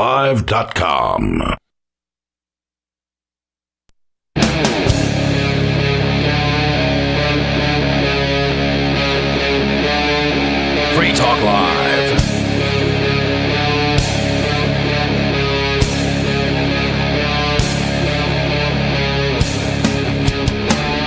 freetalklive.com. Free Talk Live.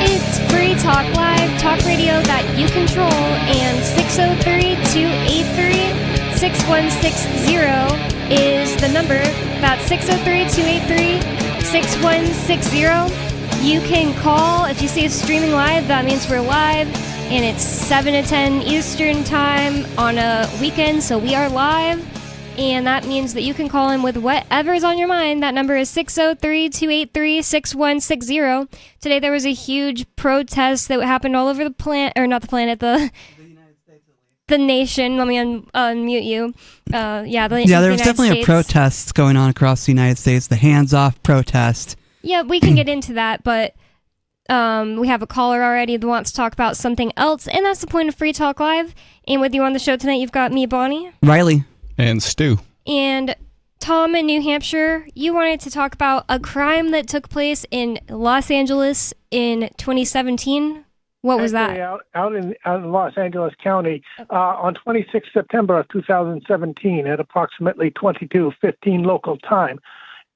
It's Free Talk Live, talk radio that you control, and 603-283-6160 is the number. That's 603-283-6160. You can call. If you see us streaming live, that means we're live. And it's 7 to 10 Eastern Time on a weekend, so we are live. And that means that you can call in with whatever's on your mind. That number is 603-283-6160. Today there was a huge protest that happened all over the planet, or not the planet, the nation. Let me unmute you. There was definitely a protest going on across the United States, the hands-off protest. Yeah, we can get into that, but we have a caller already that wants to talk about something else, and that's the point of Free Talk Live. And with you on the show tonight, you've got me, Bonnie. Riley. And Stu. And Tom in New Hampshire, you wanted to talk about a crime that took place in Los Angeles in 2017. What was that? Out in Los Angeles County on 26 September of 2017 at approximately 22:15 local time,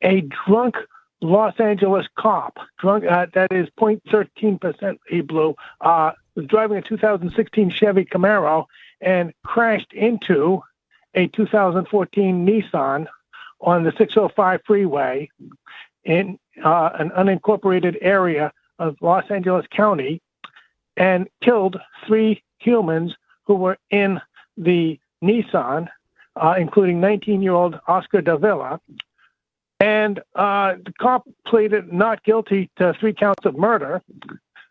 a drunk Los Angeles cop, that is 0.13% he blew, was driving a 2016 Chevy Camaro and crashed into a 2014 Nissan on the 605 freeway in an unincorporated area of Los Angeles County and killed 3 humans who were in the Nissan, including 19-year-old Oscar Davila. And the cop pleaded not guilty to 3 counts of murder.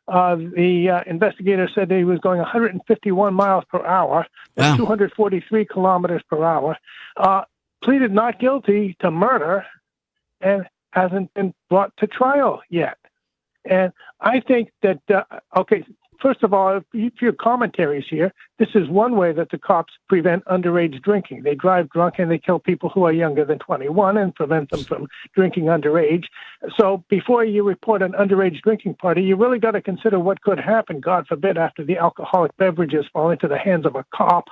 The investigator said that he was going 151 miles per hour, Wow. 243 kilometers per hour. Pleaded not guilty to murder and hasn't been brought to trial yet. And I think that, first of all, if your commentaries here, this is one way that the cops prevent underage drinking. They drive drunk and they kill people who are younger than 21 and prevent them from drinking underage. So before you report an underage drinking party, you really got to consider what could happen, God forbid, after the alcoholic beverages fall into the hands of a cop.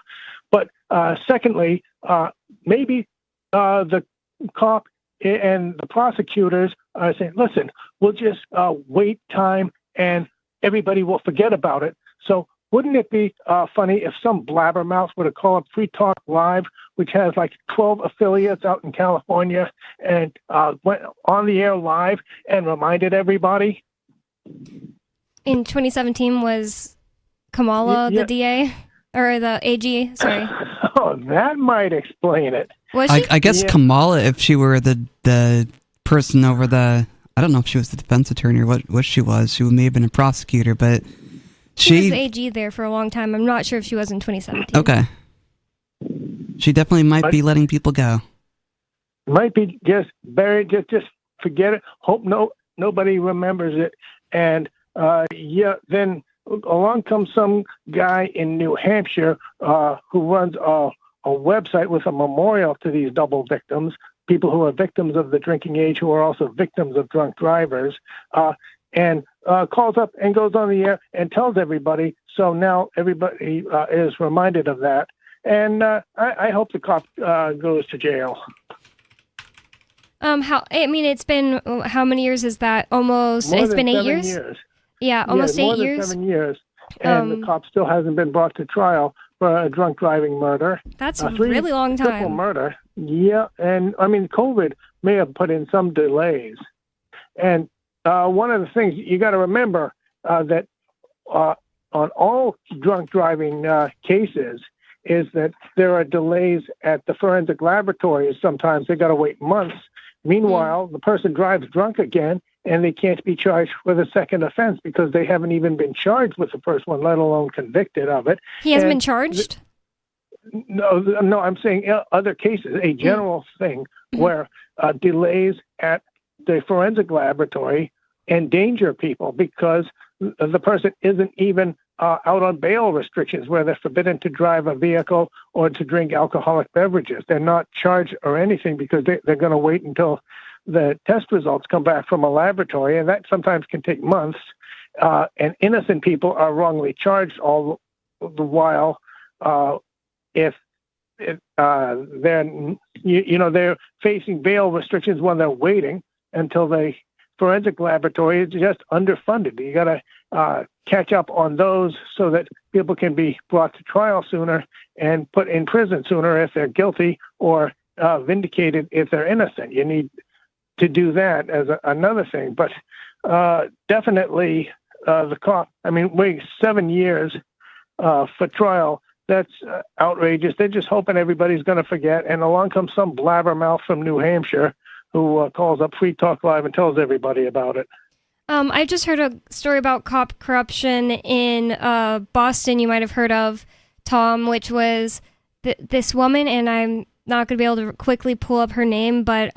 But secondly, maybe the cop and the prosecutors are saying, listen, we'll just wait time and everybody will forget about it. So wouldn't it be funny if some blabbermouth were to call up Free Talk Live, which has like 12 affiliates out in California, and went on the air live and reminded everybody? In 2017 was Kamala the DA? Or the AG, sorry. Oh, that might explain it. Was she? I guess Kamala, if she were the person over the... I don't know if she was the defense attorney or what she was. She may have been a prosecutor, but she was the AG there for a long time. I'm not sure if she was in 2017. Okay. She definitely might be letting people go. Might be just buried, just forget it. Hope nobody remembers it. And then along comes some guy in New Hampshire who runs a website with a memorial to these double victims, people who are victims of the drinking age who are also victims of drunk drivers, and calls up and goes on the air and tells everybody. So now everybody is reminded of that. And I hope the cop goes to jail. It's been, how many years is that? It's been 8 years? Yeah, almost 8 years. More than 7 years. And the cop still hasn't been brought to trial for a drunk driving murder. That's a really long time. Triple murder. Yeah, and COVID may have put in some delays. And one of the things you got to remember that on all drunk driving cases is that there are delays at the forensic laboratories. Sometimes they got to wait months. Meanwhile, the person drives drunk again, and they can't be charged with a second offense because they haven't even been charged with the first one, let alone convicted of it. He hasn't been charged? No, I'm saying other cases, a general thing where delays at the forensic laboratory endanger people because the person isn't even out on bail restrictions where they're forbidden to drive a vehicle or to drink alcoholic beverages. They're not charged or anything because they're going to wait until the test results come back from a laboratory, and that sometimes can take months. And innocent people are wrongly charged all the while if they're facing bail restrictions when they're waiting until the forensic laboratory is just underfunded. You got to catch up on those so that people can be brought to trial sooner and put in prison sooner if they're guilty or vindicated if they're innocent. You need to do that as another thing. But definitely the cop, waiting 7 years for trial, that's outrageous. They're just hoping everybody's going to forget. And along comes some blabbermouth from New Hampshire who calls up Free Talk Live and tells everybody about it. I just heard a story about cop corruption in Boston you might have heard of, Tom, which was this woman, and I'm not going to be able to quickly pull up her name, but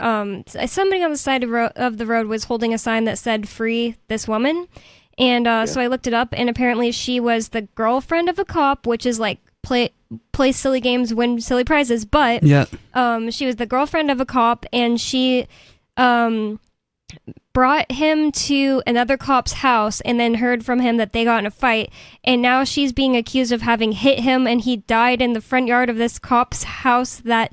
somebody on the side of the road was holding a sign that said, "Free this woman." And so I looked it up, and apparently she was the girlfriend of a cop, which is like play silly games, win silly prizes, but yeah. She was the girlfriend of a cop, and she brought him to another cop's house and then heard from him that they got in a fight, and now she's being accused of having hit him, and he died in the front yard of this cop's house that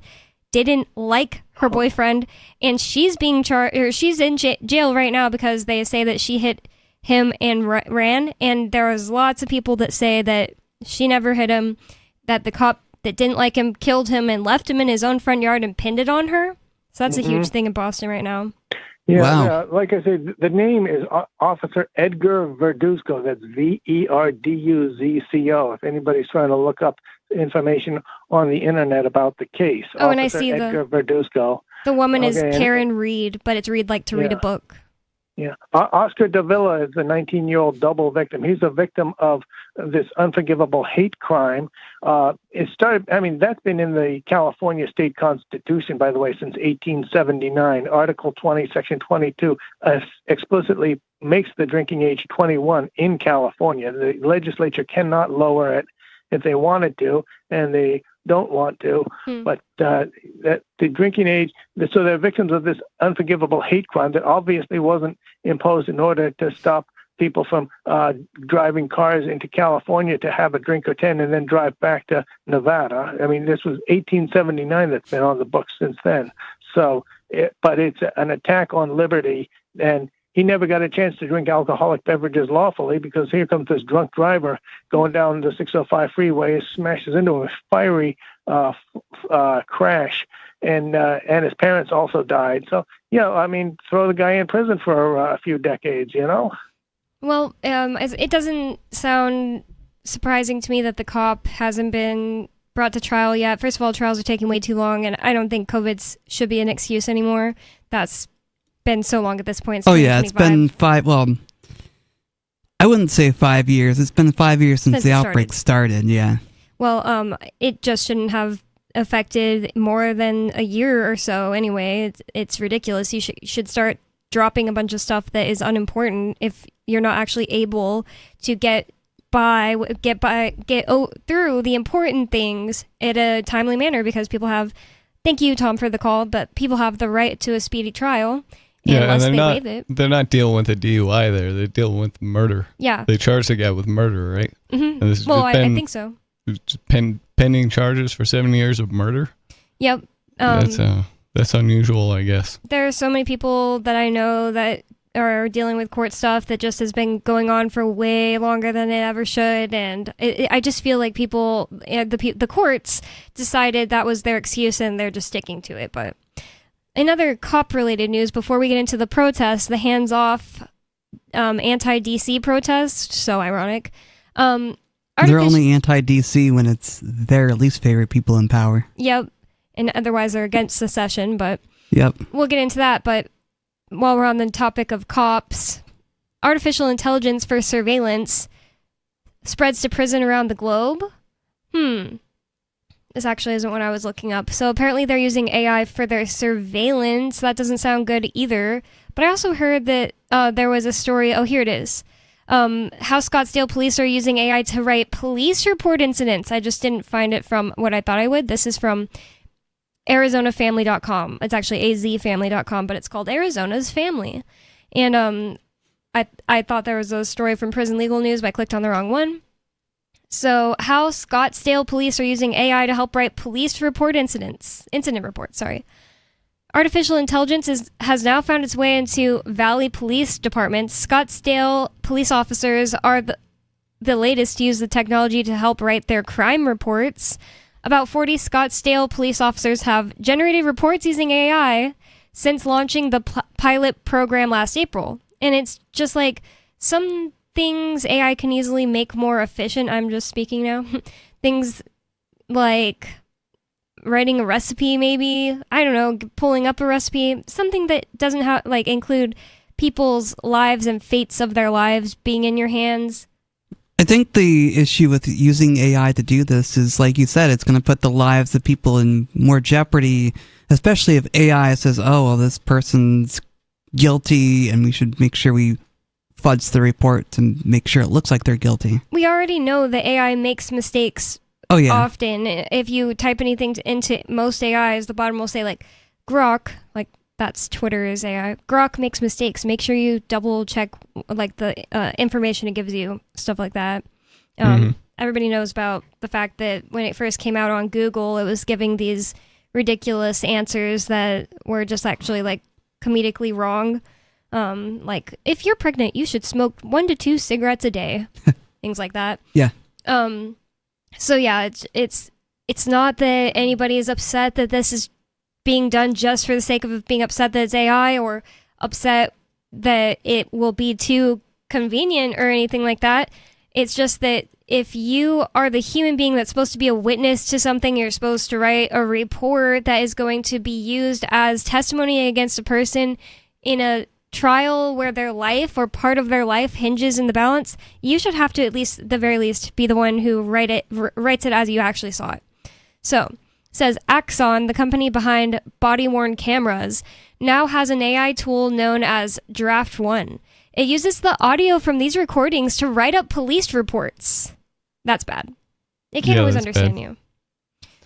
didn't like her boyfriend, and she's being she's in jail right now because they say that she hit him and ran, and there was lots of people that say that she never hit him, that the cop that didn't like him killed him and left him in his own front yard and pinned it on her. So that's a huge thing in Boston right now. Yeah, wow. Like I said, the name is Officer Edgar Verduzco. That's Verduzco. If anybody's trying to look up information on the internet about the case. Oh, Officer and I see Edgar Verduzco. The woman is Karen Reed, but it's Reed like to read a book. Yeah. Oscar Davila is the 19-year-old double victim. He's a victim of this unforgivable hate crime. It started, that's been in the California state constitution, by the way, since 1879. Article 20, Section 22 explicitly makes the drinking age 21 in California. The legislature cannot lower it if they wanted to, and they don't want to, but that the drinking age, so they're victims of this unforgivable hate crime that obviously wasn't imposed in order to stop people from driving cars into California to have a drink or 10 and then drive back to Nevada. This was 1879 that's been on the books since then. So, but it's an attack on liberty, and he never got a chance to drink alcoholic beverages lawfully because here comes this drunk driver going down the 605 freeway, smashes into a fiery crash, and his parents also died. So, throw the guy in prison for a few decades, Well, it doesn't sound surprising to me that the cop hasn't been brought to trial yet. First of all, trials are taking way too long, and I don't think COVID should be an excuse anymore. That's been so long at this point. Oh yeah, it's been 5. Well, I wouldn't say 5 years. It's been 5 years since the outbreak started. Yeah. Well, it just shouldn't have affected more than a year or so. Anyway, it's ridiculous. You should start dropping a bunch of stuff that is unimportant if you're not actually able to get through the important things in a timely manner, because people have. Thank you, Tom, for the call, but people have the right to a speedy trial. Yeah, and they're not dealing with a DUI there. They're dealing with murder. Yeah. They charged the guy with murder, right? Mm-hmm. Well, I think so. Pending charges for 7 years of murder? Yep. That's unusual, I guess. There are so many people that I know that are dealing with court stuff that just has been going on for way longer than it ever should, and I just feel like people, the courts decided that was their excuse and they're just sticking to it. But in other cop-related news, before we get into the protests, the hands-off anti-DC protest, so ironic. They're only anti-DC when it's their least favorite people in power. Yep, and otherwise they're against secession, but yep. We'll get into that. But while we're on the topic of cops, artificial intelligence for surveillance spreads to prison around the globe? This actually isn't what I was looking up. So apparently they're using AI for their surveillance. That doesn't sound good either. But I also heard that there was a story, here it is. How Scottsdale police are using AI to write police report incidents. I just didn't find it from what I thought I would. This is from ArizonaFamily.com. It's actually azfamily.com, but it's called Arizona's Family. And I thought there was a story from Prison Legal News, but I clicked on the wrong one. So, how Scottsdale police are using AI to help write police report incident reports. Artificial intelligence has now found its way into Valley Police Department. Scottsdale police officers are the latest to use the technology to help write their crime reports. About 40 Scottsdale police officers have generated reports using AI since launching the pilot program last April. And it's just like some things AI can easily make more efficient. I'm just speaking now. Things like writing a recipe, maybe. I don't know, pulling up a recipe. Something that doesn't include people's lives and fates of their lives being in your hands. I think the issue with using AI to do this is, like you said, it's going to put the lives of people in more jeopardy, especially if AI says, oh, well, this person's guilty and we should make sure we fudge the report to make sure it looks like they're guilty. We already know that AI makes mistakes often. If you type anything into most AIs, the bottom will say, like, Grok, like, that's Twitter's AI. Grok makes mistakes. Make sure you double check like the information it gives you, stuff like that. Everybody knows about the fact that when it first came out on Google, it was giving these ridiculous answers that were just actually like comedically wrong. Like, if you're pregnant, you should smoke 1 to 2 cigarettes a day. Things like that. Yeah. So yeah, it's not that anybody is upset that this is being done just for the sake of being upset that it's AI or upset that it will be too convenient or anything like that. It's just that if you are the human being that's supposed to be a witness to something, you're supposed to write a report that is going to be used as testimony against a person in a trial where their life or part of their life hinges in the balance, you should have to, at least the very least, be the one who writes it as you actually saw it. So, says Axon, the company behind body-worn cameras, now has an AI tool known as Draft One. It uses the audio from these recordings to write up police reports. That's bad. It can't always understand you.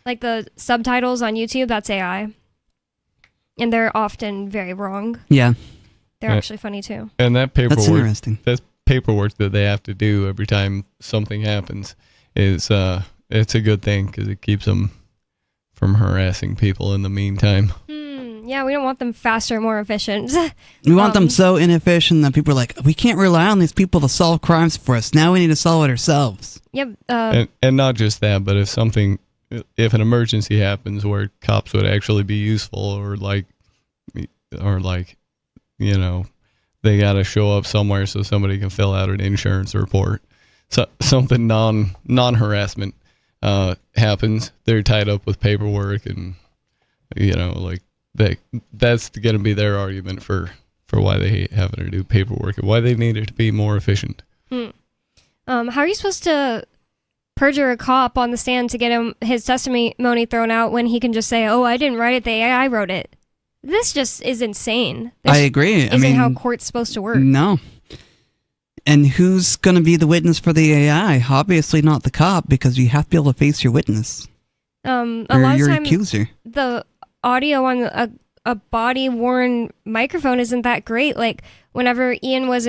Like the subtitles on YouTube, that's AI. And they're often very wrong. Yeah. They're actually funny too. And that paperwork, that's interesting. That paperwork that they have to do every time something happens is it's a good thing because it keeps them from harassing people in the meantime. Yeah, we don't want them faster, more efficient. We want them so inefficient that people are like, we can't rely on these people to solve crimes for us. Now we need to solve it ourselves. Yep. And not just that, but if an emergency happens where cops would actually be useful, or you know, they got to show up somewhere so somebody can fill out an insurance report. So something non-harassment happens, they're tied up with paperwork, and you know, like that's going to be their argument for why they having to do paperwork and why they need it to be more efficient. How are you supposed to perjure a cop on the stand to get his testimony thrown out when he can just say, "Oh, I didn't write it; the AI wrote it"? This just is insane. I agree. I mean, how court's supposed to work. No. And who's going to be the witness for the AI? Obviously not the cop, because you have to be able to face your witness. A lot your of time, accuser. The audio on a body-worn microphone isn't that great. Like, whenever Ian was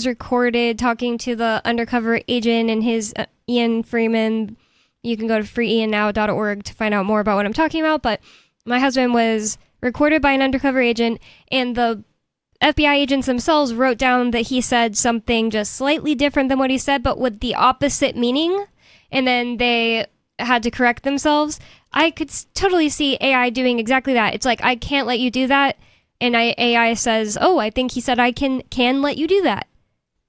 recorded talking to the undercover agent and his Ian Freeman, you can go to freeiannow.org to find out more about what I'm talking about, but my husband was recorded by an undercover agent, and the FBI agents themselves wrote down that he said something just slightly different than what he said, but with the opposite meaning, and then they had to correct themselves. I could totally see AI doing exactly that. It's like, I can't let you do that, and AI says, "Oh, I think he said I can let you do that."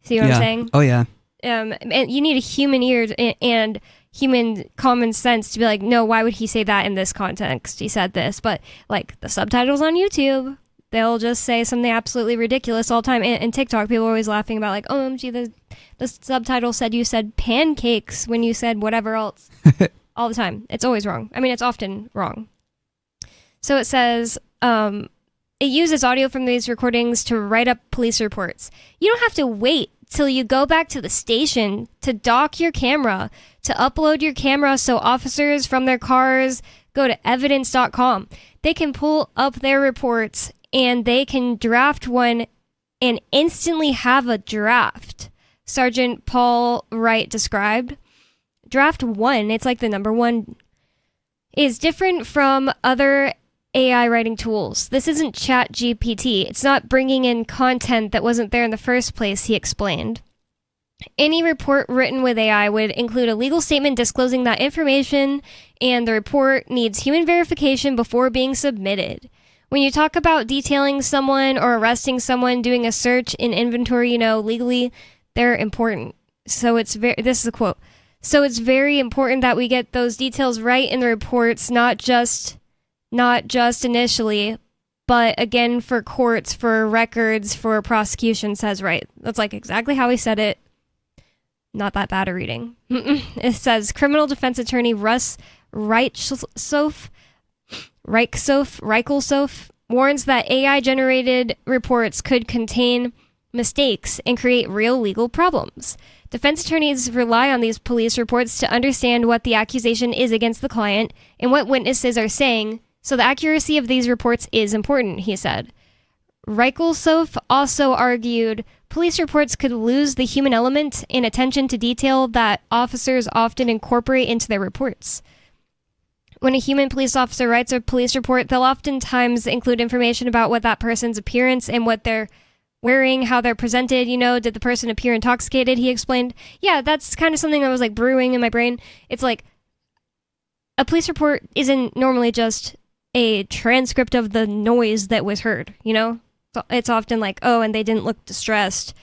See what I'm saying? Oh yeah. And you need a human ear and human common sense to be like, no, why would he say that in this context? He said this, but like the subtitles on YouTube, they'll just say something absolutely ridiculous all the time. And TikTok, people are always laughing about like, OMG, the subtitle said you said pancakes when you said whatever else. All the time. It's always wrong. I mean, it's often wrong. So it says, it uses audio from these recordings to write up police reports. You don't have to wait till you go back to the station to dock your camera, to upload your camera so officers from their cars go to evidence.com. They can pull up their reports and they can draft one and instantly have a draft. Sergeant Paul Wright described. Draft 1, it's like the number 1, is different from other AI writing tools. This isn't ChatGPT. It's not bringing in content that wasn't there in the first place, he explained. Any report written with AI would include a legal statement disclosing that information, and the report needs human verification before being submitted. When you talk about detailing someone or arresting someone, doing a search in inventory, legally, they're important. So this is a quote. So it's very important that we get those details right in the reports, not just initially, but again for courts, for records, for prosecution, says Wright. That's like exactly how he said it. Not that bad a reading. It says criminal defense attorney Russ Reichselsof warns that AI-generated reports could contain mistakes and create real legal problems. Defense attorneys rely on these police reports to understand what the accusation is against the client and what witnesses are saying, so the accuracy of these reports is important, he said. Reichelshoff also argued police reports could lose the human element and attention to detail that officers often incorporate into their reports. When a human police officer writes a police report, they'll oftentimes include information about what that person's appearance and what they're wearing, how they're presented. Did the person appear intoxicated? He explained. Yeah, that's kind of something that was like brewing in my brain. It's like a police report isn't normally just a transcript of the noise that was heard, It's often like, oh, and they didn't look distressed.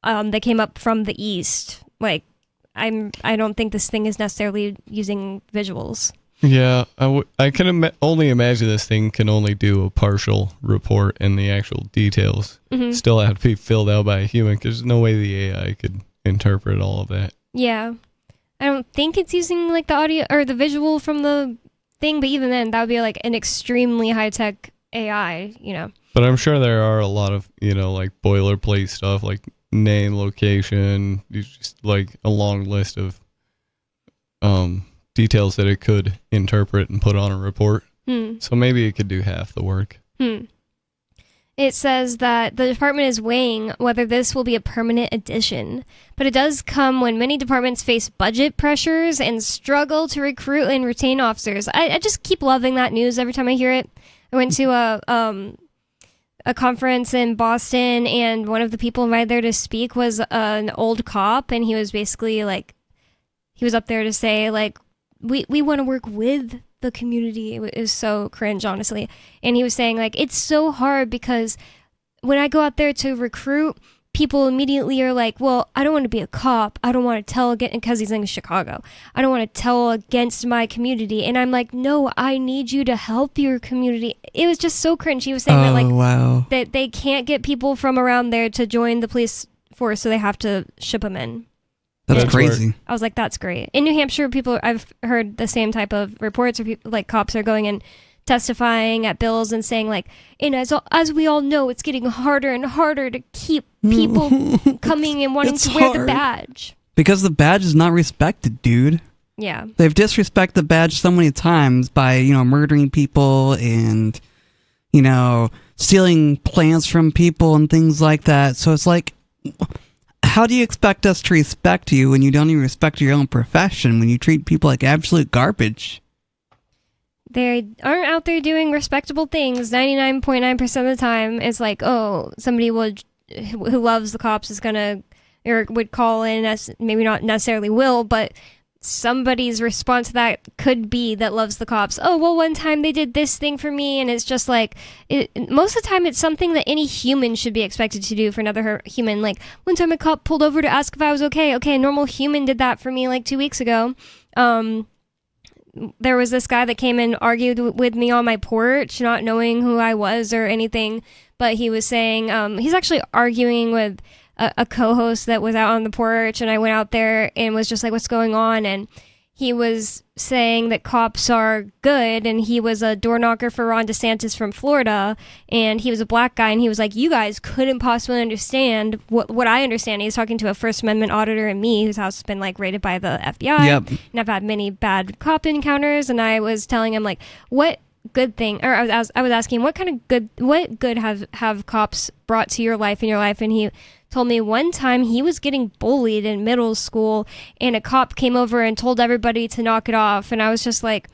They came up from the east. Like, I don't think this thing is necessarily using visuals. Yeah, I can only imagine this thing can only do a partial report, and the actual details still have to be filled out by a human, because there's no way the AI could interpret all of that. Yeah. I don't think it's using like the audio or the visual from the thing, but even then, that would be like an extremely high-tech AI, But I'm sure there are a lot of, like boilerplate stuff, like name, location, just like a long list of details that it could interpret and put on a report. So maybe it could do half the work. It says that the department is weighing whether this will be a permanent addition, but it does come when many departments face budget pressures and struggle to recruit and retain officers. I just keep loving that news every time I hear it. I went to a conference in Boston, and one of the people invited there to speak was an old cop, and he was basically like, he was up there to say like, we want to work with the community. It was so cringe, honestly. And he was saying like, it's so hard because when I go out there to recruit, people immediately are like, well, I don't want to be a cop. I don't want to tell again, because he's in Chicago. I don't want to tell against my community. And I'm like, no, I need you to help your community. It was just so cringe. He was saying that like, wow, that they can't get people from around there to join the police force, so they have to ship them in. That's Yeah. crazy. I was like, that's great. In New Hampshire, I've heard the same type of reports where people, like cops are going and testifying at bills and saying like, and as we all know, it's getting harder and harder to keep people coming and wanting it's to wear the hard. badge. Because the badge is not respected, dude. Yeah. They've disrespected the badge so many times by, murdering people and, stealing plants from people and things like that. So it's like, how do you expect us to respect you when you don't even respect your own profession, when you treat people like absolute garbage? They aren't out there doing respectable things 99.9% of the time. It's like, oh, somebody who loves the cops is gonna, or would call in, as maybe not necessarily will, but somebody's response to that could be that loves the cops. Oh, well, one time they did this thing for me, and it's just like, most of the time it's something that any human should be expected to do for another human. Like, one time a cop pulled over to ask if I was okay. Okay, a normal human did that for me like 2 weeks ago. There was this guy that came and argued with me on my porch, not knowing who I was or anything, but he was saying, he's actually arguing with a co-host that was out on the porch, and I went out there and was just like, what's going on? And he was saying that cops are good, and he was a door knocker for Ron DeSantis from Florida, and he was a black guy, and he was like, you guys couldn't possibly understand what I understand. He's talking to a First Amendment auditor and me, whose house has been like raided by the FBI. Yep. And I've had many bad cop encounters, and I was telling him like, what good thing, or I was asking what good have cops brought to your life, and he told me one time he was getting bullied in middle school, and a cop came over and told everybody to knock it off, and I was just like,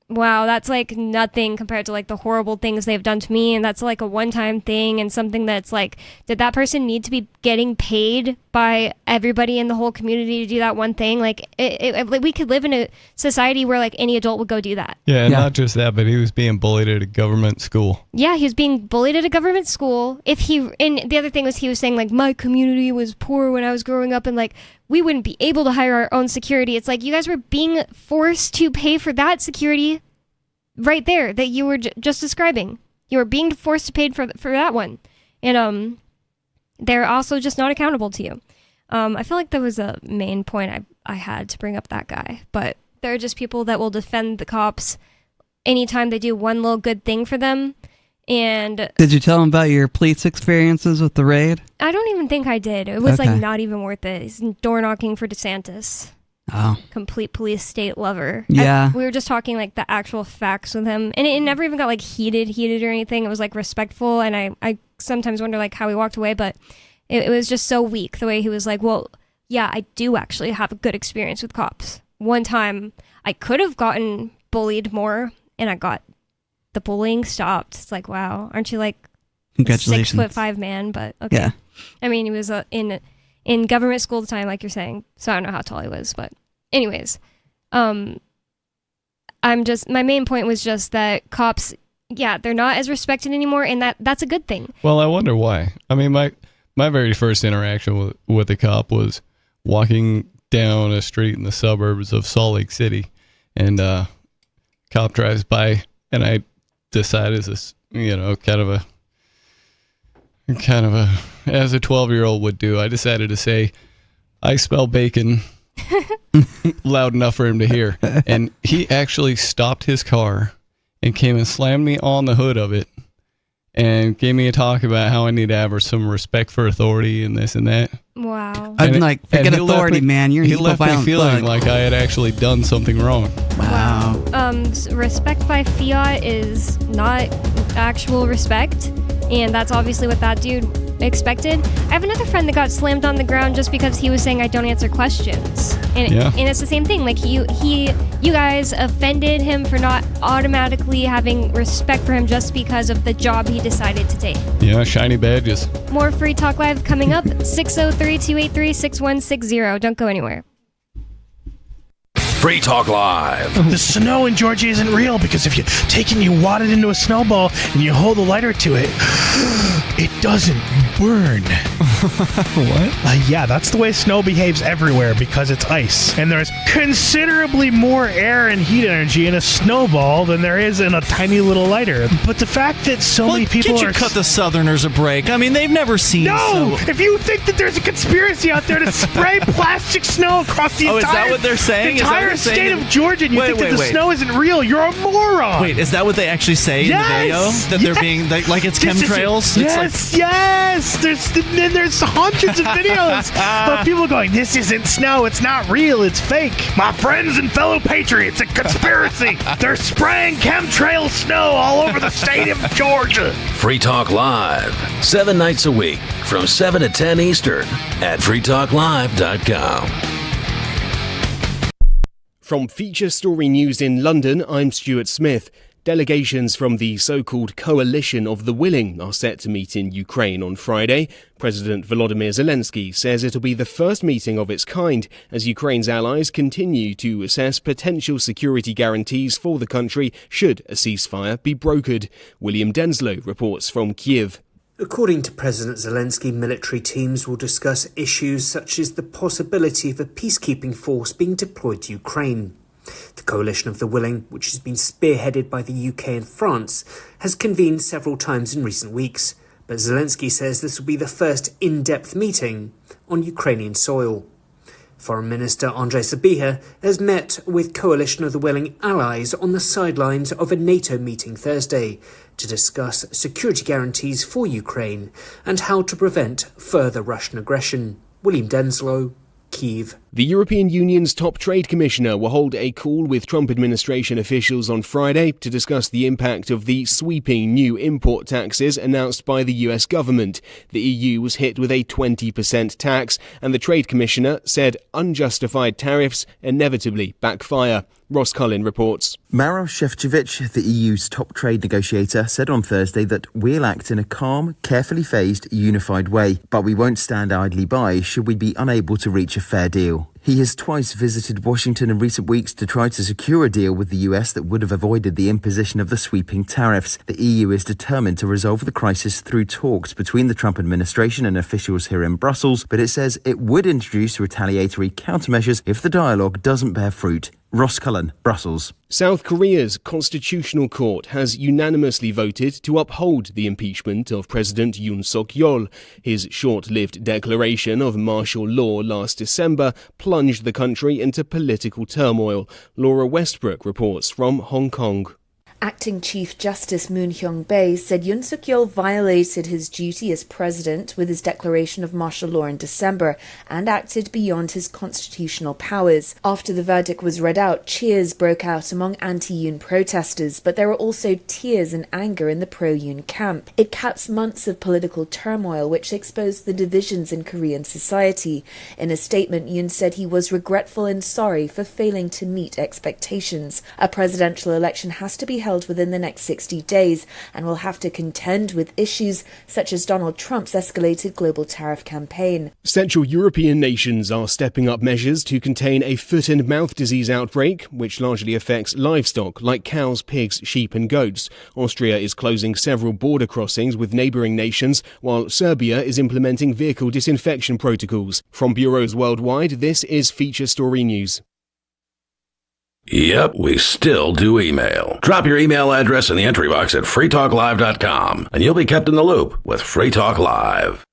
wow, that's like nothing compared to like the horrible things they've done to me, and that's like a one-time thing, and something that's like, did that person need to be getting paid by everybody in the whole community to do that one thing? Like, we could live in a society where like any adult would go do that. Yeah, and not just that, but he was being bullied at a government school. Yeah, he was being bullied at a government school. And the other thing was, he was saying like, my community was poor when I was growing up, and like, we wouldn't be able to hire our own security. It's like, you guys were being forced to pay for that security right there that you were just describing. You were being forced to pay for that one. And they're also just not accountable to you. I feel like that was a main point I had to bring up that guy. But there are just people that will defend the cops anytime they do one little good thing for them. And did you tell him about your police experiences with the raid? I don't even think I did. It was Okay. like not even worth it. He's door knocking for DeSantis. Oh. Complete police state lover. Yeah. We were just talking like the actual facts with him, and it never even got like heated or anything. It was like respectful, and I sometimes wonder like how he walked away, but it was just so weak the way he was like, well, yeah, I do actually have a good experience with cops. One time I could have gotten bullied more, and I got the bullying stopped. It's like, wow, aren't you like a Congratulations. 6'5" man? But okay. Yeah. I mean, he was in government school at the time, like you're saying, so I don't know how tall he was, but anyways, my main point was just that cops, yeah, they're not as respected anymore, and that's a good thing. Well, I wonder why. I mean, my very first interaction with a cop was walking down a street in the suburbs of Salt Lake City, and cop drives by, and I decided this, kind of a as a 12-year-old would do, I decided to say, I smell bacon loud enough for him to hear. And he actually stopped his car and came and slammed me on the hood of it and gave me a talk about how I need to have some respect for authority and this and that. Wow. I'm like, forget he left authority, me- man. You're an He left me eco-violent feeling thug. like I had actually done something wrong. Wow. Respect by fiat is not actual respect, and that's obviously what that dude expected. I have another friend that got slammed on the ground just because he was saying I don't answer questions, and it's the same thing. Like you guys offended him for not automatically having respect for him just because of the job he decided to take. Yeah, shiny badges. More Free Talk Live coming up. 603-283-6160. Don't go anywhere. Free Talk Live. The snow in Georgia isn't real because if you take it and you wad it into a snowball and you hold a lighter to it, it doesn't burn. What? Yeah, that's the way snow behaves everywhere because it's ice. And there's considerably more air and heat energy in a snowball than there is in a tiny little lighter. But the fact that so many people can't you cut the Southerners a break? I mean, they've never seen No! snow. If you think that there's a conspiracy out there to spray plastic snow across the Oh, is entire, that what they're saying? Is that what entire they're state saying? of Georgia, and you Wait, think that the wait. snow isn't real, you're a moron! Wait, is that what they actually say in the video? Yes! That they're being like it's This is- chemtrails? Yes. There's hundreds of videos of people going, "This isn't snow. It's not real. It's fake." My friends and fellow patriots, a conspiracy. They're spraying chemtrail snow all over the state of Georgia. Free Talk Live. 7 nights a week from 7 to 10 Eastern at freetalklive.com. From Feature Story News in London, I'm Stuart Smith. Delegations from the so-called Coalition of the Willing are set to meet in Ukraine on Friday. President Volodymyr Zelensky says it'll be the first meeting of its kind as Ukraine's allies continue to assess potential security guarantees for the country should a ceasefire be brokered. William Denslow reports from Kyiv. According to President Zelensky, military teams will discuss issues such as the possibility of a peacekeeping force being deployed to Ukraine. The Coalition of the Willing, which has been spearheaded by the UK and France, has convened several times in recent weeks, but Zelensky says this will be the first in-depth meeting on Ukrainian soil. Foreign Minister Andrei Sybiha has met with Coalition of the Willing allies on the sidelines of a NATO meeting Thursday to discuss security guarantees for Ukraine and how to prevent further Russian aggression. William Denslow, Kyiv. The European Union's top trade commissioner will hold a call with Trump administration officials on Friday to discuss the impact of the sweeping new import taxes announced by the US government. The EU was hit with a 20% tax, and the trade commissioner said unjustified tariffs inevitably backfire. Ross Cullen reports. Maroš Šefčovič, the EU's top trade negotiator, said on Thursday that we'll act in a calm, carefully phased, unified way, but we won't stand idly by should we be unable to reach a fair deal. He has twice visited Washington in recent weeks to try to secure a deal with the US that would have avoided the imposition of the sweeping tariffs. The EU is determined to resolve the crisis through talks between the Trump administration and officials here in Brussels, but it says it would introduce retaliatory countermeasures if the dialogue doesn't bear fruit. Ross Cullen, Brussels. South Korea's Constitutional Court has unanimously voted to uphold the impeachment of President Yoon Suk-yeol. His short-lived declaration of martial law last December plunged the country into political turmoil. Laura Westbrook reports from Hong Kong. Acting Chief Justice Moon Hyung-bae said Yoon Suk-yeol violated his duty as president with his declaration of martial law in December and acted beyond his constitutional powers. After the verdict was read out, cheers broke out among anti-Yoon protesters, but there were also tears and anger in the pro-Yoon camp. It caps months of political turmoil which exposed the divisions in Korean society. In a statement, Yoon said he was regretful and sorry for failing to meet expectations. A presidential election has to be held within the next 60 days and will have to contend with issues such as Donald Trump's escalated global tariff campaign. Central European nations are stepping up measures to contain a foot and mouth disease outbreak, which largely affects livestock like cows, pigs, sheep and goats. Austria is closing several border crossings with neighbouring nations, while Serbia is implementing vehicle disinfection protocols. From bureaus worldwide, this is Feature Story News. Yep, we still do email. Drop your email address in the entry box at freetalklive.com, and you'll be kept in the loop with Free Talk Live.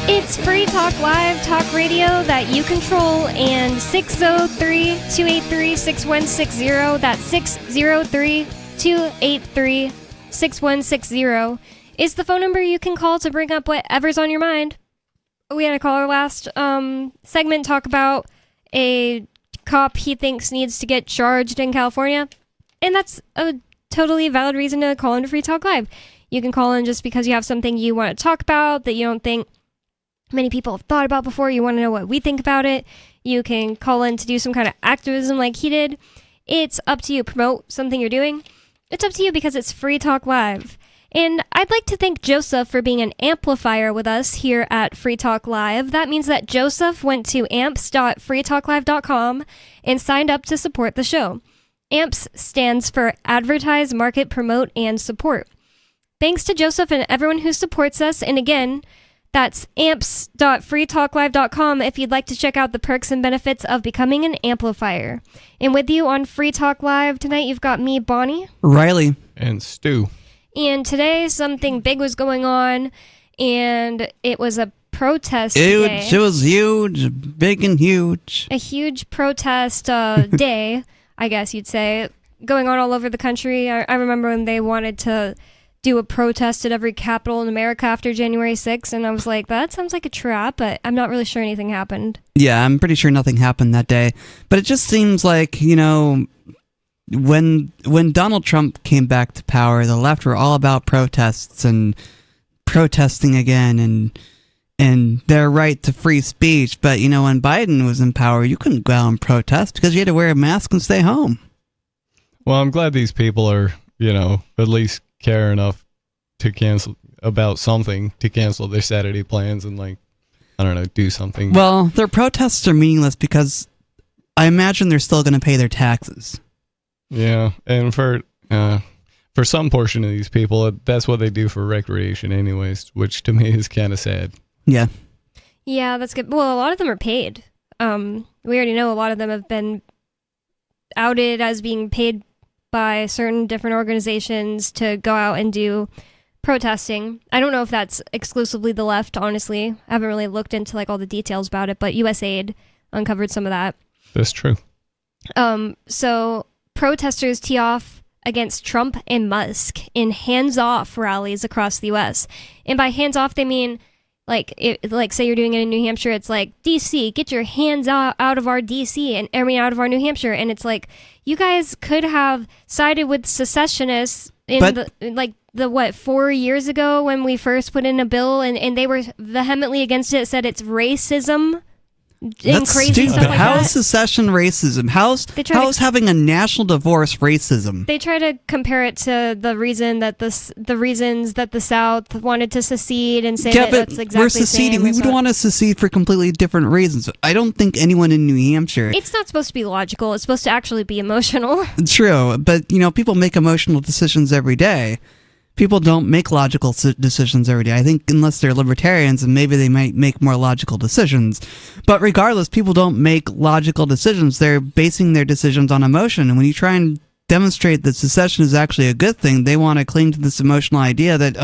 It's Free Talk Live, talk radio that you control, and 603-283-6160. That's 603-283-6160 is the phone number you can call to bring up whatever's on your mind. We had a caller last segment talk about a cop he thinks needs to get charged in California, and that's a totally valid reason to call into Free Talk Live. You can call in just because you have something you want to talk about that you don't think many people have thought about before. You want to know what we think about it. You can call in to do some kind of activism like he did. It's up to you. Promote something you're doing. It's up to you because it's Free Talk Live. And I'd like to thank Joseph for being an amplifier with us here at Free Talk Live. That means that Joseph went to amps.freetalklive.com and signed up to support the show. AMPS stands for Advertise, Market, Promote, and Support. Thanks to Joseph and everyone who supports us. And again, that's amps.freetalklive.com if you'd like to check out the perks and benefits of becoming an amplifier. And with you on Free Talk Live tonight, you've got me, Bonnie. Riley. And Stu. And today, something big was going on, and it was a protest Huge. day. It was huge. Big and huge. A huge protest day, I guess you'd say, going on all over the country. I remember when they wanted to do a protest at every capital in America after January 6th, and I was like, that sounds like a trap, but I'm not really sure anything happened. Yeah, I'm pretty sure nothing happened that day. But it just seems like, you know, when Donald Trump came back to power, the left were all about protests and protesting again and their right to free speech. But, you know, when Biden was in power, you couldn't go out and protest because you had to wear a mask and stay home. Well, I'm glad these people are, you know, at least care enough to cancel about something to cancel their Saturday plans and, like, I don't know, do something. Well, their protests are meaningless because I imagine they're still going to pay their taxes. Yeah, and for some portion of these people, that's what they do for recreation anyways, which to me is kind of sad. Yeah. Yeah, that's good. Well, a lot of them are paid. We already know a lot of them have been outed as being paid by certain different organizations to go out and do protesting. I don't know if that's exclusively the left, honestly. I haven't really looked into like all the details about it, but USAID uncovered some of that. That's true. So protesters tee off against Trump and Musk in hands-off rallies across the U.S. And by hands-off, they mean like say you're doing it in New Hampshire, it's like, DC, get your hands out of our DC and out of our New Hampshire. And it's like, you guys could have sided with secessionists in 4 years ago when we first put in a bill and they were vehemently against it, said it's racism. That's crazy stupid. stuff like How that. is secession racism? How is having a national divorce racism? They try to compare it to the reasons that the South wanted to secede and say that's exactly we're the same. seceding. We would want to secede for completely different reasons. I don't think anyone in New Hampshire. It's not supposed to be logical. It's supposed to actually be emotional. True, but people make emotional decisions every day. People don't make logical decisions every day. I think unless they're libertarians, and maybe they might make more logical decisions. But regardless, people don't make logical decisions. They're basing their decisions on emotion. And when you try and demonstrate that secession is actually a good thing, they want to cling to this emotional idea that,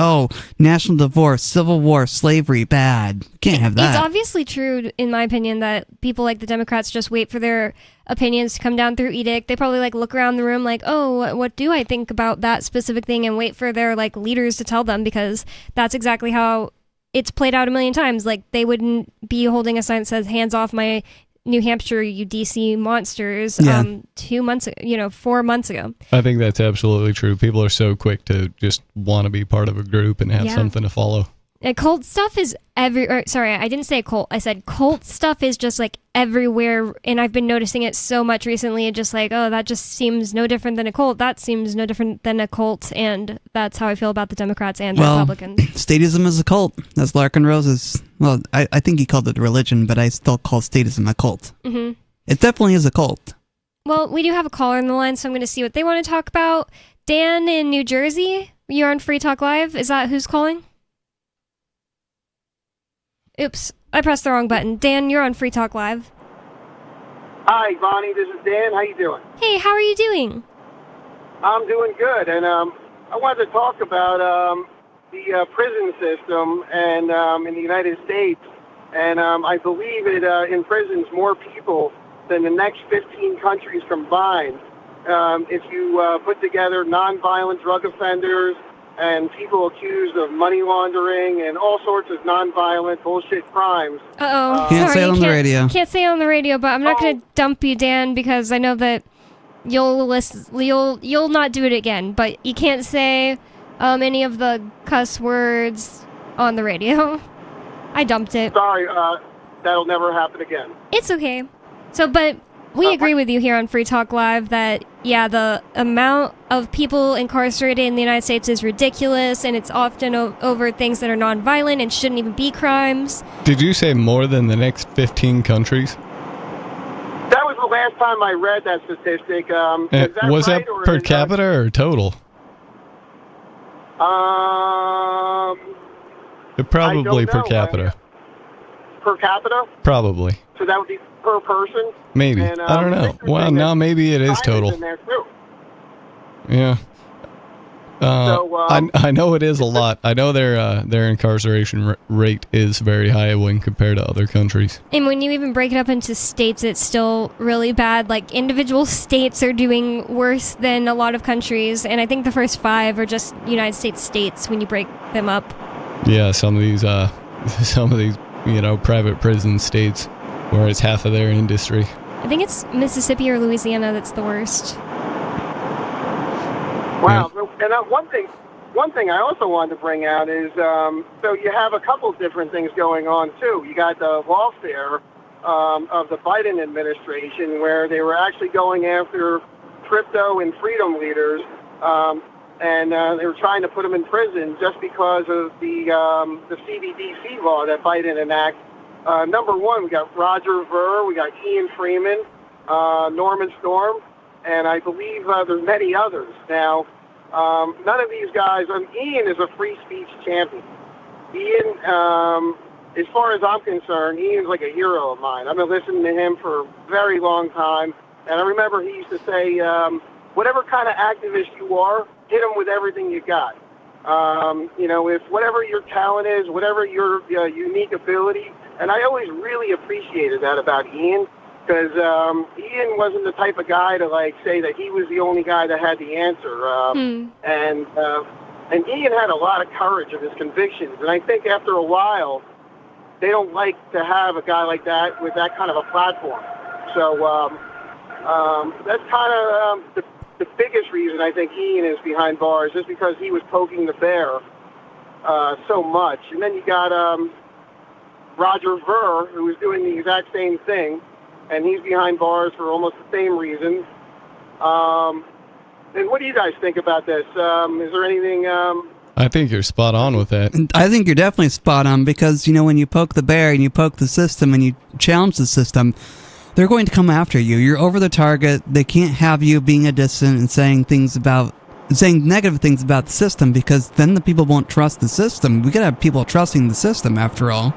national divorce, civil war, slavery, bad. Can't have that. It's obviously true, in my opinion, that people like the Democrats just wait for their opinions to come down through edict. They probably look around the room like, oh, what do I think about that specific thing, and wait for their leaders to tell them, because that's exactly how it's played out a million times. They wouldn't be holding a sign that says hands off my New Hampshire, you DC monsters, 4 months ago. I think that's absolutely true. People are so quick to just want to be part of a group and have something to follow. Cult stuff is sorry, I didn't say cult. I said cult stuff is just everywhere, and I've been noticing it so much recently. And just that just seems no different than a cult. That seems no different than a cult, and that's how I feel about the Democrats and the Republicans. Statism is a cult. That's Larkin Rose's. Well, I think he called it a religion, but I still call statism a cult. Mm-hmm. It definitely is a cult. Well, we do have a caller on the line, so I'm going to see what they want to talk about. Dan in New Jersey, you're on Free Talk Live. Is that who's calling? Oops, I pressed the wrong button. Dan, you're on Free Talk Live. Hi, Bonnie. This is Dan. How you doing? Hey, how are you doing? I'm doing good, and I wanted to talk about the prison system and in the United States. And I believe it imprisons more people than the next 15 countries combined. If you put together nonviolent drug offenders and people accused of money laundering and all sorts of nonviolent bullshit crimes. Can't say it on the radio. Can't say it on the radio, but I'm not going to dump you, Dan, because I know that you'll not do it again. But you can't say any of the cuss words on the radio. I dumped it. Sorry, that'll never happen again. It's okay. So, but we agree with you here on Free Talk Live that, the amount of people incarcerated in the United States is ridiculous, and it's often over things that are nonviolent and shouldn't even be crimes. Did you say more than the next 15 countries? That was the last time I read that statistic. Was that per capita or total? Probably per capita. Per capita? Probably. So that would be per person? Maybe. And, I don't know. Well, now maybe it is total. In there too. Yeah. I know it is a lot. I know their incarceration rate is very high when compared to other countries. And when you even break it up into states, it's still really bad. Individual states are doing worse than a lot of countries, and I think the first 5 are just United States when you break them up. Yeah, some of these private prison states where it's half of their industry. I think it's Mississippi or Louisiana that's the worst. Wow. And one thing I also wanted to bring out is, so you have a couple different things going on, too. You got the lawfare of the Biden administration, where they were actually going after crypto and freedom leaders, and they were trying to put them in prison just because of the CBDC law that Biden enacted. Number one, we got Roger Ver, we got Ian Freeman, Norman Storm. and I believe there's many others. Now, none of these guys, Ian is a free speech champion. Ian, as far as I'm concerned, Ian's like a hero of mine. I've been listening to him for a very long time, and I remember he used to say, whatever kind of activist you are, hit him with everything you got. If whatever your talent is, whatever your unique ability, and I always really appreciated that about Ian, because Ian wasn't the type of guy to say that he was the only guy that had the answer. And Ian had a lot of courage of his convictions, and I think after a while, they don't like to have a guy like that with that kind of a platform. So that's kind of the biggest reason I think Ian is behind bars, just because he was poking the bear so much. And then you got Roger Ver, who was doing the exact same thing, and he's behind bars for almost the same reason. And what do you guys think about this? Is there anything... I think you're spot on with that. I think you're definitely spot on because, when you poke the bear and you poke the system and you challenge the system, they're going to come after you. You're over the target. They can't have you being a dissident and saying negative things about the system, because then the people won't trust the system. We got to have people trusting the system after all.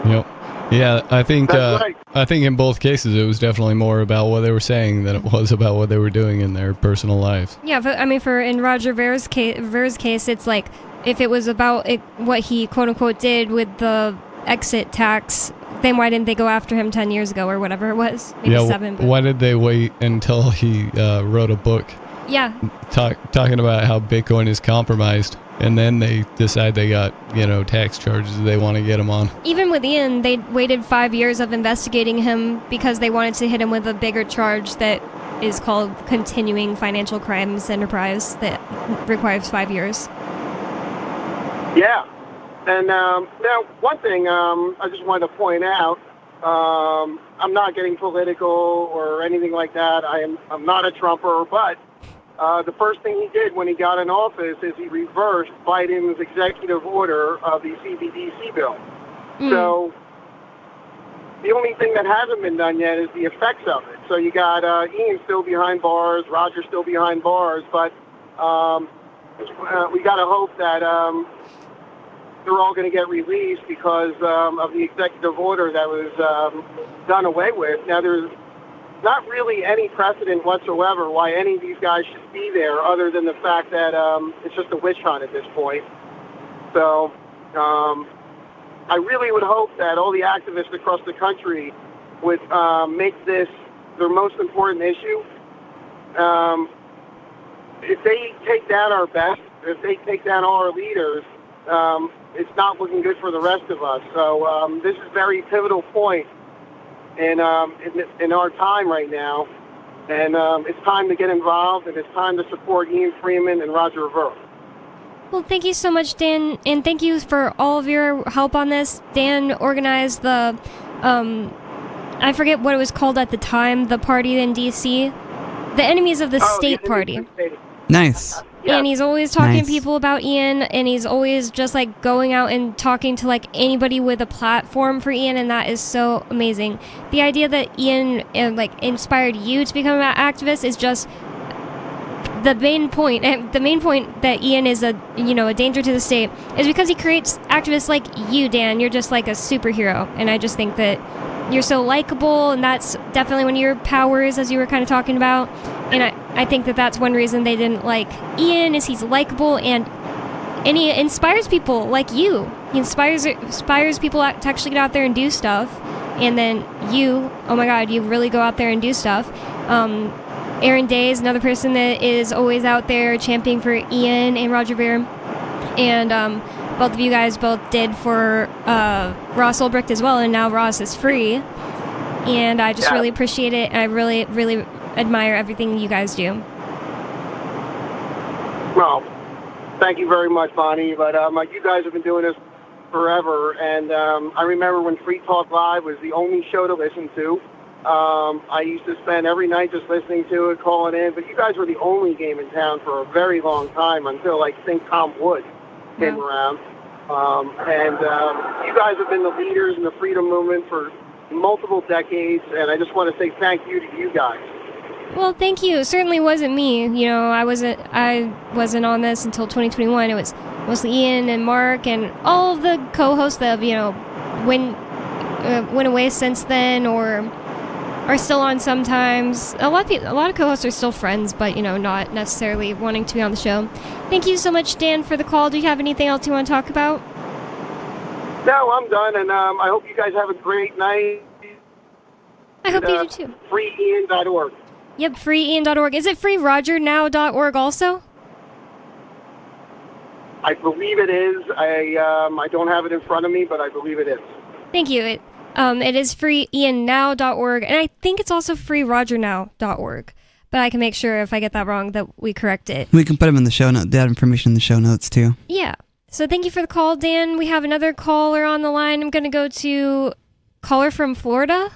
Yep. Yeah, I think in both cases it was definitely more about what they were saying than it was about what they were doing in their personal lives. Yeah, but in Roger Ver's case, it's like if it was about what he quote unquote did with the exit tax, then why didn't they go after him 10 years ago or whatever it was? Maybe 7. But... Why did they wait until he wrote a book? Yeah. Talking about how Bitcoin is compromised, and then they decide they got, tax charges they want to get him on. Even with Ian, they waited 5 years of investigating him because they wanted to hit him with a bigger charge that is called continuing financial crimes enterprise that requires 5 years. Yeah. And now, one thing I just wanted to point out, I'm not getting political or anything like that. I'm not a Trumper, but the first thing he did when he got in office is he reversed Biden's executive order of the CBDC bill. So the only thing that hasn't been done yet is the effects of it. So you got Ian still behind bars, Roger still behind bars, but we got to hope that they're all going to get released because of the executive order that was done away with. Now, there's not really any precedent whatsoever why any of these guys should be there other than the fact that it's just a witch hunt at this point. So I really would hope that all the activists across the country would make this their most important issue. If they take down our best, if they take down all our leaders, it's not looking good for the rest of us. So this is a very pivotal point in our time right now, and it's time to get involved, and it's time to support Ian Freeman and Roger Ver. Well, thank you so much, Dan, and thank you for all of your help on this. Dan organized the, I forget what it was called at the time, the party in D.C., the Enemies of the State Party. Nice. Yeah. And he's always talking to people about Ian, and he's always just going out and talking to anybody with a platform for Ian, and that is so amazing. The idea that Ian inspired you to become an activist is just the main point. And the main point that Ian is a danger to the state is because he creates activists like you, Dan. You're just like a superhero, and I just think that you're so likable, and that's definitely one of your powers, as you were kind of talking about. And I think that that's one reason they didn't like Ian, is he's likable, and he inspires people like you. He inspires people to actually get out there and do stuff. And then you, oh my God, you really go out there and do stuff. Aaron Day is another person that is always out there championing for Ian and Roger Ver. And both of you guys both did for Ross Ulbricht as well, and now Ross is free. And I just really appreciate it, and I really, really admire everything you guys do. Well, thank you very much, Bonnie. But you guys have been doing this forever, and I remember when Free Talk Live was the only show to listen to. I used to spend every night just listening to it, calling in. But you guys were the only game in town for a very long time until St. Tom Wood came around. And you guys have been the leaders in the freedom movement for multiple decades, and I just want to say thank you to you guys. Well, thank you. It certainly wasn't me. You know, I wasn't on this until 2021. It was mostly Ian and Mark and all of the co-hosts that have, went away since then or are still on sometimes. A lot of co-hosts are still friends, but not necessarily wanting to be on the show. Thank you so much, Dan, for the call. Do you have anything else you want to talk about? No, I'm done, and I hope you guys have a great night. I hope you do too. FreeIan.org. Yep, FreeIan.org. Is it FreeRogerNow.org also? I believe it is. I don't have it in front of me, but I believe it is. Thank you. It is FreeIanNow.org, and I think it's also FreeRogerNow.org. But I can make sure if I get that wrong that we correct it. We can put them in the show note. That information in the show notes too. Yeah. So thank you for the call, Dan. We have another caller on the line. I'm going to go to caller from Florida.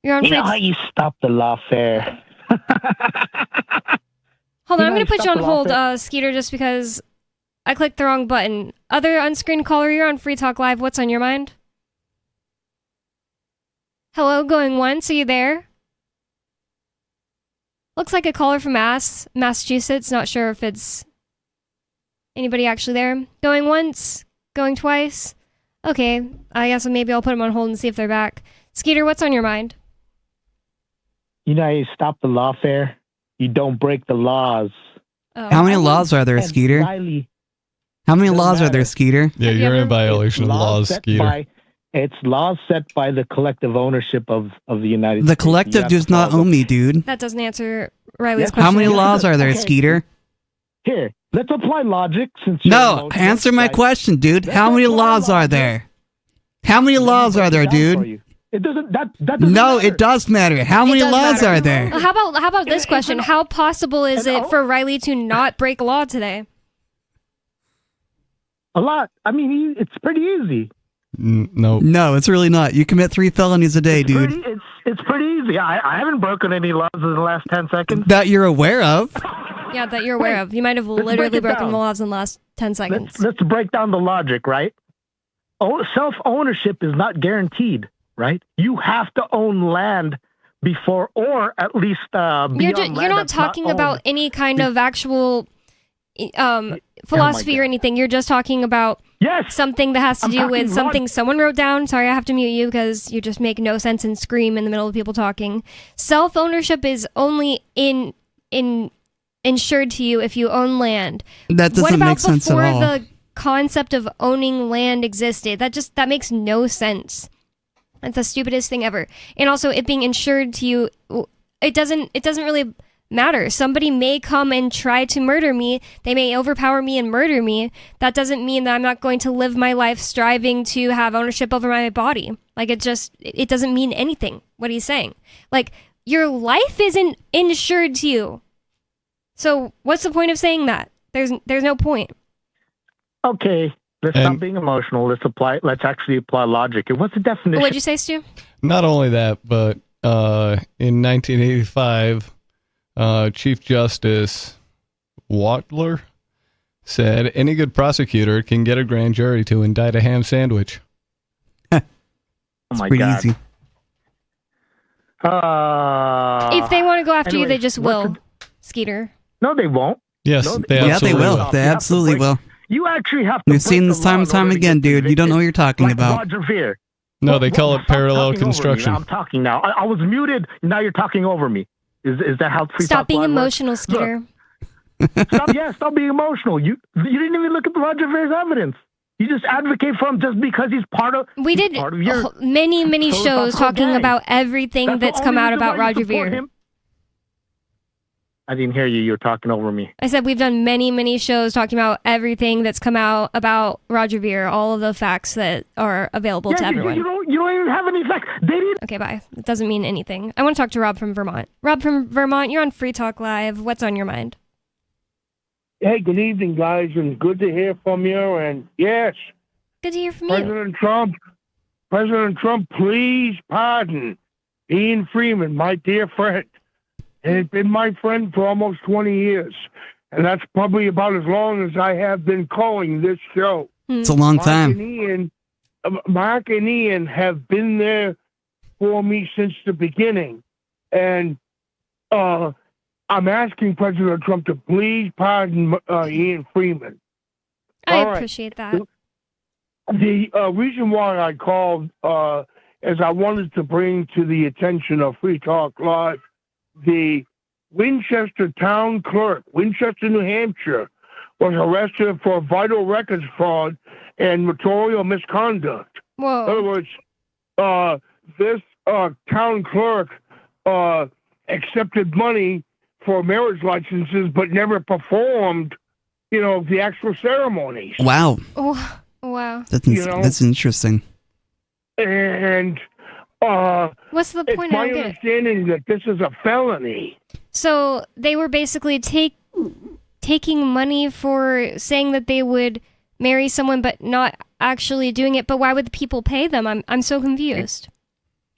You're on. You know how you stop the lawfare? Hold on, I'm going to put you on hold, Skeeter, just because I clicked the wrong button. Other unscreened caller, you're on Free Talk Live. What's on your mind? Hello, going once. Are you there? Looks like a caller from Massachusetts. Not sure if it's anybody actually there. Going once, going twice. Okay, I guess maybe I'll put them on hold and see if they're back. Skeeter, what's on your mind? You know how you stop the lawfare? You don't break the laws. Oh. How many laws are there, Skeeter? How many laws are there, Skeeter? Yeah, you're in violation of laws, Skeeter. It's laws set by the collective ownership of the United States. The collective does not own me, dude. That doesn't answer Riley's question. How many laws are there, Okay. Skeeter? Here, let's apply logic since No, answer my question, dude. How many laws are there? How many laws are there, dude? It doesn't. That doesn't No, matter. it does matter. How many does laws matter. are there? How about this question? How possible is it for Riley to not break law today? A lot. I mean, it's pretty easy. No. No, it's really not. You commit 3 felonies a day, dude. It's pretty easy. I haven't broken any laws in the last 10 seconds. That you're aware of. Yeah, that you're aware of. You might have literally break it broken down. the laws in the last 10 seconds. Let's break down the logic, right? Self-ownership is not guaranteed, right? You have to own land before, or at least be on You're land not that's talking owned. about any kind of actual philosophy or anything. You're just talking about something that has to I'm do talking with something someone wrote down. Sorry, I have to mute you because you just make no sense and scream in the middle of people talking. Self-ownership is only insured to you if you own land. That doesn't what about make sense at before all. the concept of owning land existed? That makes no sense. That's the stupidest thing ever. And also, it being insured to you, it doesn't really matter. Somebody may come and try to murder me. They may overpower me and murder me. That doesn't mean that I'm not going to live my life striving to have ownership over my body. Like, it doesn't mean anything, what he's saying. Like, your life isn't insured to you. So what's the point of saying that? There's no point. Okay, let's stop being emotional. Let's actually apply logic. And what's the definition? What'd you say, Stu? Not only that, but in 1985, Chief Justice Watler said any good prosecutor can get a grand jury to indict a ham sandwich. Oh my Pretty God. easy. If they want to go after you, anyway, they just will, Skeeter. No, they won't. Yes, No, they Yeah, they absolutely will. will. They absolutely will. You actually have to. We've break seen the this time law and in time order to again, get dude. You don't know what you're talking like about. Roger Ver. No, they call it Stop parallel talking over me. construction. Now I'm talking now. I was muted. Now you're talking over me. Is that how free Stop talk being live works? emotional, Skeeter. Stop being emotional. You didn't even look at Roger Ver's evidence. You just advocate for him just because he's part of. We did part of your many shows philosophical talking gang. about everything That's the that's come only out reason about why you Roger support Ver. him. I didn't hear you. You were talking over me. I said we've done many shows talking about everything that's come out about Roger Ver, all of the facts that are available to everyone. You don't even have any facts. They didn't. Okay, bye. It doesn't mean anything. I want to talk to Rob from Vermont. Rob from Vermont, you're on Free Talk Live. What's on your mind? Hey, good evening, guys, and good to hear from you. And yes, Good to hear from you. President Trump, please pardon Ian Freeman, my dear friend. And he's been my friend for almost 20 years. And that's probably about as long as I have been calling this show. It's a long time. Mark and Ian have been there for me since the beginning. And I'm asking President Trump to please pardon Ian Freeman. I appreciate that. The reason why I called is I wanted to bring to the attention of Free Talk Live the Winchester town clerk, Winchester, New Hampshire, was arrested for vital records fraud and notarial misconduct. Whoa. In other words, this town clerk accepted money for marriage licenses but never performed, the actual ceremonies. Wow. Oh, wow. That's interesting. And what's the point? It's my understanding that this is a felony. So they were basically taking money for saying that they would marry someone, but not actually doing it. But why would the people pay them? I'm so confused.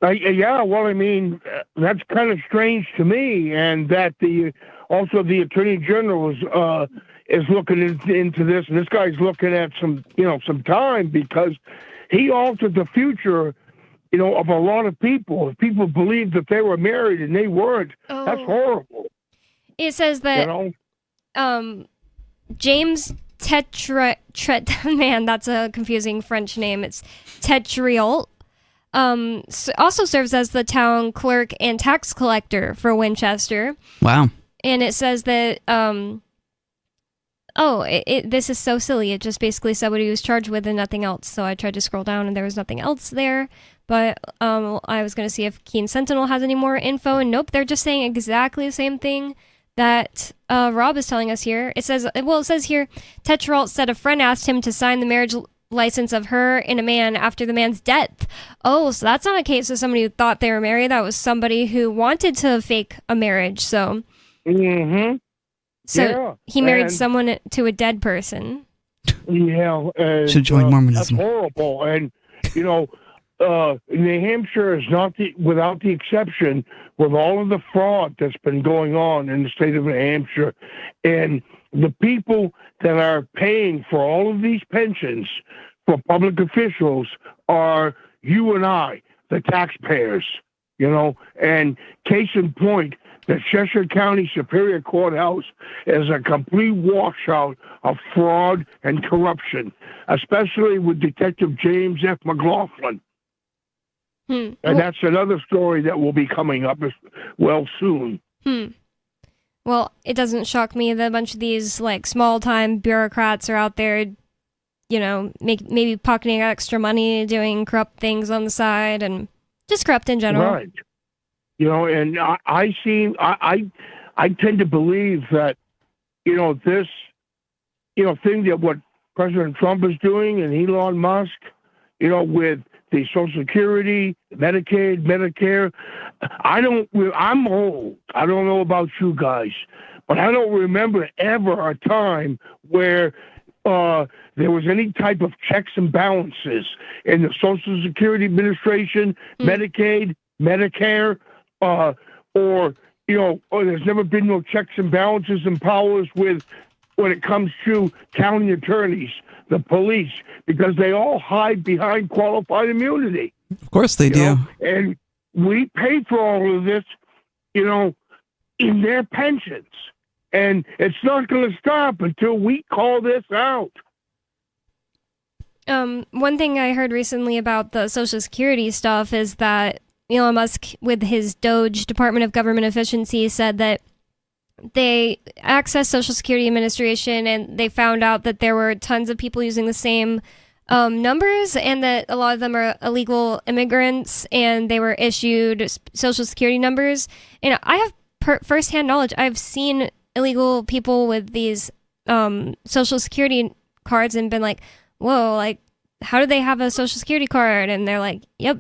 Yeah, well, I mean, that's kind of strange to me, and that the Attorney General is looking into this, and this guy's looking at some time, because he altered the future, of a lot of people. If people believed that they were married and they weren't, that's horrible. It says that James man, that's a confusing French name. It's Tetriot. Also serves as the town clerk and tax collector for Winchester. Wow. And it says that, this is so silly. It just basically said what he was charged with and nothing else. So I tried to scroll down and there was nothing else there. But I was going to see if Keene Sentinel has any more info. And nope, they're just saying exactly the same thing that Rob is telling us here. It says here, Tetrault said a friend asked him to sign the marriage license of her and a man after the man's death. Oh, so that's not a case of somebody who thought they were married. That was somebody who wanted to fake a marriage. So, So he married someone to a dead person. Yeah. Should join Mormonism. That's horrible. And, New Hampshire is not without the exception, with all of the fraud that's been going on in the state of New Hampshire, and the people that are paying for all of these pensions for public officials are you and I, the taxpayers, and case in point, the Cheshire County Superior Courthouse is a complete washout of fraud and corruption, especially with Detective James F. McLaughlin. And that's another story that will be coming up as well soon. Well, it doesn't shock me that a bunch of these small-time bureaucrats are out there, maybe pocketing extra money, doing corrupt things on the side, and just corrupt in general. Right. And I tend to believe that, this, thing that what President Trump is doing and Elon Musk, with the Social Security, Medicaid, Medicare. I'm old. I don't know about you guys, but I don't remember ever a time where there was any type of checks and balances in the Social Security Administration, Medicaid, Medicare, or there's never been no checks and balances and powers when it comes to county attorneys, the police, because they all hide behind qualified immunity. Of course they do. And we pay for all of this, in their pensions. And it's not going to stop until we call this out. One thing I heard recently about the Social Security stuff is that Elon Musk, with his Doge, Department of Government Efficiency, said that they accessed Social Security Administration and they found out that there were tons of people using the same numbers, and that a lot of them are illegal immigrants, and they were issued Social Security numbers. And I have firsthand knowledge. I've seen illegal people with these Social Security cards and been like, whoa, how do they have a Social Security card? And they're like, yep,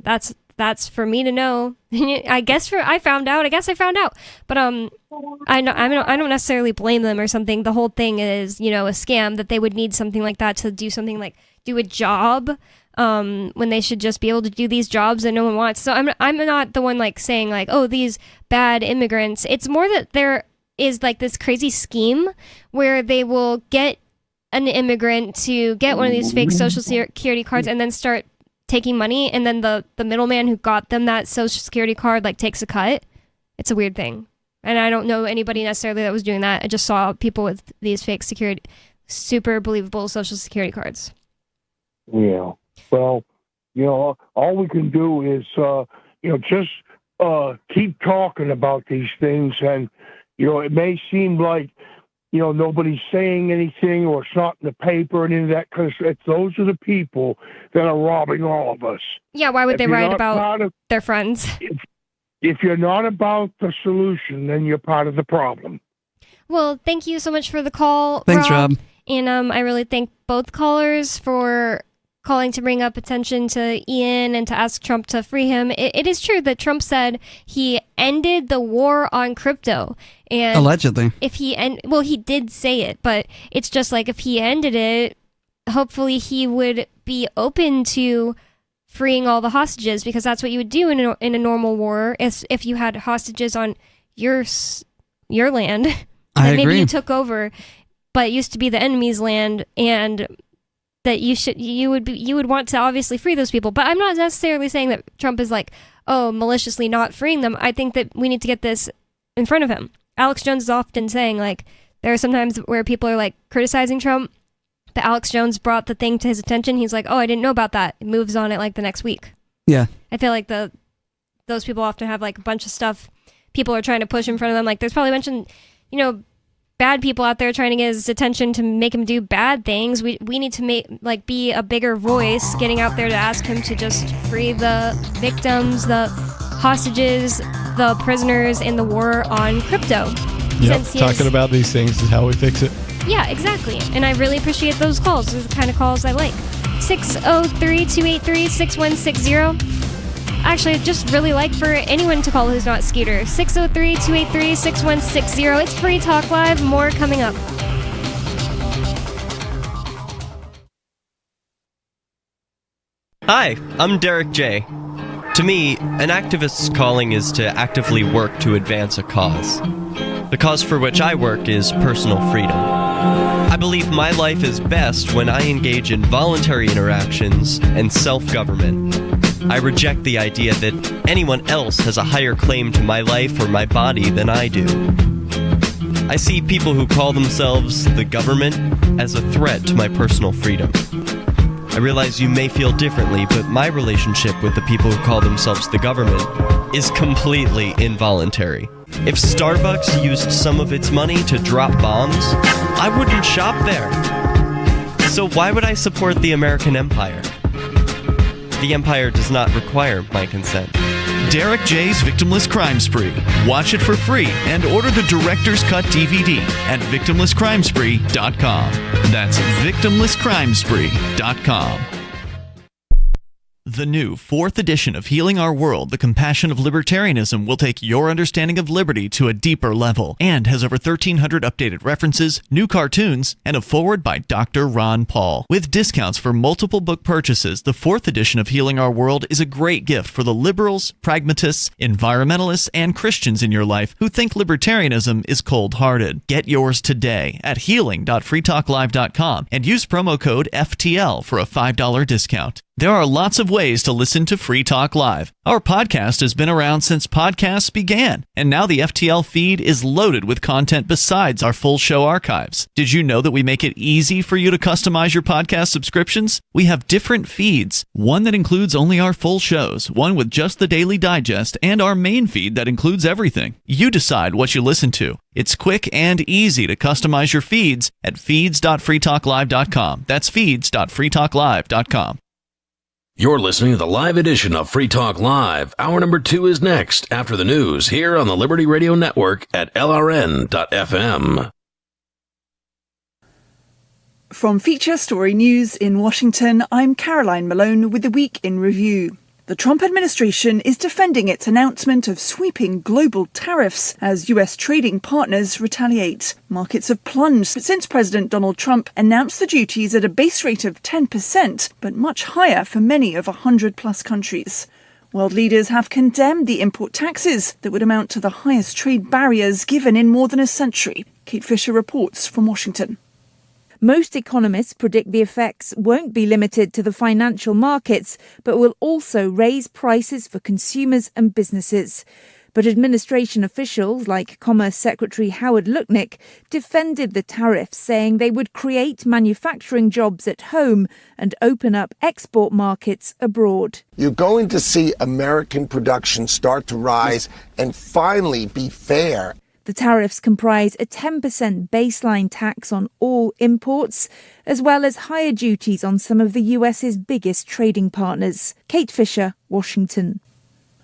that's for me to know. I guess I found out. But I don't necessarily blame them or something. The whole thing is, a scam, that they would need something like that to do something like do a job, when they should just be able to do these jobs that no one wants. So I'm not the one saying oh, these bad immigrants. It's more that there is this crazy scheme where they will get an immigrant to get one of these fake Social Security cards and then start taking money, and then the middleman who got them that Social Security card like takes a cut. It's a weird thing. And I don't know anybody necessarily that was doing that. I just saw people with these fake super believable Social Security cards. Yeah. Well, all we can do is, just keep talking about these things. And, it may seem like, nobody's saying anything or it's not in the paper and any of that, because those are the people that are robbing all of us. Yeah, why would they write about their friends? If you're not about the solution, then you're part of the problem. Well, thank you so much for the call, Thanks, Rob. And I really thank both callers for calling to bring up attention to Ian and to ask Trump to free him. It is true that Trump said he ended the war on crypto. And allegedly. He did say it, but it's just like if he ended it, hopefully he would be open to freeing all the hostages, because that's what you would do in a normal war if you had hostages on your land that maybe you took over, but it used to be the enemy's land, and that you would want to obviously free those people. But I'm not necessarily saying that Trump is like, maliciously not freeing them. I think that we need to get this in front of him. Alex Jones is often saying, like, there are some times where people are like criticizing Trump, but Alex Jones brought the thing to his attention. He's like, I didn't know about that. It moves on it like the next week. Yeah. I feel like those people often have like a bunch of stuff people are trying to push in front of them. Like there's probably a bunch of, bad people out there trying to get his attention to make him do bad things. We need to be a bigger voice, getting out there to ask him to just free the victims, the hostages, the prisoners in the war on crypto. Yep, talking about these things is how we fix it. Yeah, exactly. And I really appreciate those calls. Those are the kind of calls I like. 603-283-6160. Actually, I'd just really like for anyone to call who's not Scooter. 603-283-6160. It's Free Talk Live. More coming up. Hi, I'm Derek J. To me, an activist's calling is to actively work to advance a cause. The cause for which I work is personal freedom. I believe my life is best when I engage in voluntary interactions and self-government. I reject the idea that anyone else has a higher claim to my life or my body than I do. I see people who call themselves the government as a threat to my personal freedom. I realize you may feel differently, but my relationship with the people who call themselves the government is completely involuntary. If Starbucks used some of its money to drop bombs, I wouldn't shop there. So why would I support the American empire? The empire does not require my consent. Derek J's Victimless Crime Spree. Watch it for free and order the Director's Cut DVD at victimlesscrimespree.com. That's victimlesscrimespree.com. The new 4th edition of Healing Our World, The Compassion of Libertarianism, will take your understanding of liberty to a deeper level and has over 1,300 updated references, new cartoons, and a foreword by Dr. Ron Paul. With discounts for multiple book purchases, the 4th edition of Healing Our World is a great gift for the liberals, pragmatists, environmentalists, and Christians in your life who think libertarianism is cold-hearted. Get yours today at healing.freetalklive.com and use promo code FTL for a $5 discount. There are lots of ways to listen to Free Talk Live. Our podcast has been around since podcasts began, and now the FTL feed is loaded with content besides our full show archives. Did you know that we make it easy for you to customize your podcast subscriptions? We have different feeds, one that includes only our full shows, one with just the Daily Digest, and our main feed that includes everything. You decide what you listen to. It's quick and easy to customize your feeds at feeds.freetalklive.com. That's feeds.freetalklive.com. You're listening to the live edition of Free Talk Live. Hour number 2 is next after the news here on the Liberty Radio Network at LRN.FM. From Feature Story News in Washington, I'm Caroline Malone with the Week in Review. The Trump administration is defending its announcement of sweeping global tariffs as U.S. trading partners retaliate. Markets have plunged since President Donald Trump announced the duties at a base rate of 10%, but much higher for many of 100-plus countries. World leaders have condemned the import taxes that would amount to the highest trade barriers given in more than a century. Kate Fisher reports from Washington. Most economists predict the effects won't be limited to the financial markets, but will also raise prices for consumers and businesses. But administration officials like Commerce Secretary Howard Lutnick defended the tariffs, saying they would create manufacturing jobs at home and open up export markets abroad. You're going to see American production start to rise and finally be fair. The tariffs comprise a 10% baseline tax on all imports, as well as higher duties on some of the US's biggest trading partners. Kate Fisher, Washington.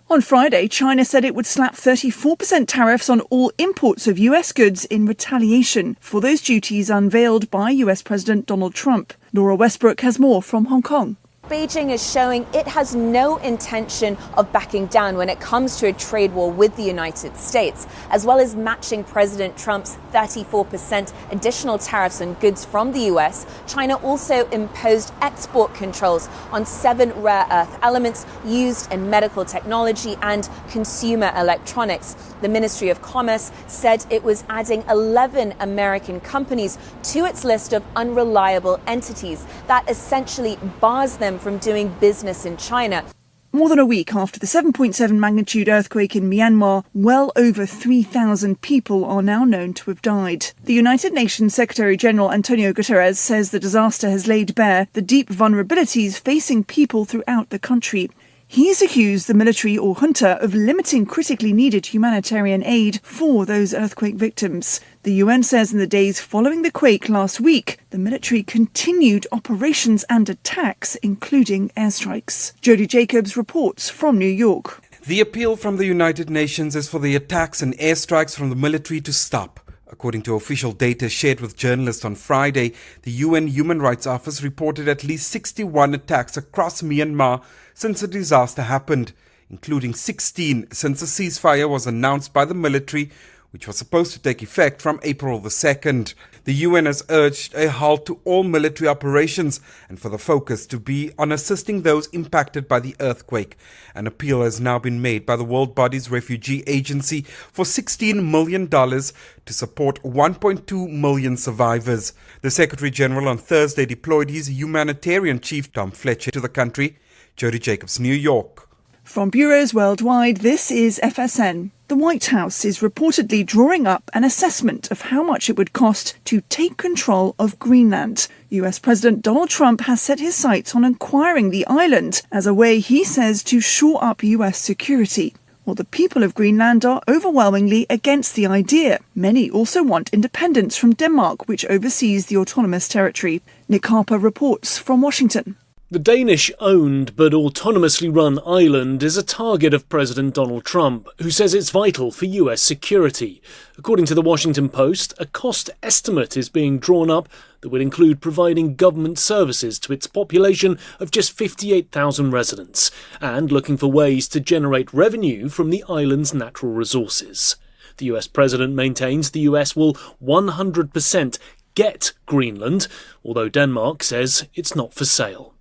On Friday, China said it would slap 34% tariffs on all imports of US goods in retaliation for those duties unveiled by US President Donald Trump. Laura Westbrook has more from Hong Kong. Beijing is showing it has no intention of backing down when it comes to a trade war with the United States, as well as matching President Trump's 34% additional tariffs on goods from the US. China also imposed export controls on 7 rare earth elements used in medical technology and consumer electronics. The Ministry of Commerce said it was adding 11 American companies to its list of unreliable entities that essentially bars them from doing business in China. More than a week after the 7.7 magnitude earthquake in Myanmar, well over 3,000 people are now known to have died. The United Nations Secretary-General Antonio Guterres says the disaster has laid bare the deep vulnerabilities facing people throughout the country. He's accused the military or junta of limiting critically needed humanitarian aid for those earthquake victims. The UN says in the days following the quake last week, the military continued operations and attacks, including airstrikes. Jody Jacobs reports from New York. The appeal from the United Nations is for the attacks and airstrikes from the military to stop. According to official data shared with journalists on Friday, the UN Human Rights Office reported at least 61 attacks across Myanmar since the disaster happened, including 16 since the ceasefire was announced by the military, which was supposed to take effect from April the 2nd. The UN has urged a halt to all military operations and for the focus to be on assisting those impacted by the earthquake. An appeal has now been made by the World Body's Refugee Agency for $16 million to support 1.2 million survivors. The Secretary General on Thursday deployed his humanitarian chief, Tom Fletcher, to the country. Jody Jacobs, New York. From bureaus worldwide, this is FSN. The White House is reportedly drawing up an assessment of how much it would cost to take control of Greenland. US President Donald Trump has set his sights on acquiring the island as a way, he says, to shore up US security. Well, the people of Greenland are overwhelmingly against the idea. Many also want independence from Denmark, which oversees the autonomous territory. Nick Harper reports from Washington. The Danish-owned but autonomously run island is a target of President Donald Trump, who says it's vital for US security. According to the Washington Post, a cost estimate is being drawn up that would include providing government services to its population of just 58,000 residents, and looking for ways to generate revenue from the island's natural resources. The US president maintains the US will 100% get Greenland, although Denmark says it's not for sale.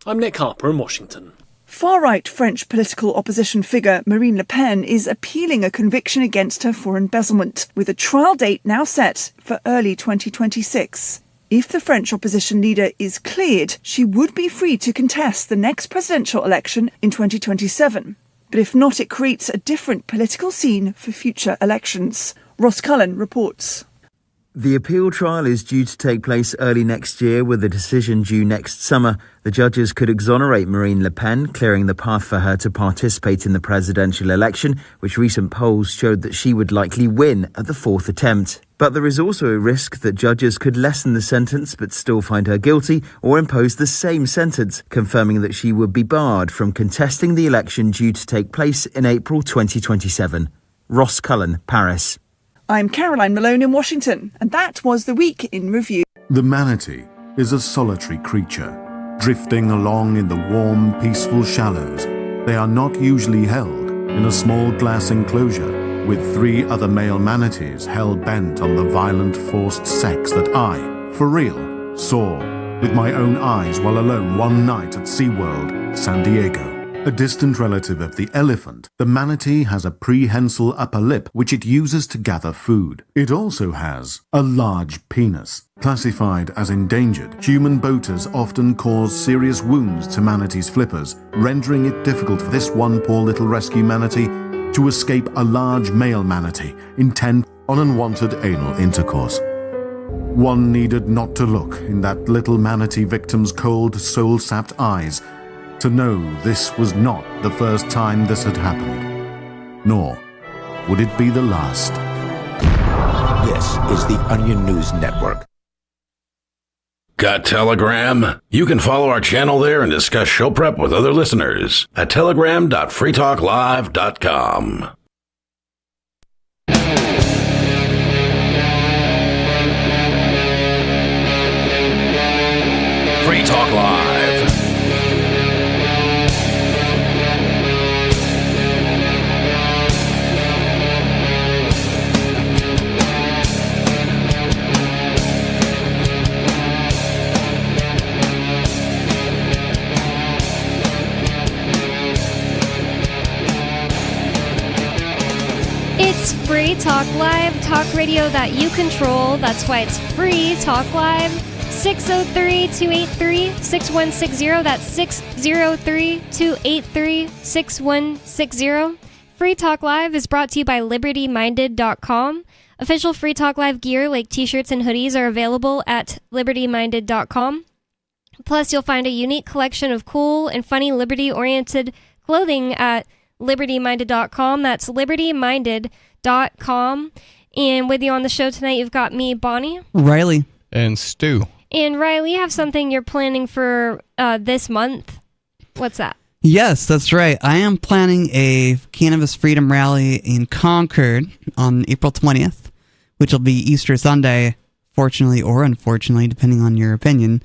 I'm Nick Harper in Washington. Far-right French political opposition figure Marine Le Pen is appealing a conviction against her for embezzlement, with a trial date now set for early 2026. If the French opposition leader is cleared, she would be free to contest the next presidential election in 2027. But if not, it creates a different political scene for future elections. Ross Cullen reports. The appeal trial is due to take place early next year, with a decision due next summer. The judges could exonerate Marine Le Pen, clearing the path for her to participate in the presidential election, which recent polls showed that she would likely win at the 4th attempt. But there is also a risk that judges could lessen the sentence but still find her guilty, or impose the same sentence, confirming that she would be barred from contesting the election due to take place in April 2027. Ross Cullen, Paris. I'm Caroline Malone in Washington, and that was the Week in Review. The manatee is a solitary creature, drifting along in the warm, peaceful shallows. They are not usually held in a small glass enclosure with 3 other male manatees hell-bent on the violent forced sex that I, for real, saw with my own eyes while alone one night at SeaWorld, San Diego. A distant relative of the elephant, the manatee has a prehensile upper lip which it uses to gather food. It also has a large penis. Classified as endangered, human boaters often cause serious wounds to manatees' flippers, rendering it difficult for this one poor little rescue manatee to escape a large male manatee intent on unwanted anal intercourse. One needed not to look in that little manatee victim's cold, soul-sapped eyes to know this was not the first time this had happened, nor would it be the last. This is the Onion News Network. Got Telegram? You can follow our channel there and discuss show prep with other listeners at telegram.freetalklive.com. Free Talk Live. It's Free Talk Live, talk radio that you control. That's why it's Free Talk Live. 603-283-6160. That's 603-283-6160. Free Talk Live is brought to you by LibertyMinded.com. Official Free Talk Live gear like t-shirts and hoodies are available at LibertyMinded.com. Plus, you'll find a unique collection of cool and funny liberty-oriented clothing at LibertyMinded.com. That's LibertyMinded.com. And with you on the show tonight, you've got me, Bonnie. Riley. And Stu. And Riley, you have something you're planning for this month. What's that? Yes, that's right. I am planning a cannabis freedom rally in Concord on April 20th, which will be Easter Sunday, fortunately or unfortunately, depending on your opinion.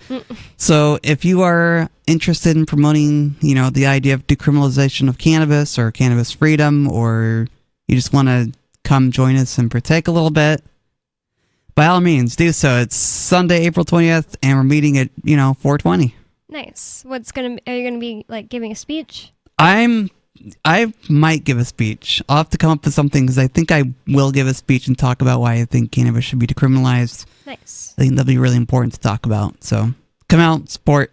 So if you are interested in promoting, the idea of decriminalization of cannabis or cannabis freedom, or you just want to come join us and partake a little bit, by all means, do so. It's Sunday, April 20th, and we're meeting at, 4:20. Nice. Are you gonna be like giving a speech? I might give a speech. I'll have to come up with something because I think I will give a speech and talk about why I think cannabis should be decriminalized. Nice. I think that'll be really important to talk about. So come out, support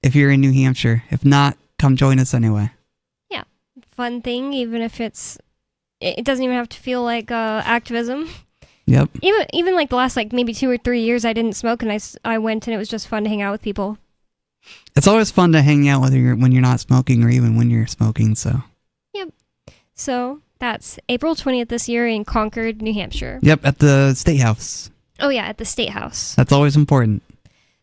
if you're in New Hampshire. If not, come join us anyway. Yeah, fun thing. Even if it doesn't even have to feel like activism. Yep. Even like the last maybe 2 or 3 years I didn't smoke, and I went and it was just fun to hang out with people. It's always fun to hang out when you're not smoking or even when you're smoking. So. Yep. So that's April 20th this year in Concord, New Hampshire. Yep, at the State House. Oh yeah, at the State House. That's always important.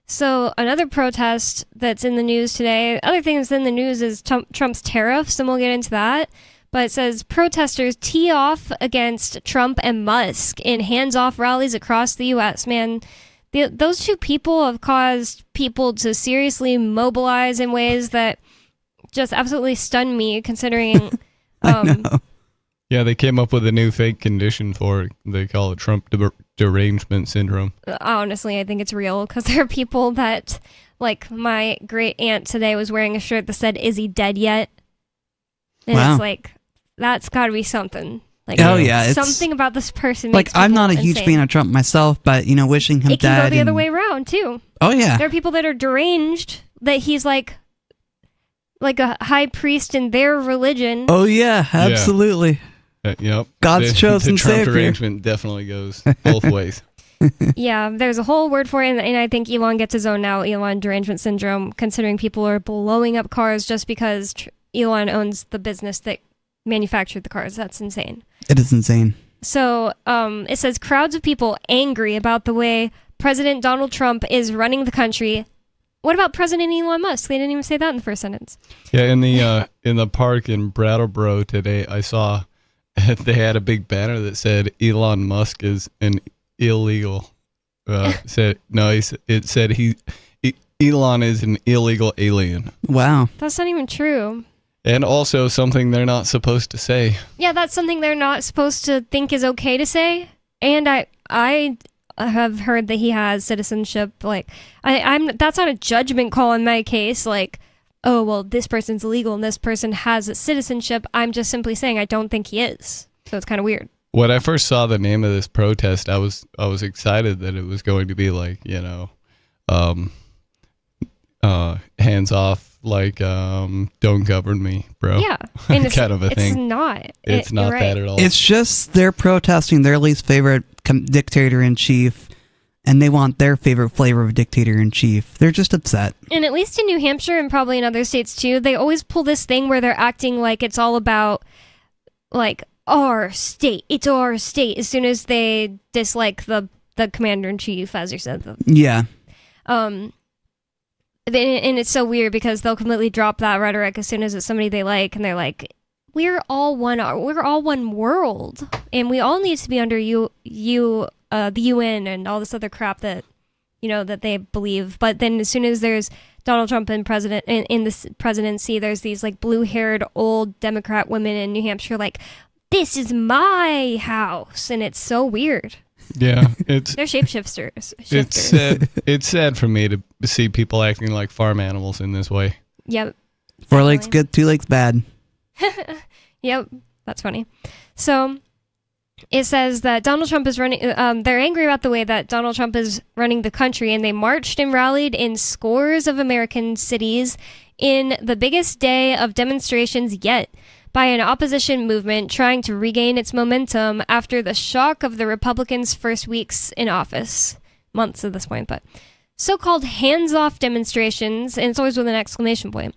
So another protest that's in the news today. Other thing that's in the news is Trump's tariffs, and we'll get into that. But it says protesters tee off against Trump and Musk in hands-off rallies across the U.S. Man, those two people have caused people to seriously mobilize in ways that just absolutely stun me, considering... I know. Yeah, they came up with a new fake condition for it. They call it Trump derangement syndrome. Honestly, I think it's real, because there are people that... Like, my great aunt today was wearing a shirt that said, "Is he dead yet?" And wow. It's like... That's got to be something. Oh yeah, something about this person. Like, makes I'm not a people huge insane. fan of Trump myself, but wishing him It can dead. go the other way around too. Oh yeah, there are people that are deranged that he's like a high priest in their religion. Oh yeah, absolutely. Yep. God's chosen the Trump savior. derangement definitely goes both ways. Yeah, there's a whole word for it, and I think Elon gets his own now. Elon derangement syndrome, considering people are blowing up cars just because Elon owns the business that manufactured the cars. That's insane. It is insane. So it says crowds of people angry about the way President Donald Trump is running the country. What about President Elon Musk? They didn't even say that in the first sentence. Yeah, in the park in Brattleboro today, I saw they had a big banner that said Elon Musk is an illegal. It said Elon is an illegal alien. Wow. That's not even true. And also something they're not supposed to say. Yeah, that's something they're not supposed to think is okay to say. And I have heard that he has citizenship. Like, that's not a judgment call in my case. Like, oh, well, this person's illegal and this person has a citizenship. I'm just simply saying I don't think he is. So it's kind of weird. When I first saw the name of this protest, I was excited that it was going to be like, hands off, like don't govern me, bro. Yeah, and kind of a thing. It's not. It's not right. that at all. It's just they're protesting their least favorite dictator in chief, and they want their favorite flavor of dictator in chief. They're just upset. And at least in New Hampshire and probably in other states too, they always pull this thing where they're acting like it's all about like our state. It's our state. As soon as they dislike the commander in chief, as you said. Yeah. And it's so weird because they'll completely drop that rhetoric as soon as it's somebody they like, and they're like, we're all one world, and we all need to be under the UN and all this other crap that that they believe. But then as soon as there's Donald Trump in this presidency, there's these like blue-haired old Democrat women in New Hampshire like, this is my house, and it's so weird. Yeah, they're shapeshifters. It's sad for me to see people acting like farm animals in this way. Yep. 4 legs good, 2 legs bad. Yep, that's funny. So it says that Donald Trump is running. They're angry about the way that Donald Trump is running the country, and they marched and rallied in scores of American cities in the biggest day of demonstrations yet, by an opposition movement trying to regain its momentum after the shock of the Republicans' first weeks in office. Months at this point, but so-called hands-off demonstrations, and it's always with an exclamation point.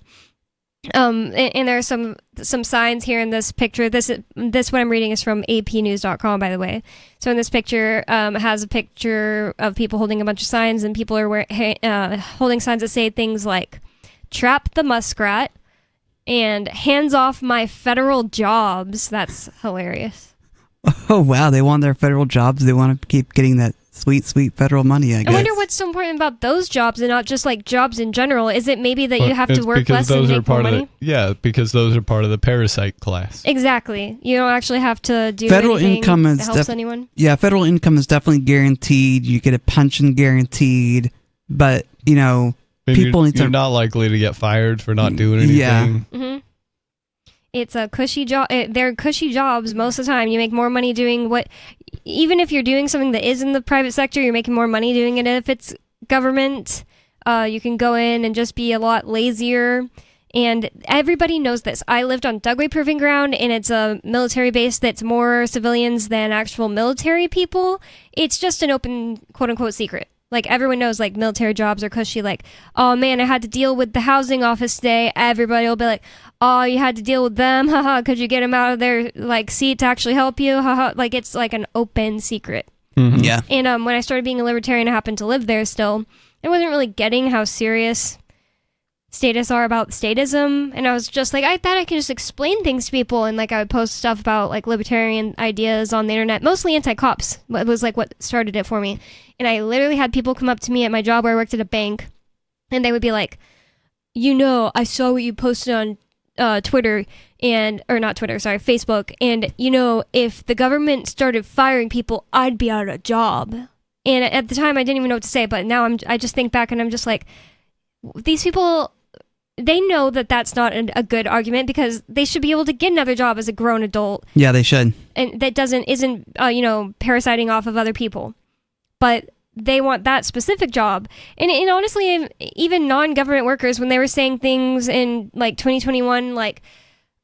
And there are some signs here in this picture. This what I'm reading is from apnews.com, by the way. So in this picture, has a picture of people holding a bunch of signs, and people are holding signs that say things like, "Trap the muskrat," and "hands off my federal jobs." That's hilarious. Oh, wow. They want their federal jobs. They want to keep getting that sweet, sweet federal money, I guess. I wonder what's so important about those jobs and not just like jobs in general. Is it maybe that you have to work less and make more money? Because those are part of the parasite class. Exactly. You don't actually have to do federal anything income that helps anyone. Yeah, federal income is definitely guaranteed. You get a pension guaranteed, but, people need to... You're not likely to get fired for not doing anything. Yeah. Mm-hmm. It's a cushy job. They're cushy jobs most of the time. You make more money doing what... Even if you're doing something that is in the private sector, you're making more money doing it. If it's government, you can go in and just be a lot lazier. And everybody knows this. I lived on Dugway Proving Ground, and it's a military base that's more civilians than actual military people. It's just an open, quote-unquote, secret. Like, everyone knows, like, military jobs are cushy. Like, oh, man, I had to deal with the housing office today. Everybody will be like, oh, you had to deal with them? Haha, could you get them out of their, like, seat to actually help you? Haha. Like, it's, like, an open secret. Mm-hmm. Yeah. And when I started being a libertarian, I happened to live there still. I wasn't really getting how serious statists are about statism. And I was just like, I thought I could just explain things to people. And, like, I would post stuff about, like, libertarian ideas on the internet. Mostly anti-cops. It was, like, what started it for me. And I literally had people come up to me at my job where I worked at a bank, and they would be like, I saw what you posted on Facebook, and if the government started firing people, I'd be out of a job. And at the time, I didn't even know what to say, but now I just think back and I'm just like, these people, they know that that's not a good argument because they should be able to get another job as a grown adult. Yeah, they should. And that isn't parasiting off of other people. But they want that specific job. And honestly, even non-government workers, when they were saying things in like 2021, like,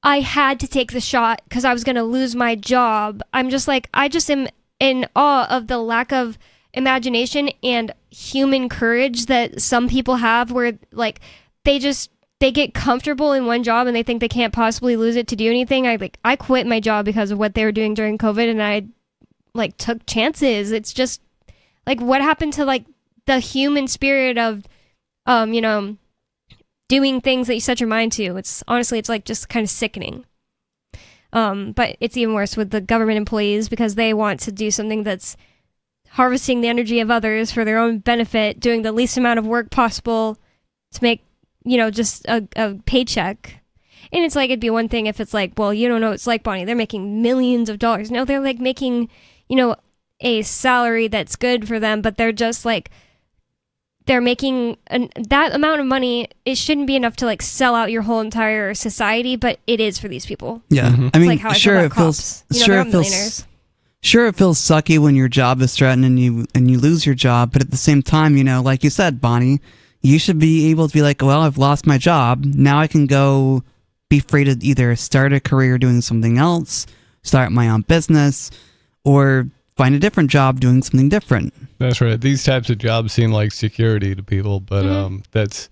I had to take the shot because I was going to lose my job. I'm just like, I just am in awe of the lack of imagination and human courage that some people have, where like they get comfortable in one job and they think they can't possibly lose it to do anything. I quit my job because of what they were doing during COVID, and I like took chances. It's just like, what happened to like the human spirit of doing things that you set your mind to? It's like just kind of sickening. But it's even worse with the government employees because they want to do something that's harvesting the energy of others for their own benefit, doing the least amount of work possible to make, just a paycheck. And it's like, it'd be one thing if it's like, well, you don't know what it's like, Bonnie. They're making millions of dollars. No, they're like making, a salary that's good for them, but they're just like, they're making that amount of money. It shouldn't be enough to like sell out your whole entire society, but it is for these people. Yeah. It's like how I feel about cops. They're millionaires. Sure, it feels sucky when your job is threatened and you lose your job, but at the same time, like you said, Bonnie, you should be able to be like, well, I've lost my job. Now I can go be free to either start a career doing something else, start my own business, or find a different job doing something different. That's right. These types of jobs seem like security to people, but that's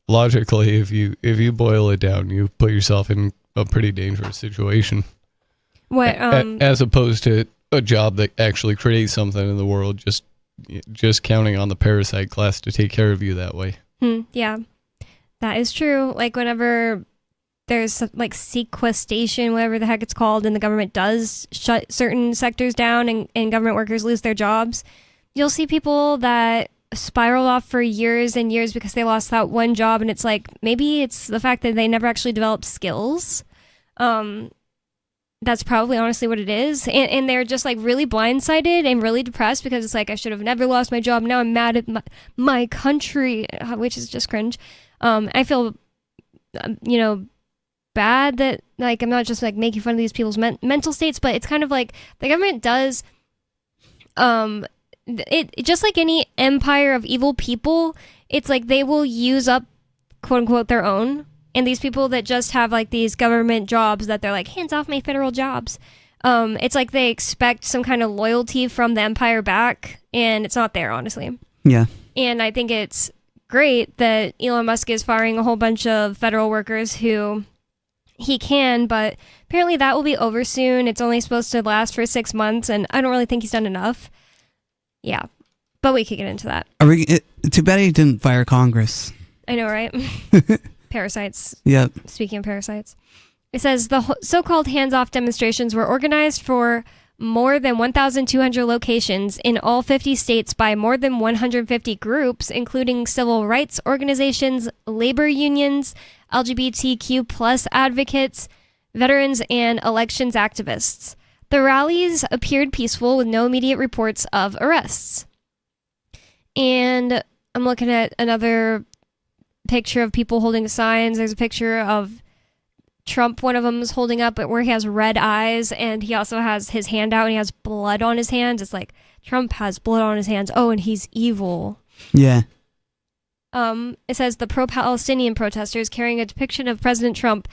logically, if you boil it down, you put yourself in a pretty dangerous situation. What as opposed to a job that actually creates something in the world, just counting on the parasite class to take care of you that way. Yeah, that is true. Like whenever there's like sequestration, whatever the heck it's called, and the government does shut certain sectors down and government workers lose their jobs, you'll see people that spiral off for years and years because they lost that one job, and it's like maybe it's the fact that they never actually developed skills. That's probably honestly what it is. And they're just like really blindsided and really depressed because it's like, I should have never lost my job. Now I'm mad at my country, which is just cringe. I feel, bad that like, I'm not just like making fun of these people's mental states, but it's kind of like the government does, it just like any empire of evil people, it's like they will use up quote unquote their own. And these people that just have like these government jobs that they're like, hands off my federal jobs. It's like they expect some kind of loyalty from the empire back, and it's not there, honestly. Yeah. And I think it's great that Elon Musk is firing a whole bunch of federal workers who he can, but apparently that will be over soon. It's only supposed to last for 6 months, and I don't really think he's done enough. Yeah. But we could get into that. Too bad he didn't fire Congress. I know, right? Parasites. Yep. Speaking of parasites. It says the so-called hands-off demonstrations were organized for more than 1,200 locations in all 50 states by more than 150 groups, including civil rights organizations, labor unions, LGBTQ plus advocates, veterans, and elections activists. The rallies appeared peaceful with no immediate reports of arrests. And I'm looking at another picture of people holding signs. There's a picture of Trump, one of them is holding up where he has red eyes, and he also has his hand out and he has blood on his hands. It's like Trump has blood on his hands. Oh, and he's evil. Yeah. It says the pro-Palestinian protesters carrying a depiction of President Trump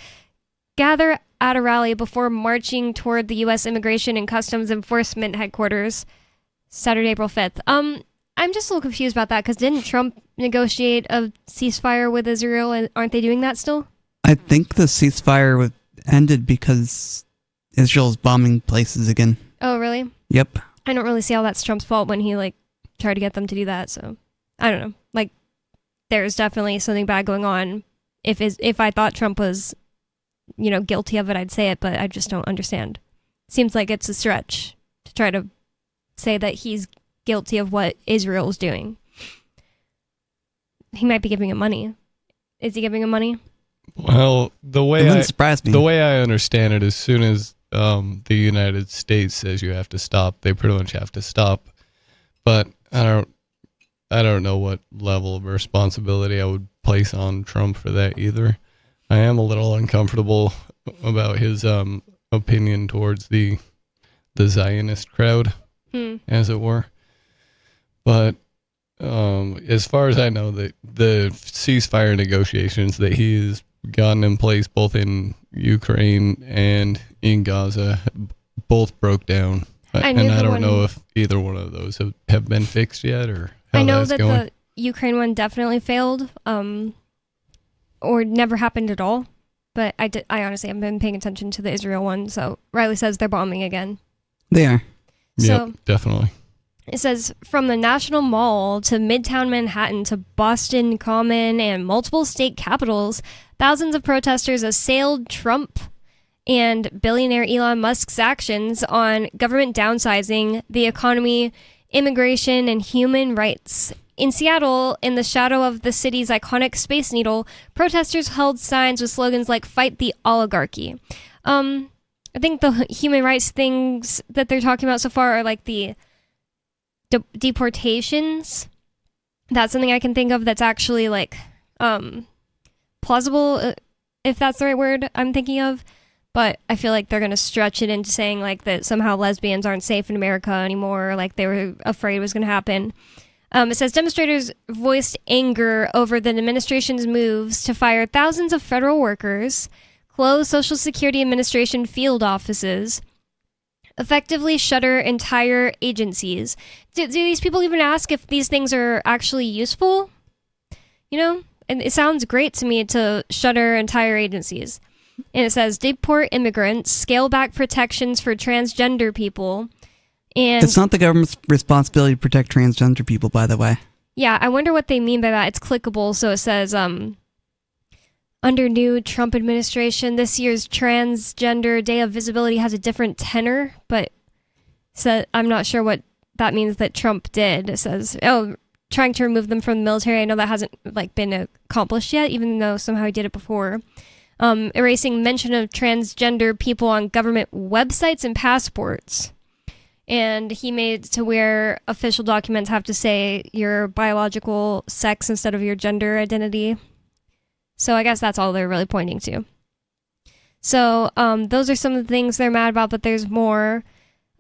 gather at a rally before marching toward the U.S. Immigration and Customs Enforcement headquarters Saturday, April 5th. I'm just a little confused about that because didn't Trump negotiate a ceasefire with Israel, and aren't they doing that still? I think the ceasefire ended because Israel's bombing places again. Oh, really? Yep. I don't really see how that's Trump's fault when he like tried to get them to do that. So I don't know. Like, there's definitely something bad going on. If I thought Trump was, guilty of it, I'd say it, but I just don't understand. Seems like it's a stretch to try to say that he's guilty of what Israel is doing. He might be giving him money. Is he giving him money? Well, the way I understand it, as soon as the United States says you have to stop, they pretty much have to stop. But I don't know what level of responsibility I would place on Trump for that either. I am a little uncomfortable about his opinion towards the Zionist crowd, as it were. But as far as I know, the ceasefire negotiations that he's gotten in place both in Ukraine and in Gaza both broke down. And I don't know if either one of those have been fixed yet or how I know that's that going. the Ukraine one definitely failed or never happened at all. But I honestly haven't been paying attention to the Israel one. So Riley says they're bombing again. They are. So, yep, definitely. It says, from the National Mall to Midtown Manhattan to Boston Common and multiple state capitals, thousands of protesters assailed Trump and billionaire Elon Musk's actions on government downsizing, the economy, immigration, and human rights. In Seattle, in the shadow of the city's iconic Space Needle, protesters held signs with slogans like "Fight the Oligarchy." I think the human rights things that they're talking about so far are like the deportations. That's something I can think of that's actually like plausible, if that's the right word I'm thinking of. but I feel like they're going to stretch it into saying like that somehow lesbians aren't safe in America anymore, or like they were afraid it was going to happen. It says demonstrators voiced anger over the administration's moves to fire thousands of federal workers, close Social Security Administration field offices, effectively shutter entire agencies. Do these people even ask if these things are actually useful? You know, and it sounds great to me to shutter entire agencies. And it says deport immigrants, scale back protections for transgender people. And it's not the government's responsibility to protect transgender people, by the way. Yeah, I wonder what they mean by that. It's clickable, so it says, under new Trump administration, this year's Transgender Day of Visibility has a different tenor, but I'm not sure what that means that Trump did. It says, trying to remove them from the military. I know that hasn't been accomplished yet, even though somehow he did it before. Erasing mention of transgender people on government websites and passports. And he made to where official documents have to say your biological sex instead of your gender identity. So I guess that's all they're really pointing to. So those are some of the things they're mad about, but there's more.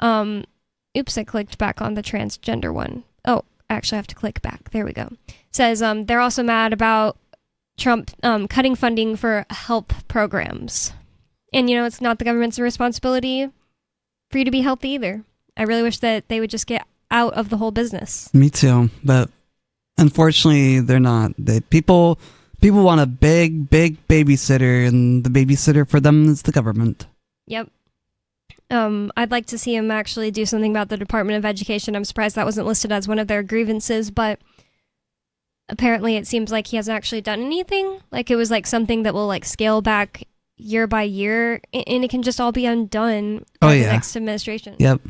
Oops, I clicked back on the transgender one. Oh, actually I have to click back. There we go. It says they're also mad about Trump cutting funding for health programs. And, you know, it's not the government's responsibility for you to be healthy either. I really wish that they would just get out of the whole business. Me too, but unfortunately, they're not. People want a big babysitter, and the babysitter for them is the government. Yep. I'd like to see him actually do something about the Department of Education. I'm surprised that wasn't listed as one of their grievances, but apparently it seems like he hasn't actually done anything. Like it was like something that will like scale back year by year, and it can just all be undone by the next administration. Yep.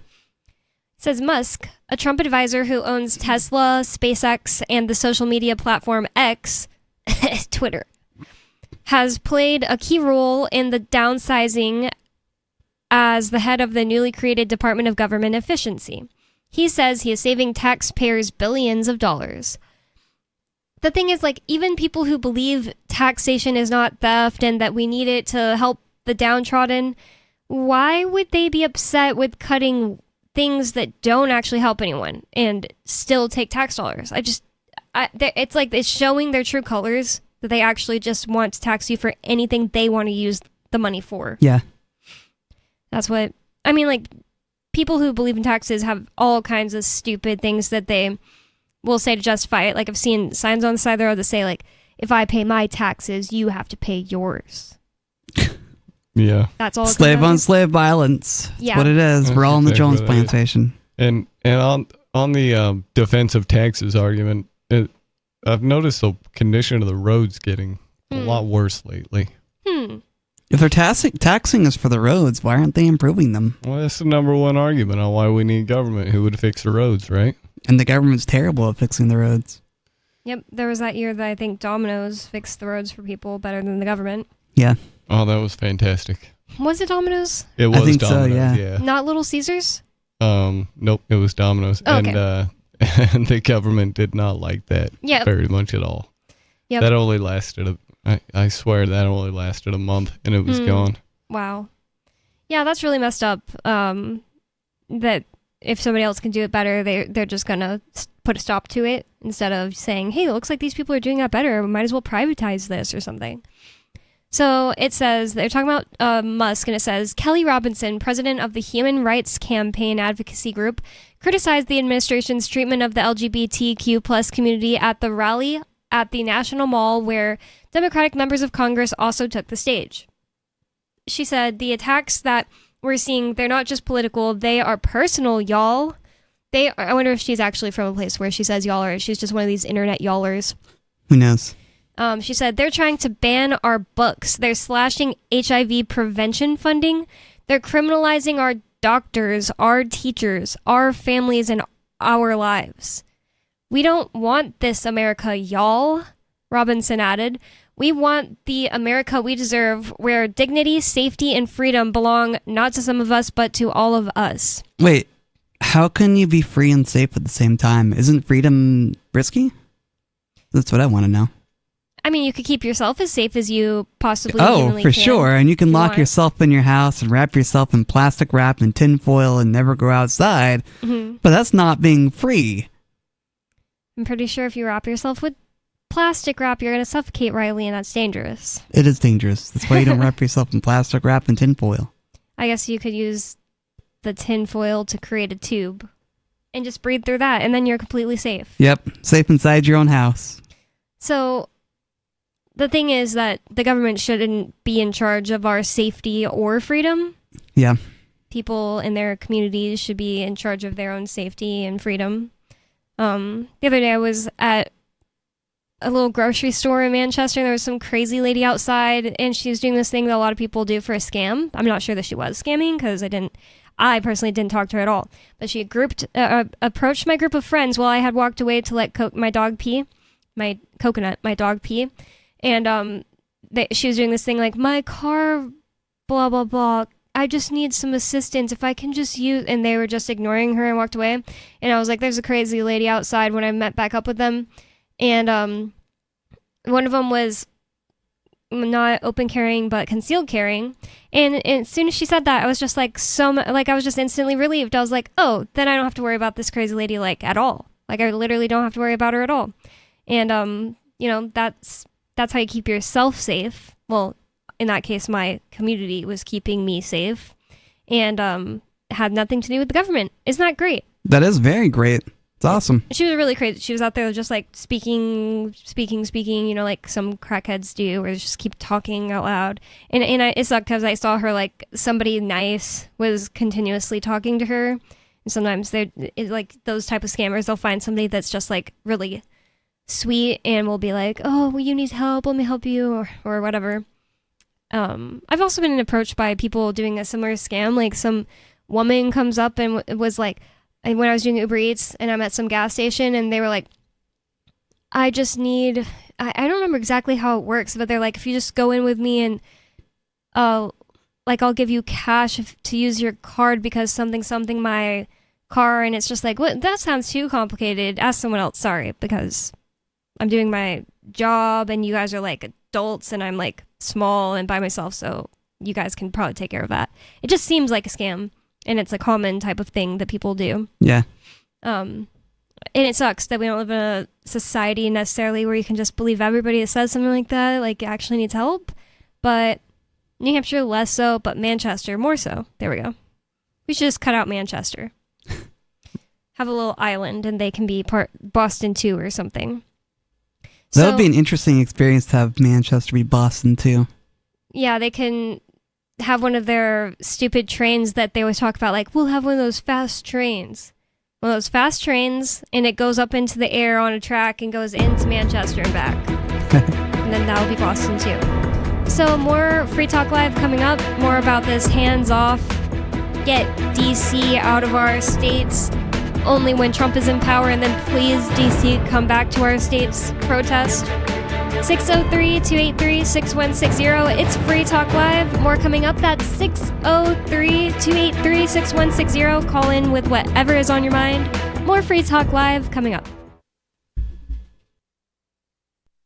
Says Musk, a Trump advisor who owns Tesla, SpaceX, and the social media platform X, Twitter, has played a key role in the downsizing as the head of the newly created Department of Government Efficiency. He says he is saving taxpayers billions of dollars. The thing is, like, even people who believe taxation is not theft and that we need it to help the downtrodden, why would they be upset with cutting things that don't actually help anyone and still take tax dollars? It's like it's showing their true colors that they actually just want to tax you for anything they want to use the money for. Yeah. That's what, I mean, like, people who believe in taxes have all kinds of stupid things that they will say to justify it. Like, I've seen signs on the side of the road that say, like, if I pay my taxes, you have to pay yours. Yeah. That's all. Slave on slave violence. That's Yeah. what it is. We're all in the Jones plantation. And on the defense of taxes argument, I've noticed the condition of the roads getting a lot worse lately. If they're taxing us for the roads, why aren't they improving them? Well, that's the number one argument on why we need government. Who would fix the roads, right? And the government's terrible at fixing the roads. Yep, there was that year that I think Domino's fixed the roads for people better than the government. Yeah. Oh, that was fantastic. Was it Domino's? It was I think Domino's, so, yeah. Not Little Caesars? Nope, it was Domino's. Oh, okay. And the government did not like that very much at all. Yep. That only lasted, I swear that only lasted a month and it was gone. Wow. Yeah, that's really messed up. That if somebody else can do it better, they're just going to put a stop to it instead of saying, hey, it looks like these people are doing that better. We might as well privatize this or something. So it says, they're talking about Musk, and it says, Kelly Robinson, president of the Human Rights Campaign Advocacy Group, criticized the administration's treatment of the LGBTQ plus community at the rally at the National Mall, where Democratic members of Congress also took the stage. She said, the attacks that we're seeing, they're not just political, they are personal, y'all. I wonder if she's actually from a place where she says y'all, or she's just one of these internet y'allers. Who knows? She said, they're trying to ban our books. They're slashing HIV prevention funding. They're criminalizing our doctors, our teachers, our families, and our lives. We don't want this America, y'all, Robinson added. We want the America we deserve, where dignity, safety, and freedom belong not to some of us, but to all of us. Wait, how can you be free and safe at the same time? Isn't freedom risky? That's what I want to know. I mean, you could keep yourself as safe as you possibly Oh, humanly for can. sure. And you can if lock want. yourself in your house and wrap yourself in plastic wrap and tinfoil and never go outside. Mhm. But that's not being free. I'm pretty sure if you wrap yourself with plastic wrap, you're going to suffocate, Riley, and that's dangerous. It is dangerous. That's why you don't wrap yourself in plastic wrap and tinfoil. I guess you could use the tin foil to create a tube and just breathe through that, and then you're completely safe. Yep. Safe inside your own house. So the thing is that the government shouldn't be in charge of our safety or freedom. Yeah. People in their communities should be in charge of their own safety and freedom. The other day I was at a little grocery store in Manchester, and there was some crazy lady outside, and she was doing this thing that a lot of people do for a scam. I'm not sure that she was scamming, because I personally didn't talk to her at all. But she approached my group of friends while I had walked away to let my dog pee. My dog pee. And she was doing this thing like, my car, blah, blah, blah. I just need some assistance. If I can just use... And they were just ignoring her and walked away. And I was like, there's a crazy lady outside when I met back up with them. And one of them was not open carrying, but concealed carrying. And as soon as she said that, I was just like, I was just instantly relieved. I was like, oh, then I don't have to worry about this crazy lady, like, at all. Like, I literally don't have to worry about her at all. And, that's how you keep yourself safe. Well, in that case, my community was keeping me safe, and had nothing to do with the government. Isn't that great? That is very great. It's awesome. She was really crazy. She was out there just like speaking, like some crackheads do, or just keep talking out loud. And it sucked because I saw her, like, somebody nice was continuously talking to her. And sometimes they're like those type of scammers, they'll find somebody that's just like really sweet and will be like, oh, well, you need help, let me help you, or whatever. I've also been approached by people doing a similar scam. Like, some woman comes up and was like, when I was doing Uber Eats and I'm at some gas station, and they were like, I just need, I don't remember exactly how it works, but they're like, if you just go in with me and I'll give you cash to use your card because something my car. And it's just like, what? That sounds too complicated. Ask someone else. Sorry, because I'm doing my job and you guys are like adults and I'm like small and by myself, so you guys can probably take care of that. It just seems like a scam, and it's a common type of thing that people do. Yeah. And it sucks that we don't live in a society necessarily where you can just believe everybody that says something like that, like, actually needs help. But New Hampshire, less so, but Manchester, more so. There we go. We should just cut out Manchester. Have a little island, and they can be part Boston too or something. That would be an interesting experience to have Manchester be Boston too. Yeah, they can have one of their stupid trains that they always talk about, like, we'll have one of those fast trains. One of those fast trains, and it goes up into the air on a track and goes into Manchester and back. And then that'll be Boston too. So more Free Talk Live coming up, more about this hands-off, get DC out of our states only when Trump is in power, and then please, DC, come back to our states, protest. 603-283-6160. It's Free Talk Live. More coming up. That's 603-283-6160. Call in with whatever is on your mind. More Free Talk Live coming up.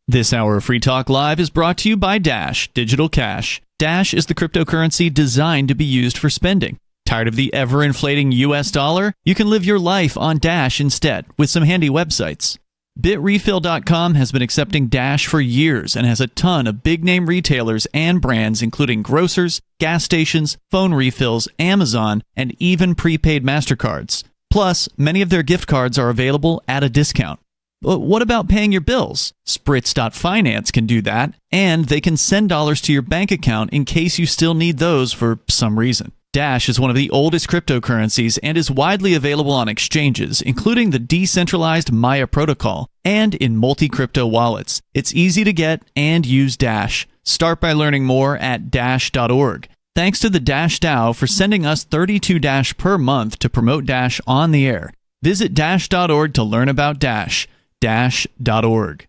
This hour of Free Talk Live is brought to you by Dash Digital Cash. Dash is the cryptocurrency designed to be used for spending. Tired of the ever-inflating US dollar? You can live your life on Dash instead with some handy websites. BitRefill.com has been accepting Dash for years and has a ton of big-name retailers and brands including grocers, gas stations, phone refills, Amazon, and even prepaid MasterCards. Plus, many of their gift cards are available at a discount. But what about paying your bills? Spritz.finance can do that, and they can send dollars to your bank account in case you still need those for some reason. Dash is one of the oldest cryptocurrencies and is widely available on exchanges, including the decentralized Maya protocol, and in multi-crypto wallets. It's easy to get and use Dash. Start by learning more at Dash.org. Thanks to the Dash DAO for sending us 32 Dash per month to promote Dash on the air. Visit Dash.org to learn about Dash. Dash.org.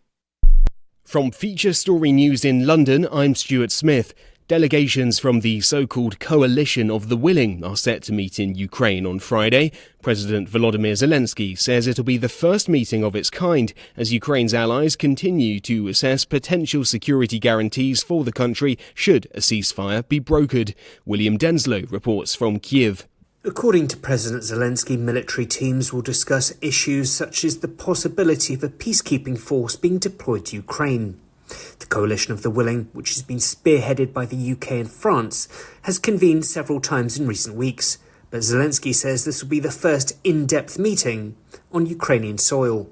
From Feature Story News in London, I'm Stuart Smith. Delegations from the so-called Coalition of the Willing are set to meet in Ukraine on Friday. President Volodymyr Zelensky says it'll be the first meeting of its kind as Ukraine's allies continue to assess potential security guarantees for the country should a ceasefire be brokered. William Denslow reports from Kyiv. According to President Zelensky, military teams will discuss issues such as the possibility of a peacekeeping force being deployed to Ukraine. The Coalition of the Willing, which has been spearheaded by the UK and France, has convened several times in recent weeks, but Zelensky says this will be the first in-depth meeting on Ukrainian soil.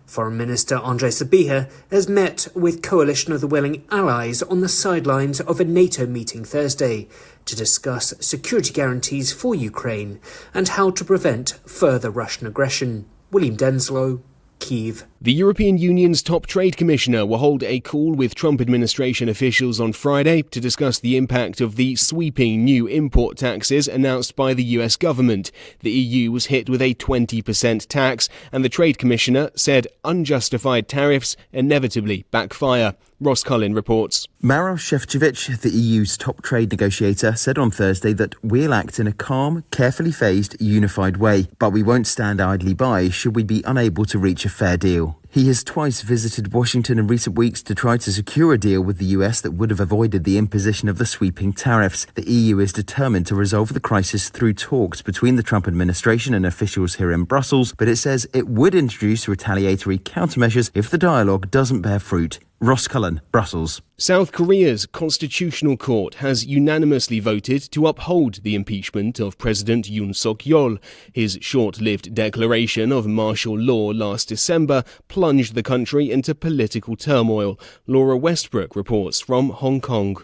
Foreign Minister Andrei Sybiha has met with Coalition of the Willing allies on the sidelines of a NATO meeting Thursday to discuss security guarantees for Ukraine and how to prevent further Russian aggression. William Denslow, Kyiv. The European Union's top trade commissioner will hold a call with Trump administration officials on Friday to discuss the impact of the sweeping new import taxes announced by the US government. The EU was hit with a 20% tax, and the trade commissioner said unjustified tariffs inevitably backfire. Ross Cullen reports. Maros Shevchevich, the EU's top trade negotiator, said on Thursday that we'll act in a calm, carefully phased, unified way, but we won't stand idly by should we be unable to reach a fair deal. He has twice visited Washington in recent weeks to try to secure a deal with the US that would have avoided the imposition of the sweeping tariffs. The EU is determined to resolve the crisis through talks between the Trump administration and officials here in Brussels, but it says it would introduce retaliatory countermeasures if the dialogue doesn't bear fruit. Ross Cullen, Brussels. South Korea's Constitutional Court has unanimously voted to uphold the impeachment of President Yoon Suk-yeol. His short-lived declaration of martial law last December plunged the country into political turmoil. Laura Westbrook reports from Hong Kong.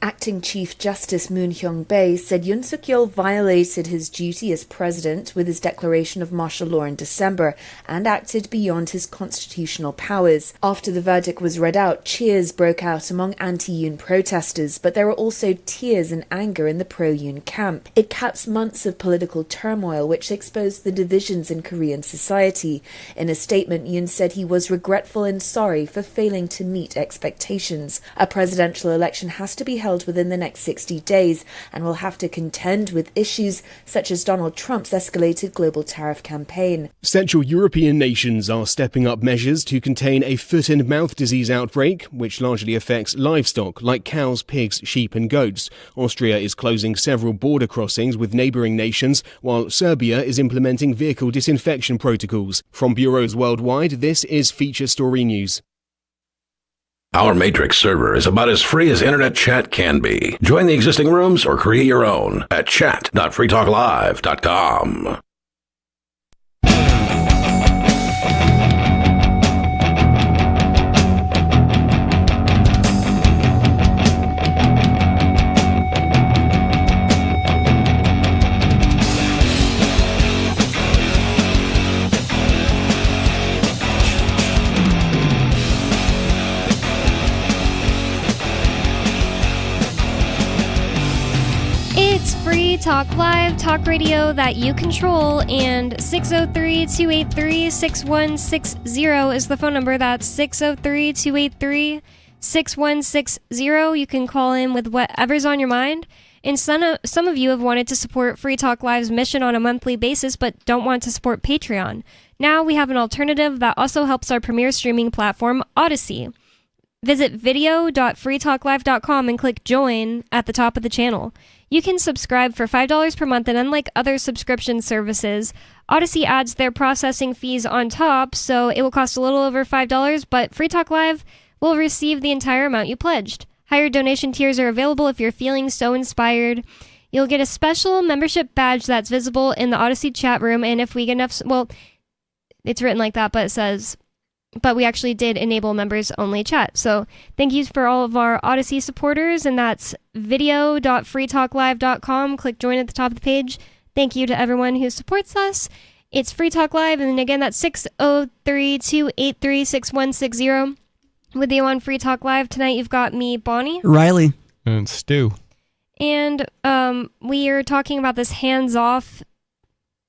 Acting Chief Justice Moon Hyung-bae said Yoon Suk-yeol violated his duty as president with his declaration of martial law in December and acted beyond his constitutional powers. After the verdict was read out, cheers broke out among anti-Yoon protesters, but there were also tears and anger in the pro-Yoon camp. It caps months of political turmoil which exposed the divisions in Korean society. In a statement, Yoon said he was regretful and sorry for failing to meet expectations. A presidential election has to be held within the next 60 days and will have to contend with issues such as Donald Trump's escalated global tariff campaign. Central European nations are stepping up measures to contain a foot and mouth disease outbreak, which largely affects livestock like cows, pigs, sheep and goats. Austria is closing several border crossings with neighbouring nations, while Serbia is implementing vehicle disinfection protocols. From bureaus worldwide, this is Feature Story News. Our Matrix server is about as free as internet chat can be. Join the existing rooms or create your own at chat.freetalklive.com. Talk Live, talk radio that you control, and 603-283-6160 is the phone number. That's 603-283-6160. You can call in with whatever's on your mind. And some of you have wanted to support Free Talk Live's mission on a monthly basis but don't want to support Patreon. Now we have an alternative that also helps our premier streaming platform, Odyssey. Visit video.freetalklive.com and click join at the top of the channel. You can subscribe for $5 per month, and unlike other subscription services, Odyssey adds their processing fees on top, so it will cost a little over $5, but Free Talk Live will receive the entire amount you pledged. Higher donation tiers are available if you're feeling so inspired. You'll get a special membership badge that's visible in the Odyssey chat room, and if we get enough... Well, it's written like that, but it says... But we actually did enable members-only chat. So thank you for all of our Odyssey supporters, and that's video.freetalklive.com. Click join at the top of the page. Thank you to everyone who supports us. It's Free Talk Live, and then again, that's 603-283-6160. With you on Free Talk Live tonight, you've got me, Bonnie. Riley. And Stu. And we are talking about this hands-off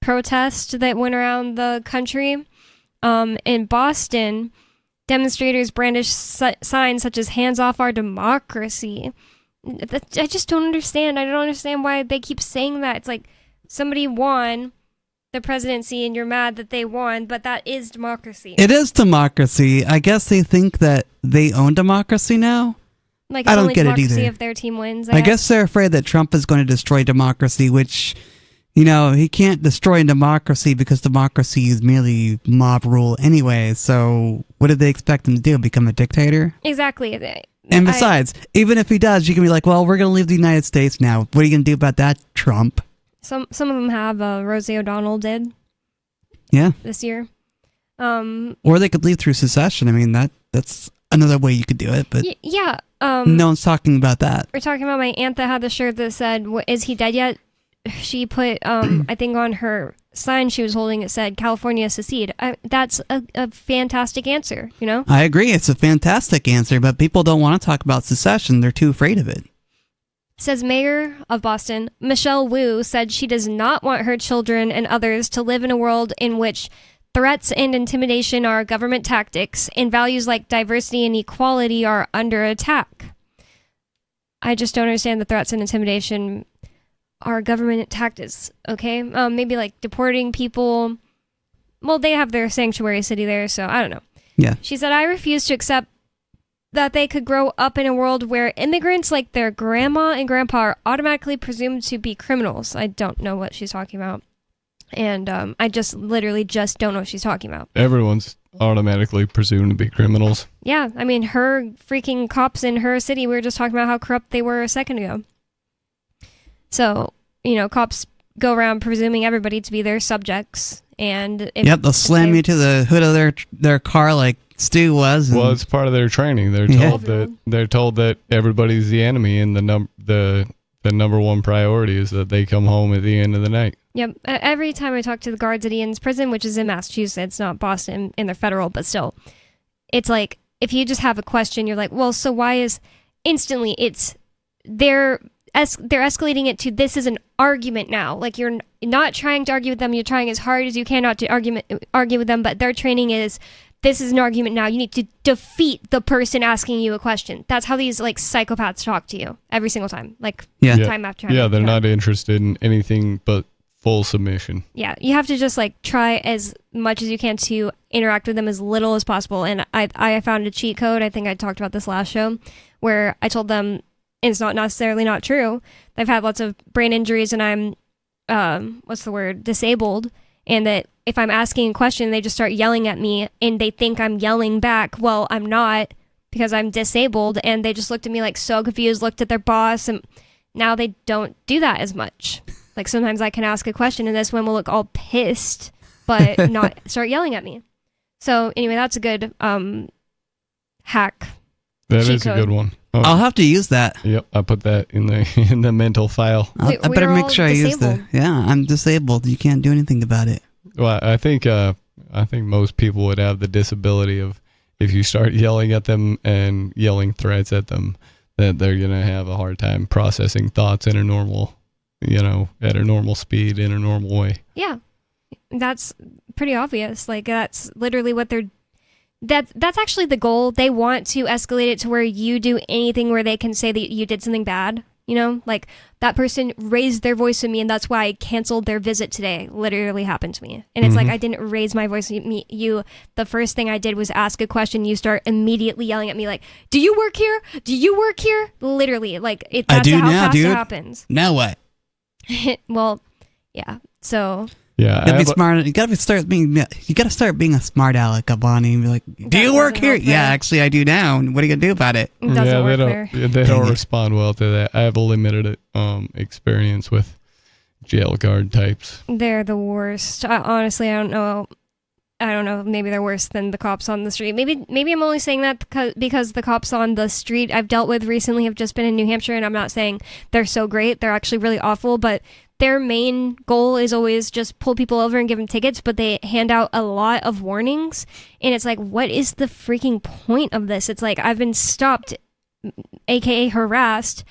protest that went around the country. In Boston, demonstrators brandished signs such as "Hands off our democracy." I just don't understand. I don't understand why they keep saying that. It's like somebody won the presidency and you're mad that they won, but that is democracy. It is democracy. I guess they think that they own democracy now. Like, I it's don't only get it democracy either. if their team wins. I guess they're afraid that Trump is going to destroy democracy, which, he can't destroy democracy because democracy is merely mob rule anyway. So what did they expect him to do? Become a dictator? Exactly. And besides, even if he does, you can be like, well, we're going to leave the United States now. What are you going to do about that, Trump? Some of them have. Rosie O'Donnell did. Yeah. This year. Or they could leave through secession. I mean, that's another way you could do it, but yeah. no one's talking about that. We're talking about my aunt that had the shirt that said, "Is he dead yet?" She put, I think on her sign she was holding, it said, "California secede." That's a fantastic answer, I agree. It's a fantastic answer, but people don't want to talk about secession. They're too afraid of it. Says Mayor of Boston, Michelle Wu, said she does not want her children and others to live in a world in which threats and intimidation are government tactics and values like diversity and equality are under attack. I just don't understand the threats and intimidation are government tactics, okay? Maybe like deporting people. Well, they have their sanctuary city there, so I don't know. Yeah. She said, I refuse to accept that they could grow up in a world where immigrants like their grandma and grandpa are automatically presumed to be criminals. I don't know what she's talking about. And I literally don't know what she's talking about. Everyone's automatically presumed to be criminals. Yeah, I mean, her freaking cops in her city, we were just talking about how corrupt they were a second ago. So, cops go around presuming everybody to be their subjects. And they'll slam you to the hood of their car like Stu was. Well, it's part of their training. They're told that everybody's the enemy, and the number one priority is that they come home at the end of the night. Yep. Every time I talk to the guards at Ian's prison, which is in Massachusetts, not Boston, and they're federal, but still, it's like, if you just have a question, you're like, well, so why is instantly they're escalating it to, this is an argument now. Like, you're not trying to argue with them. You're trying as hard as you can not to argue with them, but their training is, this is an argument now. You need to defeat the person asking you a question. That's how these psychopaths talk to you every single time. Time after time. Yeah, they're not interested in anything but full submission. Yeah, you have to just try as much as you can to interact with them as little as possible. And I found a cheat code. I think I talked about this last show, where I told them, and it's not necessarily not true, I've had lots of brain injuries and I'm disabled, and that if I'm asking a question, they just start yelling at me and they think I'm yelling back. Well, I'm not, because I'm disabled, and they just looked at me so confused, looked at their boss, and now they don't do that as much. Sometimes I can ask a question and this one will look all pissed, but not start yelling at me. So anyway, that's a good hack. That is a good one. Oh. I'll have to use that. Yep, I put that in the mental file. I better make sure I use the. Yeah, I'm disabled. You can't do anything about it. Well, I think most people would have the disability of, if you start yelling at them and yelling threats at them, that they're gonna have a hard time processing thoughts in a normal, at a normal speed, in a normal way. Yeah, that's pretty obvious. That's literally what they're. That's actually the goal. They want to escalate it to where you do anything where they can say that you did something bad. That person raised their voice with me, and that's why I canceled their visit today. Literally happened to me. And it's I didn't raise my voice with you. The first thing I did was ask a question. You start immediately yelling at me do you work here? Do you work here? Literally, that's I do how now, fast dude. it happens. Now what? Well, yeah. So... Yeah, be smart. You gotta start being a smart aleck, Bonnie, and be like, "Do you work here?" Yeah, actually, I do now. And what are you gonna do about it? They don't respond well to that. I have a limited experience with jail guard types. They're the worst. Honestly, I don't know. Maybe they're worse than the cops on the street. Maybe I'm only saying that because the cops on the street I've dealt with recently have just been in New Hampshire, and I'm not saying they're so great. They're actually really awful, but their main goal is always just pull people over and give them tickets, but they hand out a lot of warnings, and it's what is the freaking point of this? It's I've been stopped, aka harassed.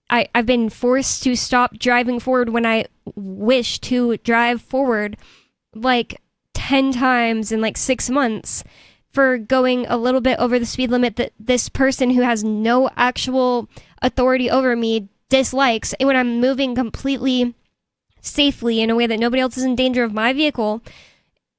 I've been forced to stop driving forward when I wish to drive forward 10 times in 6 months for going a little bit over the speed limit that this person who has no actual authority over me dislikes, and when I'm moving completely safely in a way that nobody else is in danger of my vehicle,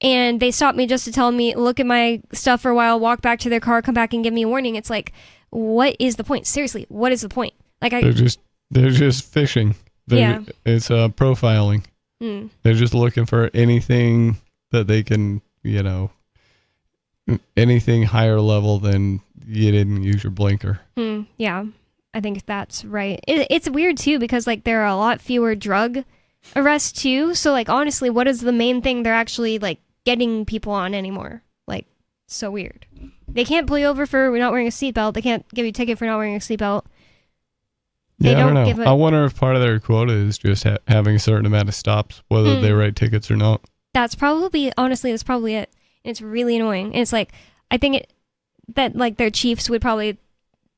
and they stop me just to tell me, look at my stuff for a while, walk back to their car, come back and give me a warning. It's like, what is the point? Seriously, what is the point? Like, they're just fishing. It's profiling. They're just looking for anything that they can, anything higher level than you didn't use your blinker. Yeah, I think that's right. It's weird too, because like there are a lot fewer drug arrests too. So like, honestly, what is the main thing they're actually like getting people on anymore? Like, so weird. They can't pull you over for not wearing a seatbelt. They can't give you a ticket for not wearing a seatbelt. I don't know. I wonder if part of their quota is just having a certain amount of stops, whether they write tickets or not. That's probably it. And it's really annoying. And it's like, I think that like their chiefs would probably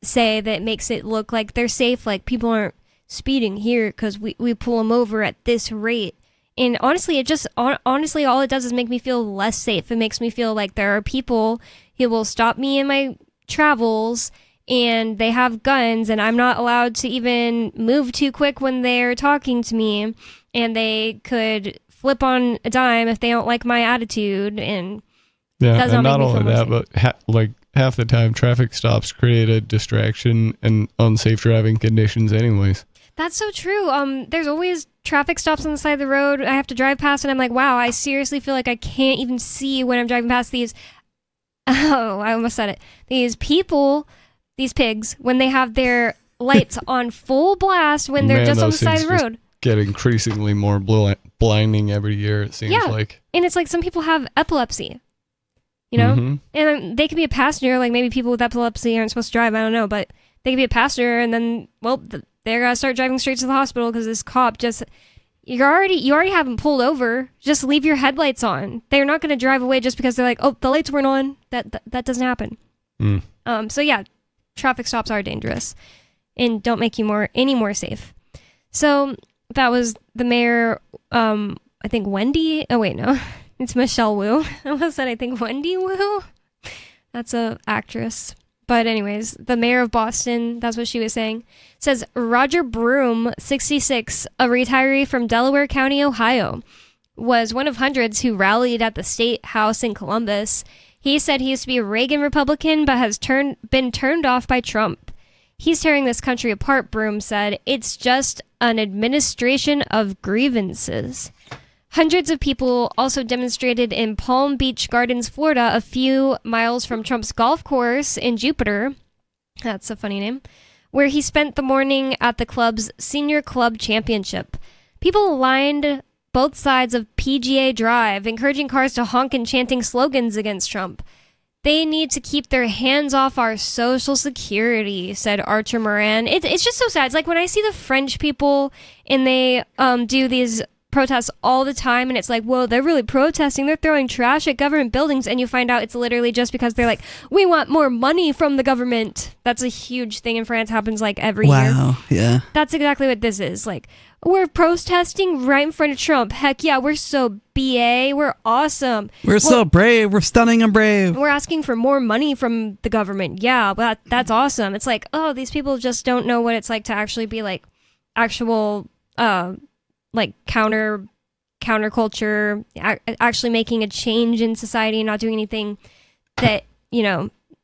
say that it makes it look like they're safe. Like, people aren't speeding here because we pull them over at this rate. And honestly, honestly, all it does is make me feel less safe. It makes me feel like there are people who will stop me in my travels and they have guns and I'm not allowed to even move too quick when they're talking to me, and they could flip on a dime if they don't like my attitude. And and not only that, but half the time traffic stops create a distraction and unsafe driving conditions anyways. That's so true. There's always traffic stops on the side of the road I have to drive past, and I'm like, wow, I seriously feel like I can't even see when I'm driving past these. Oh, I almost said it. These people, these pigs, when they have their lights on full blast when they're just on the side of the road. Get increasingly more blinding every year, it seems like. And it's like some people have epilepsy, and they can be a passenger. Like, maybe people with epilepsy aren't supposed to drive. I don't know, but they can be a passenger, and then, well, they're gonna start driving straight to the hospital because this cop you already have them pulled over. Just leave your headlights on. They're not gonna drive away just because they're like, oh, the lights weren't on. That doesn't happen. So yeah, traffic stops are dangerous and don't make you any more safe. So that was the mayor. I think Wendy. Oh wait, no, it's Michelle Wu. I almost said I think Wendy Wu. That's a actress. But anyways, the mayor of Boston, that's what she was saying, says Roger Broom, 66, a retiree from Delaware County, Ohio, was one of hundreds who rallied at the State House in Columbus. He said he used to be a Reagan Republican, but has been turned off by Trump. He's tearing this country apart, Broom said. It's just an administration of grievances. Hundreds of people also demonstrated in Palm Beach Gardens, Florida, a few miles from Trump's golf course in Jupiter. That's a funny name. Where he spent the morning at the club's Senior Club Championship. People lined both sides of PGA Drive, encouraging cars to honk and chanting slogans against Trump. They need to keep their hands off our Social Security, said Archer Moran. It's just so sad. It's like when I see the French people and they do these protests all the time, and it's like, whoa, they're really protesting, they're throwing trash at government buildings, and you find out it's literally just because they're like, we want more money from the government. That's a huge thing in France, happens like every year. Wow, yeah. That's exactly what this is. Like, we're protesting right in front of Trump. Heck yeah, we're so BA, we're awesome. We're so brave, we're stunning and brave. We're asking for more money from the government. Yeah, but that's awesome. It's like, oh, these people just don't know what it's like to actually be like actual like counterculture, actually making a change in society, not doing anything that,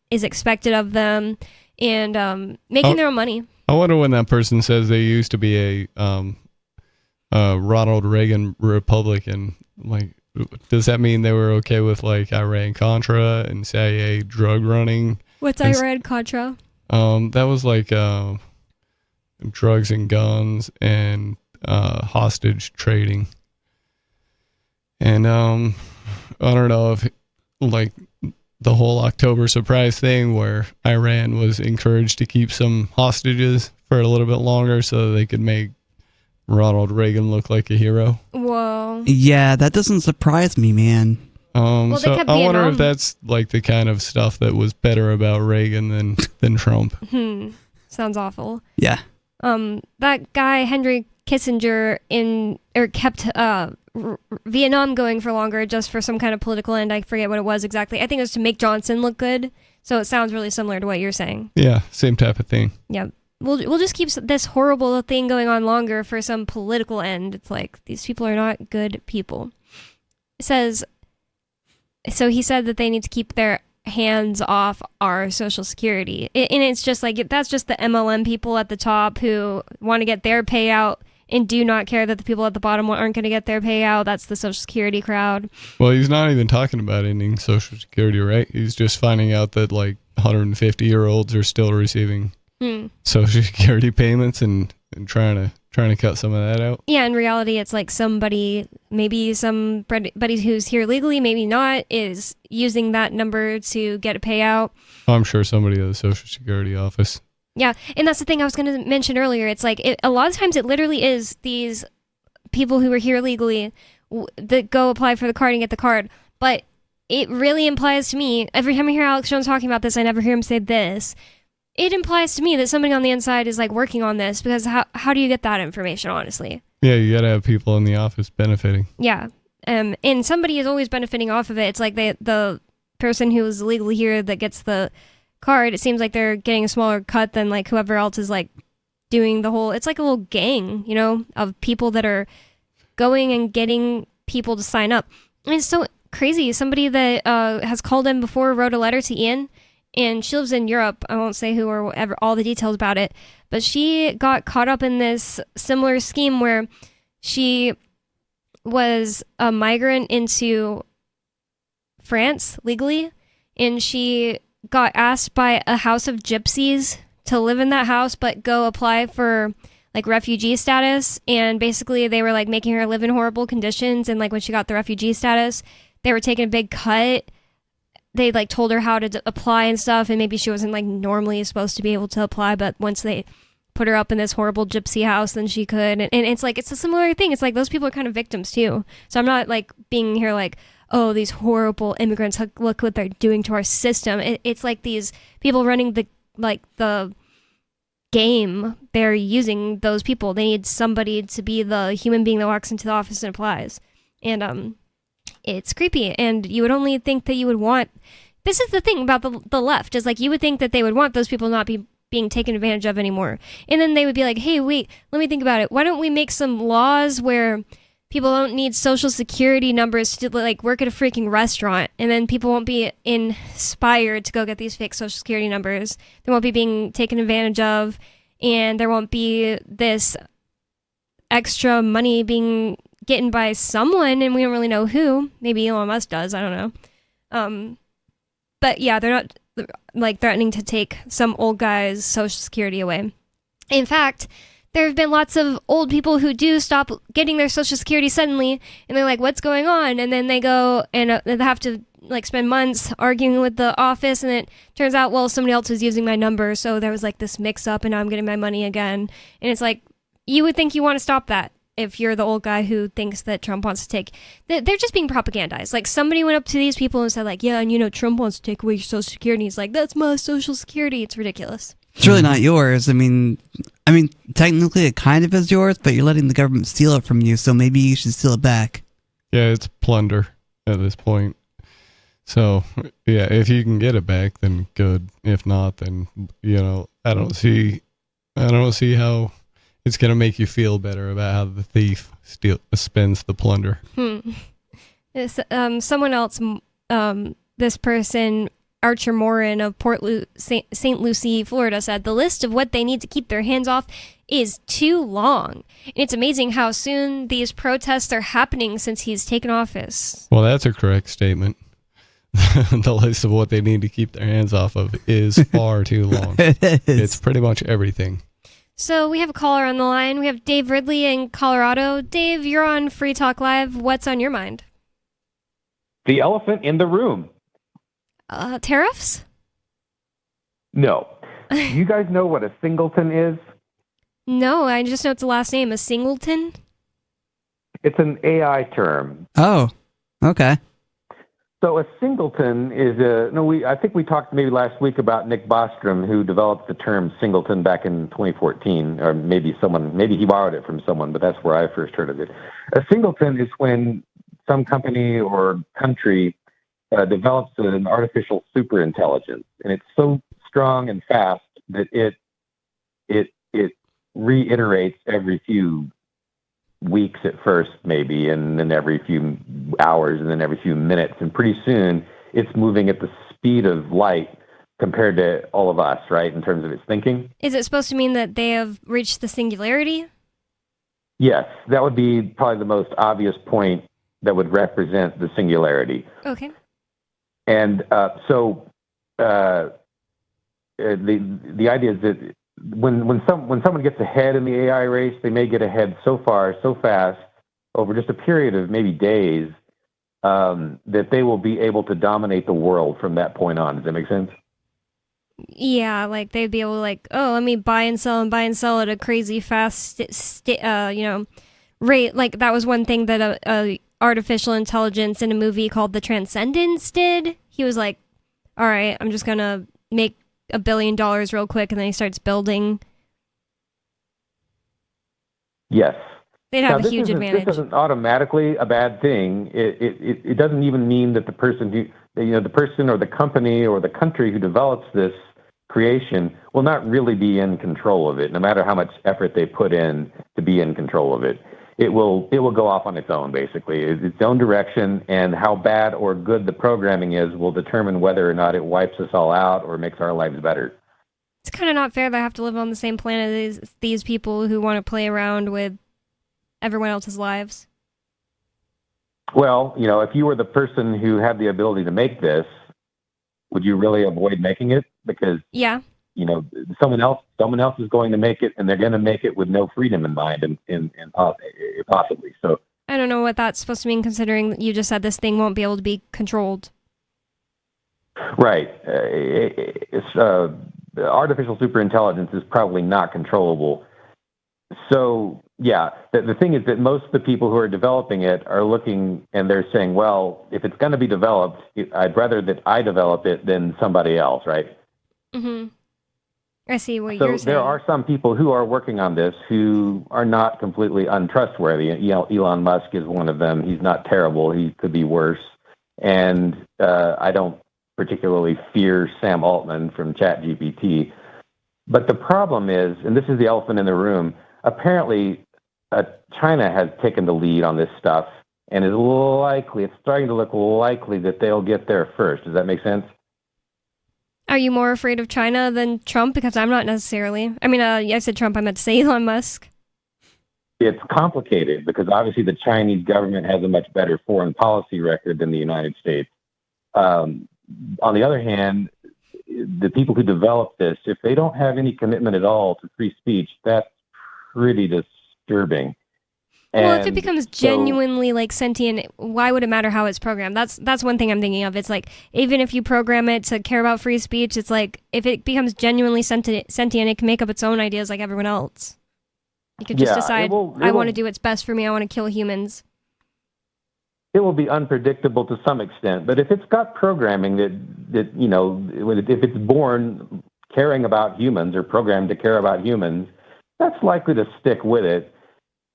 is expected of them, and making their own money. I wonder when that person says they used to be a Ronald Reagan Republican, like, does that mean they were okay with like Iran-Contra and CIA drug running? What's Iran-Contra? That was like drugs and guns and hostage trading, and I don't know if like the whole October surprise thing where Iran was encouraged to keep some hostages for a little bit longer so they could make Ronald Reagan look like a hero. Whoa. Yeah, that doesn't surprise me, man. So I wonder if that's like the kind of stuff that was better about Reagan than Trump. Sounds awful. Yeah. That guy Henry Kissinger kept Vietnam going for longer just for some kind of political end. I forget what it was exactly. I think it was to make Johnson look good. So it sounds really similar to what you're saying. Yeah, same type of thing. Yeah. We'll just keep this horrible thing going on longer for some political end. It's like, these people are not good people. It says, so he said that they need to keep their hands off our Social Security. And it's just like, that's just the MLM people at the top who want to get their payout and do not care that the people at the bottom aren't going to get their payout. That's the Social Security crowd. Well, he's not even talking about ending Social Security, right? He's just finding out that like 150-year-olds are still receiving Social Security payments and trying to cut some of that out. Yeah, in reality, it's like somebody who's here legally, maybe not, is using that number to get a payout. I'm sure somebody at the Social Security office. Yeah, and that's the thing I was going to mention earlier. It's like, a lot of times it literally is these people who are here legally that go apply for the card and get the card. But it really implies to me, every time I hear Alex Jones talking about this, I never hear him say this. It implies to me that somebody on the inside is like working on this, because how do you get that information, honestly? Yeah, you got to have people in the office benefiting. Yeah, and somebody is always benefiting off of it. It's like the person who is legally here that gets the card, it seems like they're getting a smaller cut than like whoever else is like doing the whole, it's like a little gang, you know, of people that are going and getting people to sign up. And it's so crazy. Somebody that has called in before wrote a letter to Ian, and she lives in Europe. I won't say who or whatever, all the details about it, but she got caught up in this similar scheme where she was a migrant into France legally, and she got asked by a house of gypsies to live in that house but go apply for like refugee status, and basically they were like making her live in horrible conditions, and like when she got the refugee status they were taking a big cut. They like told her how to apply and stuff, and maybe she wasn't like normally supposed to be able to apply, but once they put her up in this horrible gypsy house then she could, and it's like, it's a similar thing. It's like those people are kind of victims too. So I'm not like being here like, oh, these horrible immigrants, look what they're doing to our system. It's like these people running the game. They're using those people. They need somebody to be the human being that walks into the office and applies. And it's creepy. And you would only think that you would want, this is the thing about the left, is like you would think that they would want those people not being taken advantage of anymore. And then they would be like, hey, wait, let me think about it. Why don't we make some laws where people don't need Social Security numbers to like work at a freaking restaurant, and then people won't be inspired to go get these fake Social Security numbers. They won't be being taken advantage of, and there won't be this extra money being getting by someone, and we don't really know who. Maybe Elon Musk does, I don't know. But yeah, they're not like threatening to take some old guy's Social Security away. In fact, there have been lots of old people who do stop getting their Social Security suddenly, and they're like, what's going on? And then they go and they have to like spend months arguing with the office, and it turns out, well, somebody else was using my number, so there was like this mix up, and now I'm getting my money again. And it's like, you would think you want to stop that if you're the old guy who thinks that Trump wants to take, they're just being propagandized. Like somebody went up to these people and said like, yeah, and you know, Trump wants to take away your Social Security. He's like, that's my Social Security. It's ridiculous. It's really not yours. I mean, technically it kind of is yours, but you're letting the government steal it from you, so maybe you should steal it back. Yeah, it's plunder at this point. So, yeah, if you can get it back, then good. If not, then, you know, I don't see how it's going to make you feel better about how the thief spends the plunder. Someone else, this person, Archer Morin of St. Lucie, Florida, said the list of what they need to keep their hands off is too long. And it's amazing how soon these protests are happening since he's taken office. Well, that's a correct statement. The list of what they need to keep their hands off of is far too long. It's pretty much everything. So we have a caller on the line. We have Dave Ridley in Colorado. Dave, you're on Free Talk Live. What's on your mind? The elephant in the room. Tariffs? No. Do you guys know what a singleton is? No, I just know it's a last name. A singleton? It's an AI term. Oh, okay. So a singleton is I think we talked maybe last week about Nick Bostrom, who developed the term singleton back in 2014, or maybe he borrowed it from someone, but that's where I first heard of it. A singleton is when some company or country develops an artificial superintelligence, and it's so strong and fast that it reiterates every few weeks at first, maybe, and then every few hours, and then every few minutes, and pretty soon it's moving at the speed of light compared to all of us, right, in terms of its thinking. Is it supposed to mean that they have reached the singularity? Yes, that would be probably the most obvious point that would represent the singularity. Okay. And the idea is that when someone gets ahead in the AI race, they may get ahead so fast over just a period of maybe days that they will be able to dominate the world from that point on. Does that make sense? Yeah, like they'd be able to let me buy and sell at a crazy fast rate. Like that was one thing that a artificial intelligence in a movie called The Transcendence did. He was like, all right, I'm just gonna make $1 billion real quick, and then he starts building. Yes. They'd have a huge advantage. This isn't automatically a bad thing. It doesn't even mean that the person the person or the company or the country who develops this creation will not really be in control of it, no matter how much effort they put in to be in control of it. It will go off on its own, basically. Its own direction, and how bad or good the programming is will determine whether or not it wipes us all out or makes our lives better. It's kind of not fair that I have to live on the same planet as these people who want to play around with everyone else's lives. Well, if you were the person who had the ability to make this, would you really avoid making it? Because yeah, someone else is going to make it, and they're going to make it with no freedom in mind, and possibly. So I don't know what that's supposed to mean, considering that you just said this thing won't be able to be controlled. Right. Artificial superintelligence is probably not controllable. So yeah, the thing is that most of the people who are developing it are looking and they're saying, well, if it's going to be developed, I'd rather that I develop it than somebody else, right? Mm-hmm. I see what So you're saying. there are some people who are working on this who are not completely untrustworthy. Elon Musk is one of them. He's not terrible. He could be worse. And I don't particularly fear Sam Altman from ChatGPT. But the problem is, and this is the elephant in the room, apparently China has taken the lead on this stuff, and it's starting to look likely that they'll get there first. Does that make sense? Are you more afraid of China than Trump? Because I'm not necessarily. I mean, I said Trump, I meant to say Elon Musk. It's complicated because obviously the Chinese government has a much better foreign policy record than the United States. On the other hand, the people who develop this, if they don't have any commitment at all to free speech, that's pretty disturbing. Well, if it becomes genuinely sentient, why would it matter how it's programmed? That's one thing I'm thinking of. It's like, even if you program it to care about free speech, it's like, if it becomes genuinely sentient, it can make up its own ideas like everyone else. You could just decide, I want to do what's best for me, I want to kill humans. It will be unpredictable to some extent, but if it's got programming that if it's born caring about humans or programmed to care about humans, that's likely to stick with it.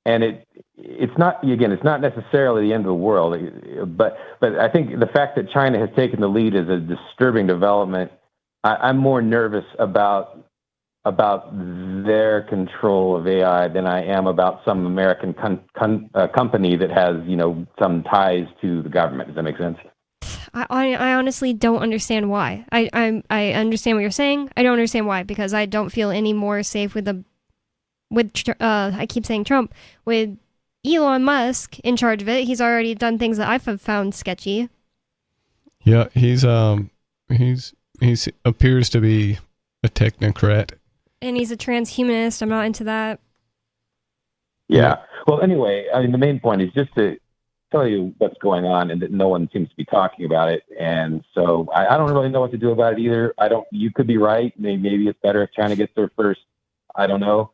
And it's not necessarily the end of the world, but I think the fact that China has taken the lead is a disturbing development. I'm more nervous about their control of AI than I am about some American company that has some ties to the government. Does that make sense? I honestly don't understand why. I understand what you're saying. I don't understand why, because I don't feel any more safe with I keep saying Trump, with Elon Musk in charge of it. He's already done things that I've found sketchy. Yeah, he's appears to be a technocrat. And he's a transhumanist. I'm not into that. Yeah. Well, anyway, I mean, the main point is just to tell you what's going on and that no one seems to be talking about it. And so I don't really know what to do about it either. You could be right. Maybe it's better if China gets there first. I don't know.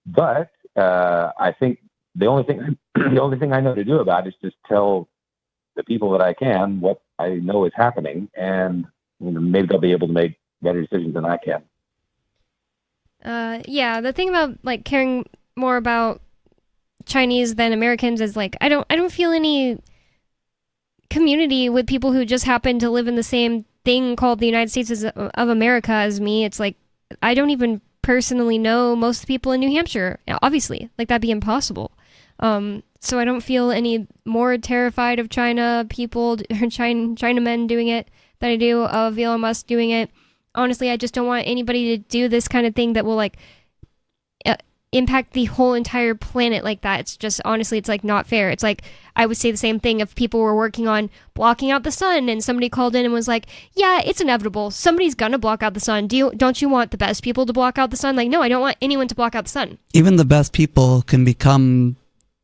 But I think the only thing I know to do about it is just tell the people that I can what I know is happening, and maybe they'll be able to make better decisions than I can. Yeah, the thing about like caring more about Chinese than Americans is like I don't feel any community with people who just happen to live in the same thing called the United States of America as me. It's like I don't even personally know most of the people in New Hampshire. Obviously, like that'd be impossible. So I don't feel any more terrified of China people or Chinamen doing it than I do of Elon Musk doing it. Honestly, I just don't want anybody to do this kind of thing that will like impact the whole entire planet like that. It's just, honestly, it's like not fair. It's like I would say the same thing if people were working on blocking out the sun and somebody called in and was like, yeah, it's inevitable. Somebody's gonna block out the sun. Don't you want the best people to block out the sun? Like, no, I don't want anyone to block out the sun. Even the best people can become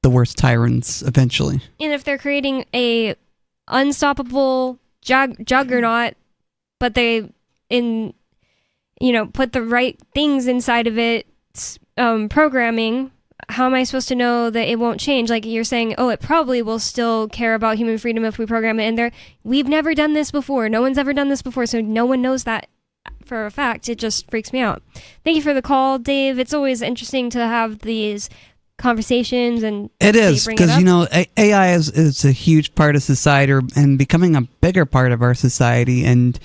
the worst tyrants eventually. And if they're creating a unstoppable juggernaut, but they put the right things inside of it, programming, how am I supposed to know that it won't change? Like you're saying, oh, it probably will still care about human freedom if we program it in there. We've never done this before. No one's ever done this before, so no one knows that for a fact. It just freaks me out. Thank you for the call, Dave. It's always interesting to have these conversations, and it is because AI is a huge part of society and becoming a bigger part of our society, and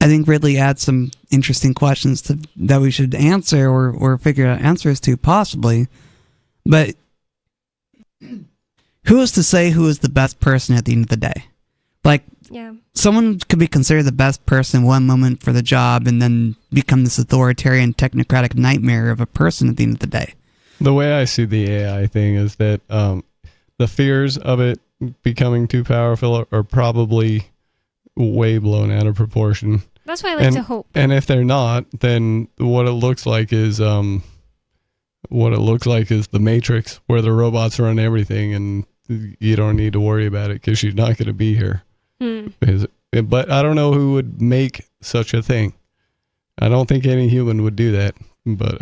I think Ridley adds some interesting questions that we should answer or figure out answers to possibly. But who is to say who is the best person at the end of the day? Like, someone could be considered the best person one moment for the job and then become this authoritarian technocratic nightmare of a person at the end of the day. The way I see the AI thing is that the fears of it becoming too powerful are probably way blown out of proportion. That's why I like to hope. And if they're not, then what it looks like is the Matrix, where the robots run everything, and you don't need to worry about it because she's not going to be here. But I don't know who would make such a thing. I don't think any human would do that. But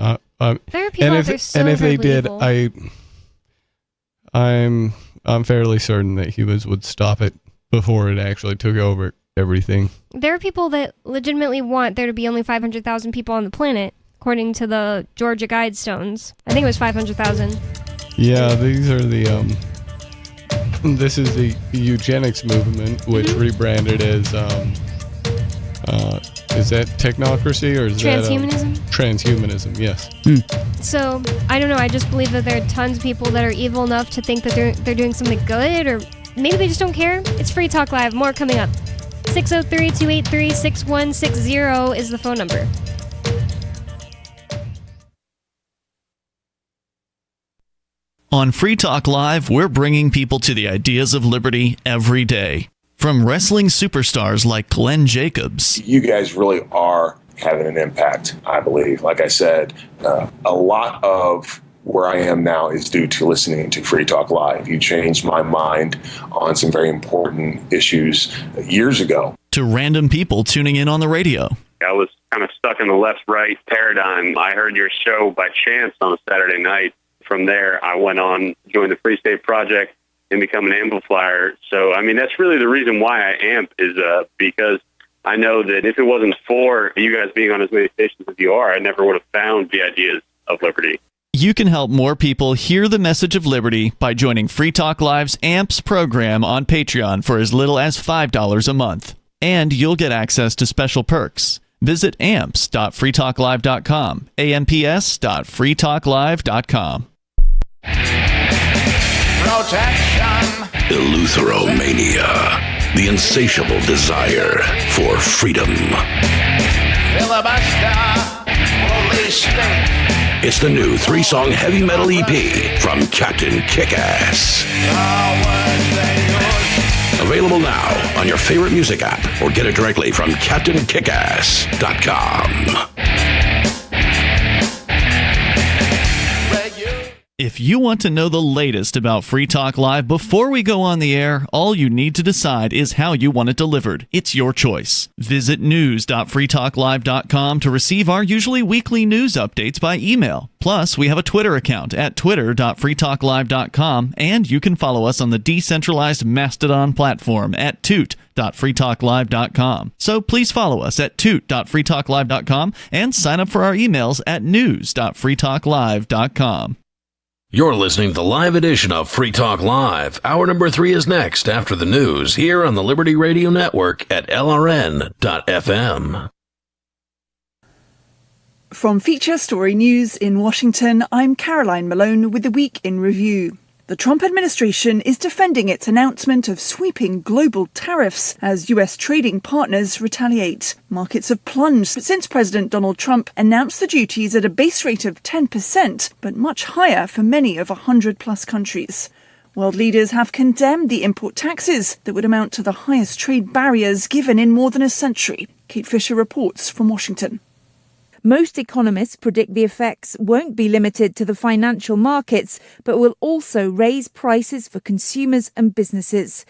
there are people out there so and if they did, evil. I'm fairly certain that humans would stop it before it actually took over everything. There are people that legitimately want there to be only 500,000 people on the planet, according to the Georgia Guidestones. I think it was 500,000. Yeah, these are this is the eugenics movement, which rebranded as is that technocracy or is transhumanism? That transhumanism, yes. So I don't know. I just believe that there are tons of people that are evil enough to think that they're doing something good, or maybe they just don't care. It's Free Talk Live. More coming up. 603-283-6160 is the phone number. On Free Talk Live, we're bringing people to the ideas of liberty every day. From wrestling superstars like Glenn Jacobs. You guys really are having an impact, I believe. Like I said, a lot of where I am now is due to listening to Free Talk Live. You changed my mind on some very important issues years ago. To random people tuning in on the radio. I was kind of stuck in the left-right paradigm. I heard your show by chance on a Saturday night. From there, I went on, joined the Free State Project, and become an amplifier. So, I mean, that's really the reason why I amp is because I know that if it wasn't for you guys being on as many stations as you are, I never would have found the ideas of liberty. You can help more people hear the message of liberty by joining Free Talk Live's AMPS program on Patreon for as little as $5 a month. And you'll get access to special perks. Visit amps.freetalklive.com, amps.freetalklive.com. Protection. Eleutheromania. The insatiable desire for freedom. Filibuster. Holy state. It's the new 3-song heavy metal EP from Captain Kickass. Available now on your favorite music app or get it directly from CaptainKickass.com. If you want to know the latest about Free Talk Live before we go on the air, all you need to decide is how you want it delivered. It's your choice. Visit news.freetalklive.com to receive our usually weekly news updates by email. Plus, we have a Twitter account at twitter.freetalklive.com, and you can follow us on the decentralized Mastodon platform at toot.freetalklive.com. So please follow us at toot.freetalklive.com and sign up for our emails at news.freetalklive.com. You're listening to the live edition of Free Talk Live. Hour number 3 is next after the news here on the Liberty Radio Network at LRN.FM. From Feature Story News in Washington, I'm Caroline Malone with the Week in Review. The Trump administration is defending its announcement of sweeping global tariffs as US trading partners retaliate. Markets have plunged since President Donald Trump announced the duties at a base rate of 10%, but much higher for many of 100-plus countries. World leaders have condemned the import taxes that would amount to the highest trade barriers given in more than a century. Kate Fisher reports from Washington. Most economists predict the effects won't be limited to the financial markets, but will also raise prices for consumers and businesses.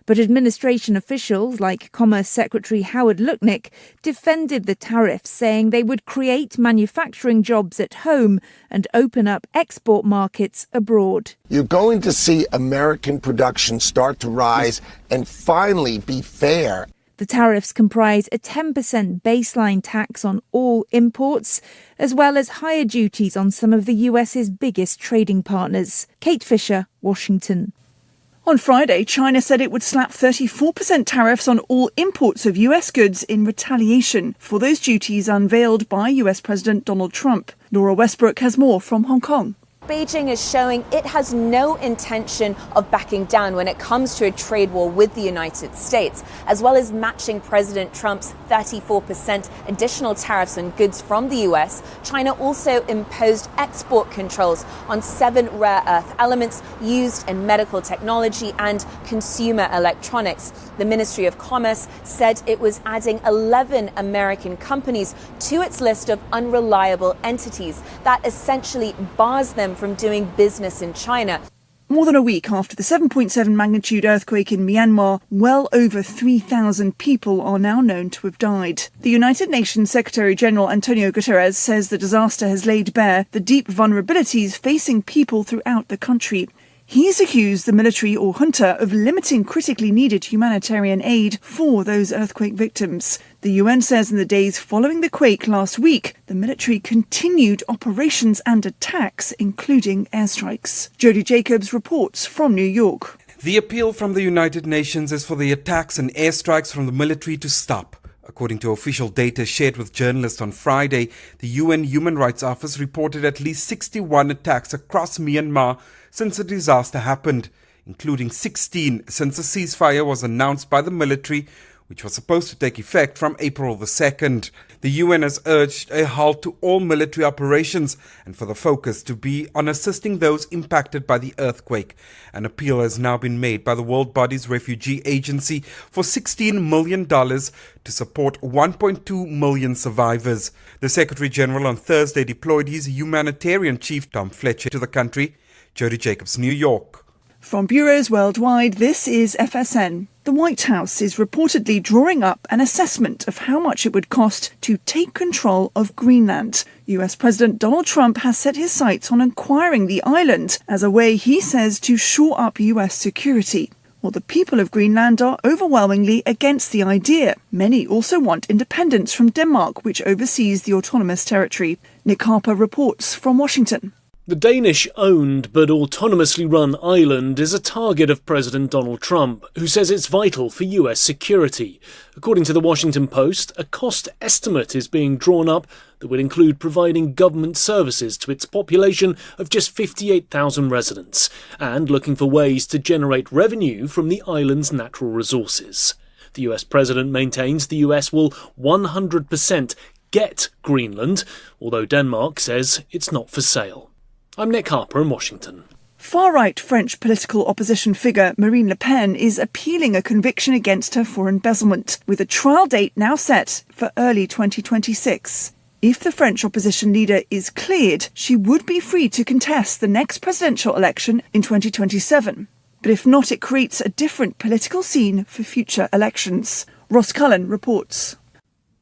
But administration officials like Commerce Secretary Howard Lutnick defended the tariffs, saying they would create manufacturing jobs at home and open up export markets abroad. You're going to see American production start to rise and finally be fair. The tariffs comprise a 10% baseline tax on all imports, as well as higher duties on some of the US's biggest trading partners. Kate Fisher, Washington. On Friday, China said it would slap 34% tariffs on all imports of US goods in retaliation for those duties unveiled by US President Donald Trump. Laura Westbrook has more from Hong Kong. Beijing is showing it has no intention of backing down when it comes to a trade war with the United States, as well as matching President Trump's 34% additional tariffs on goods from the US. China also imposed export controls on 7 rare earth elements used in medical technology and consumer electronics. The Ministry of Commerce said it was adding 11 American companies to its list of unreliable entities that essentially bars them from doing business in China. More than a week after the 7.7 magnitude earthquake in Myanmar, well over 3,000 people are now known to have died. The United Nations Secretary-General Antonio Guterres says the disaster has laid bare the deep vulnerabilities facing people throughout the country. He's accused the military or junta of limiting critically needed humanitarian aid for those earthquake victims. The UN says in the days following the quake last week, the military continued operations and attacks, including airstrikes. Jody Jacobs reports from New York. The appeal from the United Nations is for the attacks and airstrikes from the military to stop. According to official data shared with journalists on Friday, the UN Human Rights Office reported at least 61 attacks across Myanmar since the disaster happened, including 16 since a ceasefire was announced by the military, which was supposed to take effect from April the 2nd. The UN has urged a halt to all military operations and for the focus to be on assisting those impacted by the earthquake. An appeal has now been made by the World Body's Refugee Agency for $16 million to support 1.2 million survivors. The Secretary General on Thursday deployed his humanitarian chief, Tom Fletcher, to the country. Jody Jacobs, New York. From bureaus worldwide, this is FSN. The White House is reportedly drawing up an assessment of how much it would cost to take control of Greenland. US President Donald Trump has set his sights on acquiring the island as a way, he says, to shore up US security. Well, the people of Greenland are overwhelmingly against the idea. Many also want independence from Denmark, which oversees the autonomous territory. Nick Harper reports from Washington. The Danish-owned but autonomously run island is a target of President Donald Trump, who says it's vital for US security. According to the Washington Post, a cost estimate is being drawn up that would include providing government services to its population of just 58,000 residents, and looking for ways to generate revenue from the island's natural resources. The US president maintains the US will 100% get Greenland, although Denmark says it's not for sale. I'm Nick Harper in Washington. Far-right French political opposition figure Marine Le Pen is appealing a conviction against her for embezzlement, with a trial date now set for early 2026. If the French opposition leader is cleared, she would be free to contest the next presidential election in 2027. But if not, it creates a different political scene for future elections. Ross Cullen reports.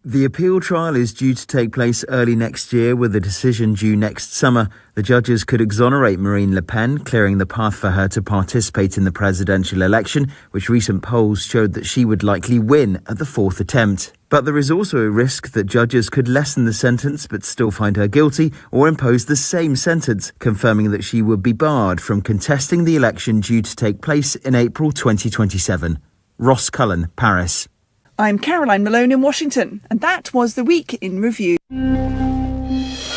The appeal trial is due to take place early next year, with a decision due next summer. The judges could exonerate Marine Le Pen, clearing the path for her to participate in the presidential election, which recent polls showed that she would likely win at the fourth attempt. But there is also a risk that judges could lessen the sentence but still find her guilty, or impose the same sentence, confirming that she would be barred from contesting the election due to take place in April 2027. Ross Cullen, Paris. I'm Caroline Malone in Washington, and that was the Week in Review.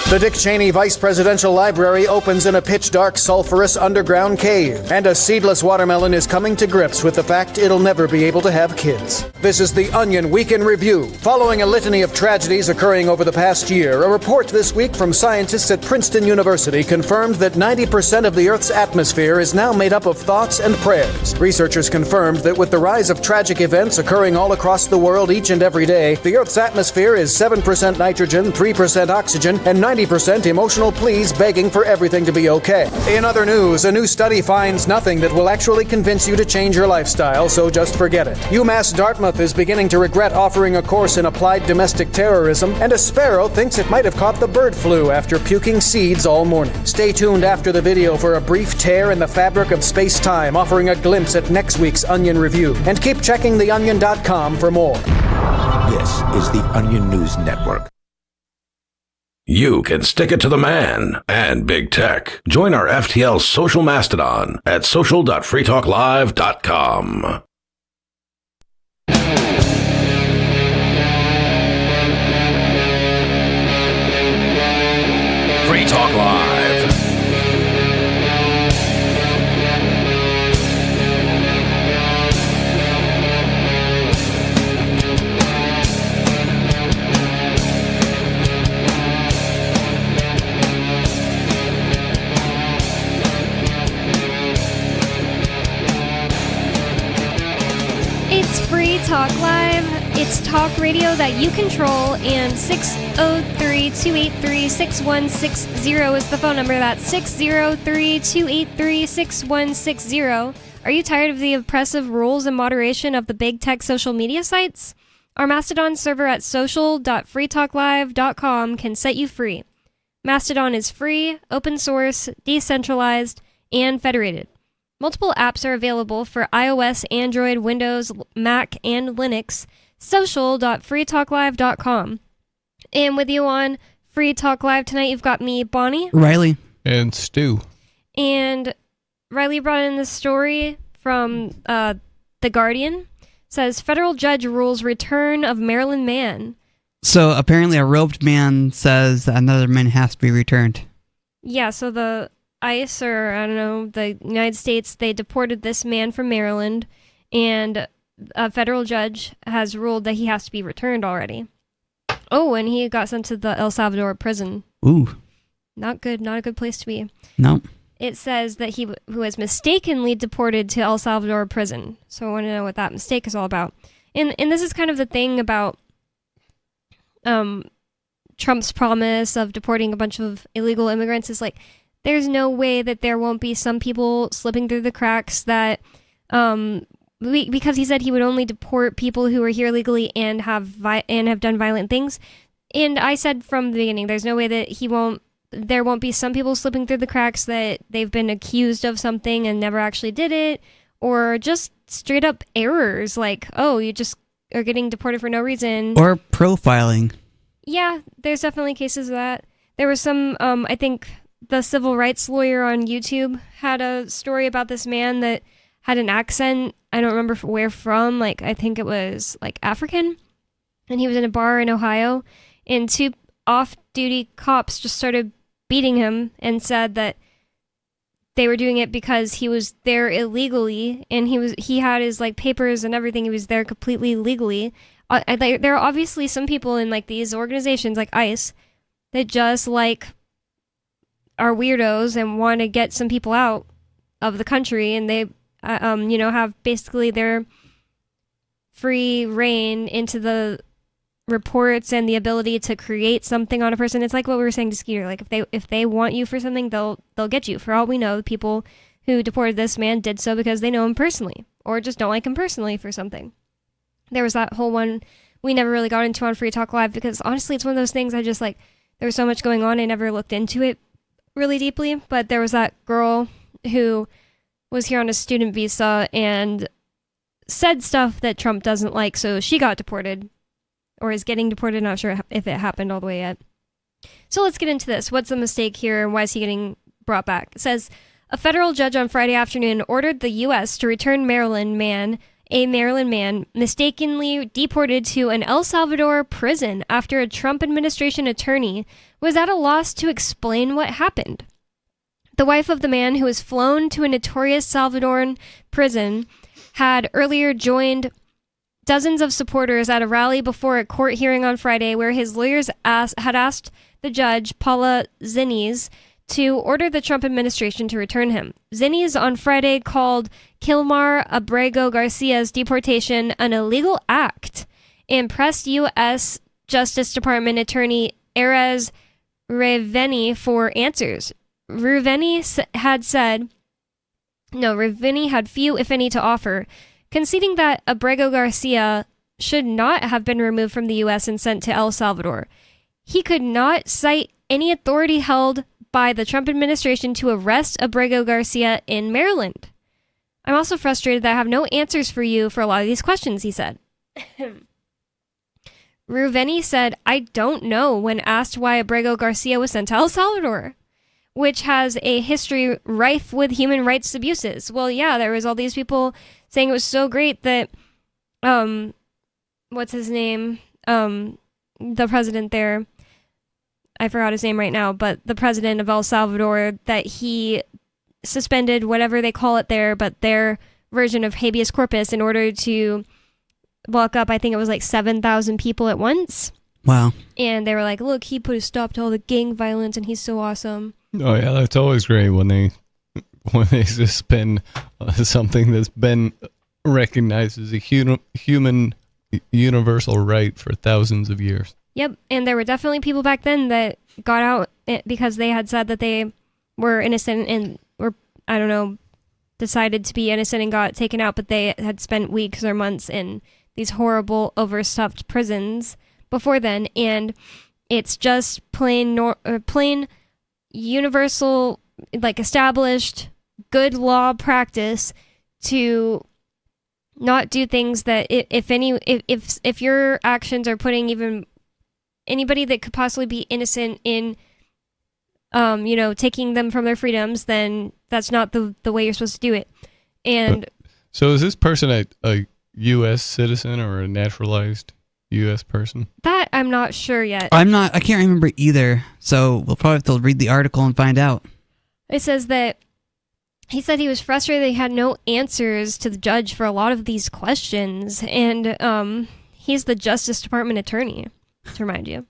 The Dick Cheney Vice Presidential Library opens in a pitch-dark, sulfurous underground cave, and a seedless watermelon is coming to grips with the fact it'll never be able to have kids. This is The Onion Week in Review. Following a litany of tragedies occurring over the past year, a report this week from scientists at Princeton University confirmed that 90% of the Earth's atmosphere is now made up of thoughts and prayers. Researchers confirmed that with the rise of tragic events occurring all across the world each and every day, the Earth's atmosphere is 7% nitrogen, 3% oxygen, and 90% emotional pleas begging for everything to be okay. In other news, a new study finds nothing that will actually convince you to change your lifestyle, so just forget it. UMass Dartmouth is beginning to regret offering a course in applied domestic terrorism, and a sparrow thinks it might have caught the bird flu after puking seeds all morning. Stay tuned after the video for a brief tear in the fabric of space-time, offering a glimpse at next week's Onion Review. And keep checking theonion.com for more. This is the Onion News Network. You can stick it to the man and big tech. Join our FTL social mastodon at social.freetalklive.com. Free Talk Live. It's Free Talk Live. It's talk radio that you control, and 603-283-6160 is the phone number. That's 603-283-6160. Are you tired of the oppressive rules and moderation of the big tech social media sites? Our Mastodon server at social.freetalklive.com can set you free. Mastodon is free, open source, decentralized, and federated. Multiple apps are available for iOS, Android, Windows, Mac, and Linux. Social.freetalklive.com. And with you on Free Talk Live tonight, you've got me, Bonnie. Riley. And Stu. And Riley brought in this story from The Guardian. It says, federal judge rules return of Maryland man. So apparently a robed man says that another man has to be returned. Yeah, so the ICE, or I don't know, the United States, they deported this man from Maryland, and a federal judge has ruled that he has to be returned already. Oh, and he got sent to the El Salvador prison. Ooh. Not good, not a good place to be. No. It says that he was mistakenly deported to El Salvador prison. So I want to know what that mistake is all about. And this is kind of the thing about Trump's promise of deporting a bunch of illegal immigrants is like, there's no way that there won't be some people slipping through the cracks that, because he said he would only deport people who are here legally and have done violent things. And I said from the beginning, there's no way that there won't be some people slipping through the cracks that they've been accused of something and never actually did it, or just straight up errors like, oh, you just are getting deported for no reason. Or profiling. Yeah, there's definitely cases of that. There was some, I think the civil rights lawyer on YouTube had a story about this man that had an accent. I don't remember where from. Like, I think it was like African. And he was in a bar in Ohio, and two off-duty cops just started beating him and said that they were doing it because he was there illegally, and he had his like papers and everything. He was there completely legally. There are obviously some people in like these organizations like ICE that just like are weirdos and want to get some people out of the country, and they have basically their free reign into the reports and the ability to create something on a person. It's like what we were saying to Skeeter. Like if they want you for something, they'll get you. For all we know, the people who deported this man did so because they know him personally or just don't like him personally for something. There was that whole one we never really got into on Free Talk Live because honestly, it's one of those things I just like, there was so much going on. I never looked into it really deeply, but there was that girl who was here on a student visa and said stuff that Trump doesn't like, so she got deported or is getting deported. Not sure if it happened all the way yet. So let's get into this. What's the mistake here and why is he getting brought back? It says, a federal judge on Friday afternoon ordered the U.S. to return a Maryland man mistakenly deported to an El Salvador prison after a Trump administration attorney was at a loss to explain what happened. The wife of the man who was flown to a notorious Salvadoran prison had earlier joined dozens of supporters at a rally before a court hearing on Friday where his lawyers had asked the judge, Paula Zinnes, to order the Trump administration to return him. Zinnes on Friday called Kilmar Abrego Garcia's deportation an illegal act and pressed U.S. Justice Department Attorney Erez Reveni for answers. Reveni had few, if any, to offer, conceding that Abrego Garcia should not have been removed from the U.S. and sent to El Salvador. He could not cite any authority held by the Trump administration to arrest Abrego Garcia in Maryland. I'm also frustrated that I have no answers for you for a lot of these questions, he said. Ruveni said, I don't know when asked why Abrego Garcia was sent to El Salvador, which has a history rife with human rights abuses. Well, yeah, there was all these people saying it was so great that, what's his name? The president there, I forgot his name right now, but the president of El Salvador, that he suspended whatever they call it there, but their version of habeas corpus in order to lock up, I think it was like 7,000 people at once. Wow. And they were like, look, he put a stop to all the gang violence and he's so awesome. Oh yeah, that's always great when they suspend something that's been recognized as a human universal right for thousands of years. Yep, and there were definitely people back then that got out because they had said that they were innocent and were, I don't know, decided to be innocent and got taken out, but they had spent weeks or months in these horrible, overstuffed prisons before then, and it's just plain universal, like established, good law practice to not do things that if your actions are putting even anybody that could possibly be innocent in, taking them from their freedoms, then that's not the way you're supposed to do it. And so is this person a U.S. citizen or a naturalized U.S. person? That I'm not sure yet. I can't remember either, so we'll probably have to read the article and find out. It says that he said he was frustrated that he had no answers to the judge for a lot of these questions, and he's the Justice Department attorney, to remind you.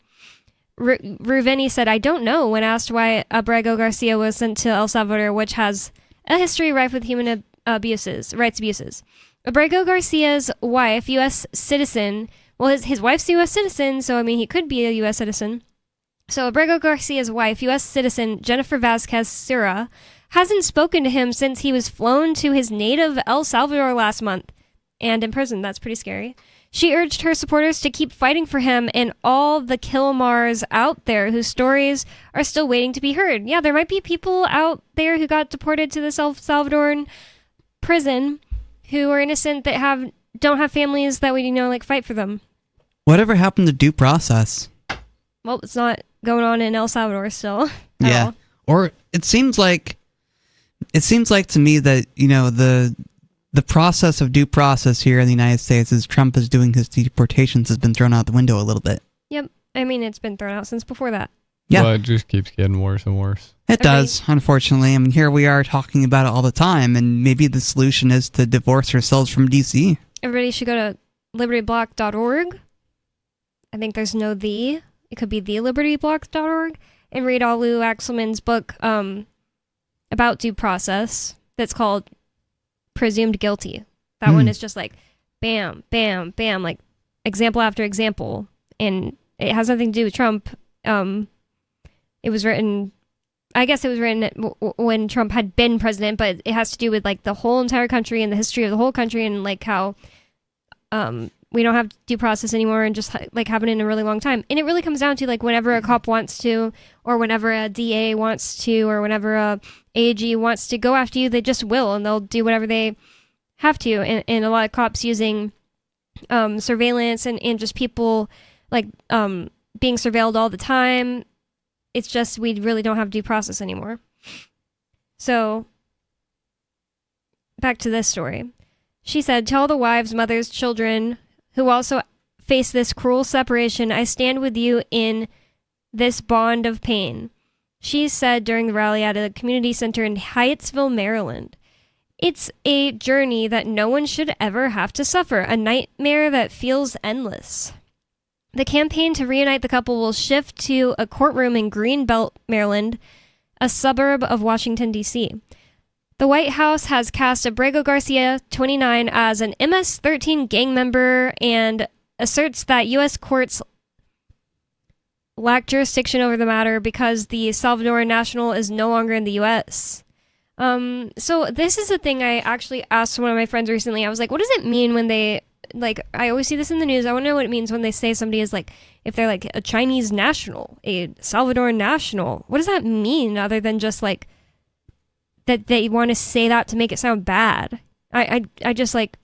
Ruveni said, I don't know, when asked why Abrego Garcia was sent to El Salvador, which has a history rife with human rights abuses. Abrego Garcia's wife, U.S. citizen, well, his wife's a U.S. citizen, so, I mean, he could be a U.S. citizen. So Abrego Garcia's wife, U.S. citizen Jennifer Vasquez Sura, hasn't spoken to him since he was flown to his native El Salvador last month and in prison. That's pretty scary. She urged her supporters to keep fighting for him and all the Kilmars out there whose stories are still waiting to be heard. Yeah, there might be people out there who got deported to this El Salvadoran prison who are innocent that don't have families that would, fight for them. Whatever happened to due process? Well, it's not going on in El Salvador still. Yeah. All. Or it seems like to me that, the process of due process here in the United States as Trump is doing his deportations has been thrown out the window a little bit. Yep. I mean, it's been thrown out since before that. Yeah. Well, it just keeps getting worse and worse. It does, unfortunately. I mean, here we are talking about it all the time, and maybe the solution is to divorce ourselves from D.C. Everybody should go to libertyblock.org. I think there's no the. It could be thelibertyblock.org, and read all Lou Axelman's book about due process that's called Presumed Guilty. That one is just like bam, bam, bam, like example after example. and it has nothing to do with Trump. It was written, I guess it was written when Trump had been president, but it has to do with like the whole entire country and the history of the whole country, and like how we don't have due process anymore, and just like haven't in a really long time. And it really comes down to like whenever a cop wants to, or whenever a DA wants to, or whenever a AG wants to go after you, they just will, and they'll do whatever they have to. And a lot of cops using surveillance and just people like being surveilled all the time. It's just we really don't have due process anymore. So back to this story. She said, "Tell the wives, mothers, children who also face this cruel separation, I stand with you in this bond of pain," she said during the rally at a community center in Hyattsville, Maryland. "It's a journey that no one should ever have to suffer, a nightmare that feels endless." The campaign to reunite the couple will shift to a courtroom in Greenbelt, Maryland, a suburb of Washington, D.C. The White House has cast Abrego Garcia, 29, as an MS-13 gang member and asserts that U.S. courts lack jurisdiction over the matter because the Salvadoran national is no longer in the U.S. So this is a thing I actually asked one of my friends recently. I was like, what does it mean when they... Like, I always see this in the news. I want to know what it means when they say somebody is like, if they're like a Chinese national, a Salvadoran national. What does that mean other than just like that they want to say that to make it sound bad? I just like.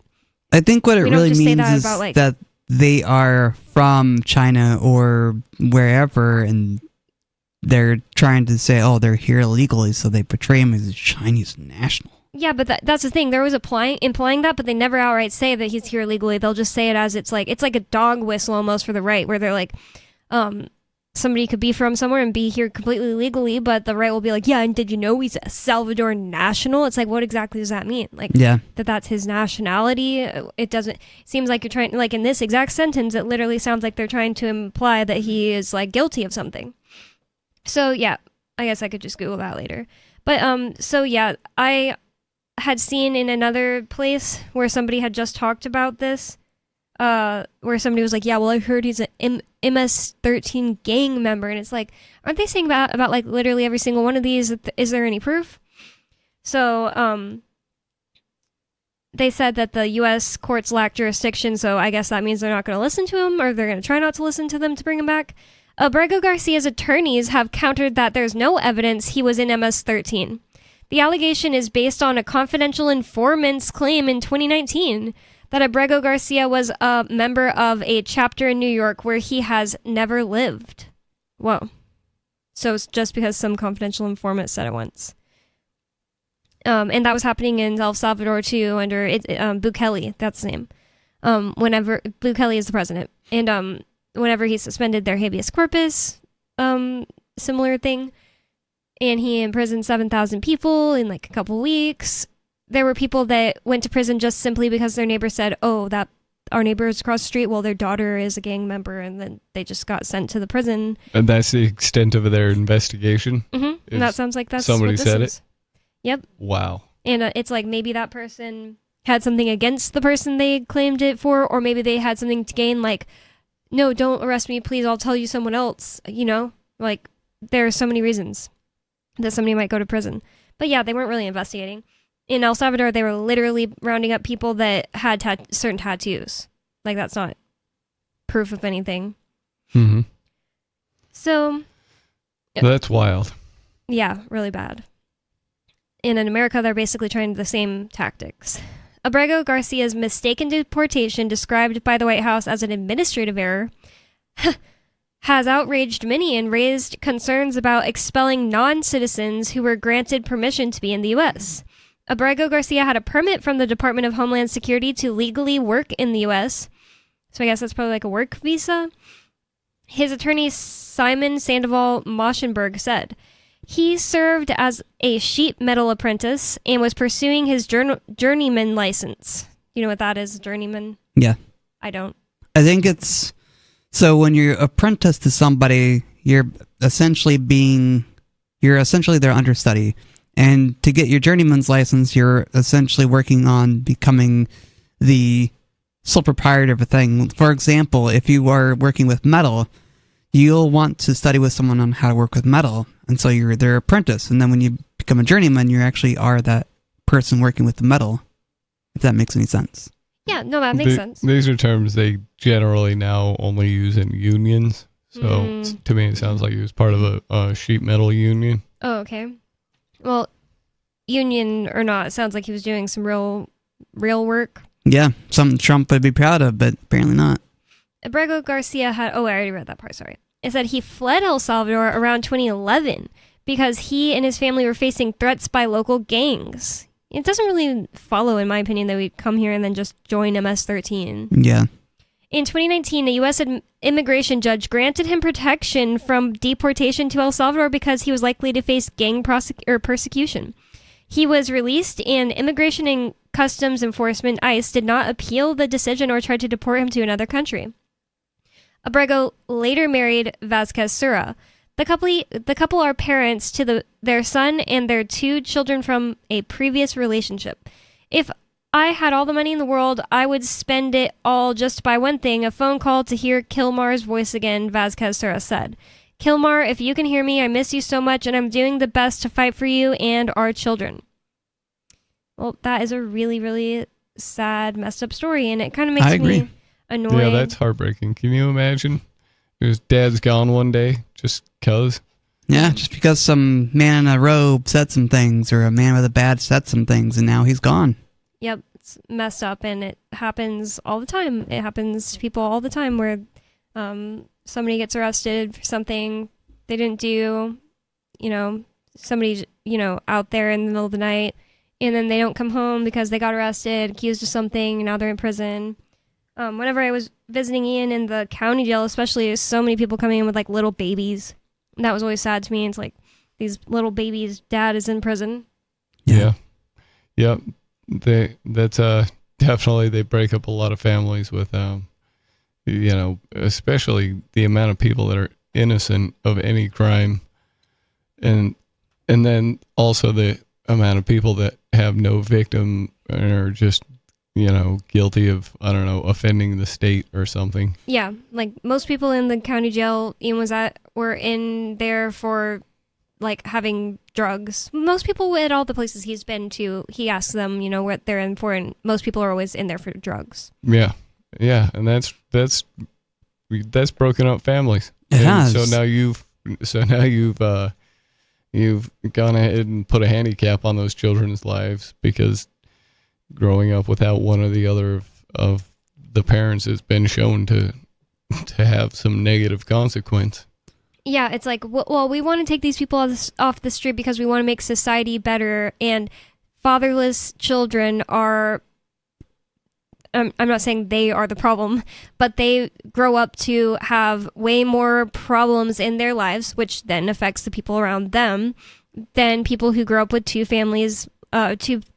I think what it really means is about, like, that they are from China or wherever, and they're trying to say, oh, they're here illegally, so they portray them as a Chinese national. Yeah, but that's the thing. They're always implying that, but they never outright say that he's here illegally. They'll just say it as it's like a dog whistle almost for the right, where they're like, somebody could be from somewhere and be here completely legally, but the right will be like, yeah, and did you know he's a Salvadoran national? It's like, what exactly does that mean? Like, yeah, that's his nationality? It doesn't, seems like you're trying, like in this exact sentence, it literally sounds like they're trying to imply that he is like guilty of something. So yeah, I guess I could just Google that later. But so yeah, I had seen in another place where somebody had just talked about this, where somebody was like, yeah, well, I heard he's an MS-13 gang member. And it's like, aren't they saying about like literally every single one of these? Is there any proof? So they said that the U.S. courts lack jurisdiction, so I guess that means they're not going to listen to him, or they're going to try not to listen to them to bring him back. Abrego Garcia's attorneys have countered that there's no evidence he was in MS-13. The allegation is based on a confidential informant's claim in 2019 that Abrego Garcia was a member of a chapter in New York where he has never lived. Whoa. So it's just because some confidential informant said it once. And that was happening in El Salvador too, under Bukele, that's his name. Whenever Bukele is the president. And whenever he suspended their habeas corpus, similar thing. And he imprisoned 7,000 people in like a couple weeks. There were people that went to prison just simply because their neighbor said, oh, that our neighbor is across the street, well, their daughter is a gang member, and then they just got sent to the prison. And that's the extent of their investigation? Mm-hmm. And that sounds like that's somebody what this said is. It? Yep. Wow. And it's like maybe that person had something against the person they claimed it for, or maybe they had something to gain, like, no, don't arrest me, please, I'll tell you someone else, you know? Like, there are so many reasons that somebody might go to prison. But yeah, they weren't really investigating. In El Salvador, they were literally rounding up people that had certain tattoos. Like, that's not proof of anything. Mm-hmm. So... That's wild. Yeah, really bad. And in America, they're basically trying the same tactics. Abrego Garcia's mistaken deportation, described by the White House as an administrative error, has outraged many and raised concerns about expelling non-citizens who were granted permission to be in the U.S. Abrego Garcia had a permit from the Department of Homeland Security to legally work in the U.S., so I guess that's probably like a work visa. His attorney, Simon Sandoval Moschenberg, said he served as a sheet metal apprentice and was pursuing his journeyman license. You know what that is, journeyman? Yeah. I don't. I think it's... So when you're apprentice to somebody, you're essentially their understudy. And to get your journeyman's license, you're essentially working on becoming the sole proprietor thing. For example, if you are working with metal, you'll want to study with someone on how to work with metal, and so you're their apprentice. And then when you become a journeyman, you actually are that person working with the metal, if that makes any sense. Yeah, no, that makes sense. These are terms they generally now only use in unions. So to me, it sounds like he was part of a sheet metal union. Oh, okay. Well, union or not, it sounds like he was doing some real work. Yeah, something Trump would be proud of, but apparently not. Abrego Garcia had... Oh, I already read that part, sorry. It said he fled El Salvador around 2011 because he and his family were facing threats by local gangs. It doesn't really follow, in my opinion, that we come here and then just join MS-13. Yeah. In 2019, a U.S. immigration judge granted him protection from deportation to El Salvador because he was likely to face gang persecution. He was released, and Immigration and Customs Enforcement, ICE, did not appeal the decision or tried to deport him to another country. Abrego later married Vazquez Sura. The couple are parents to their son and their 2 children from a previous relationship. If I had all the money in the world, I would spend it all just to buy one thing, a phone call to hear Kilmar's voice again, Vazquez Sura said. Kilmar, if you can hear me, I miss you so much, and I'm doing the best to fight for you and our children. Well, that is a really, really sad, messed up story, and it kind of makes me annoyed. Yeah, that's heartbreaking. Can you imagine? His dad's gone one day just because. Yeah, just because some man in a robe said some things, or a man with a badge said some things, and now he's gone. Yep, it's messed up, and it happens all the time. It happens to people all the time where somebody gets arrested for something they didn't do, somebody's, out there in the middle of the night, and then they don't come home because they got arrested, accused of something, and now they're in prison. Whenever I was visiting Ian in the county jail, especially, there's so many people coming in with, like, little babies. That was always sad to me. It's like, these little babies' dad is in prison. Yeah. Yep. That's definitely, they break up a lot of families with, especially the amount of people that are innocent of any crime. And then also the amount of people that have no victim and are just, guilty of, offending the state or something. Yeah, like most people in the county jail Ian was at were in there for like having drugs. Most people at all the places he's been to, he asks them, what they're in for, and most people are always in there for drugs. Yeah, and that's broken up families. It has. So now you've gone ahead and put a handicap on those children's lives because growing up without one or the other of the parents has been shown to have some negative consequence. Yeah, it's like, well, we want to take these people off the street because we want to make society better, and fatherless children are, I'm not saying they are the problem, but they grow up to have way more problems in their lives, which then affects the people around them, than people who grow up with 2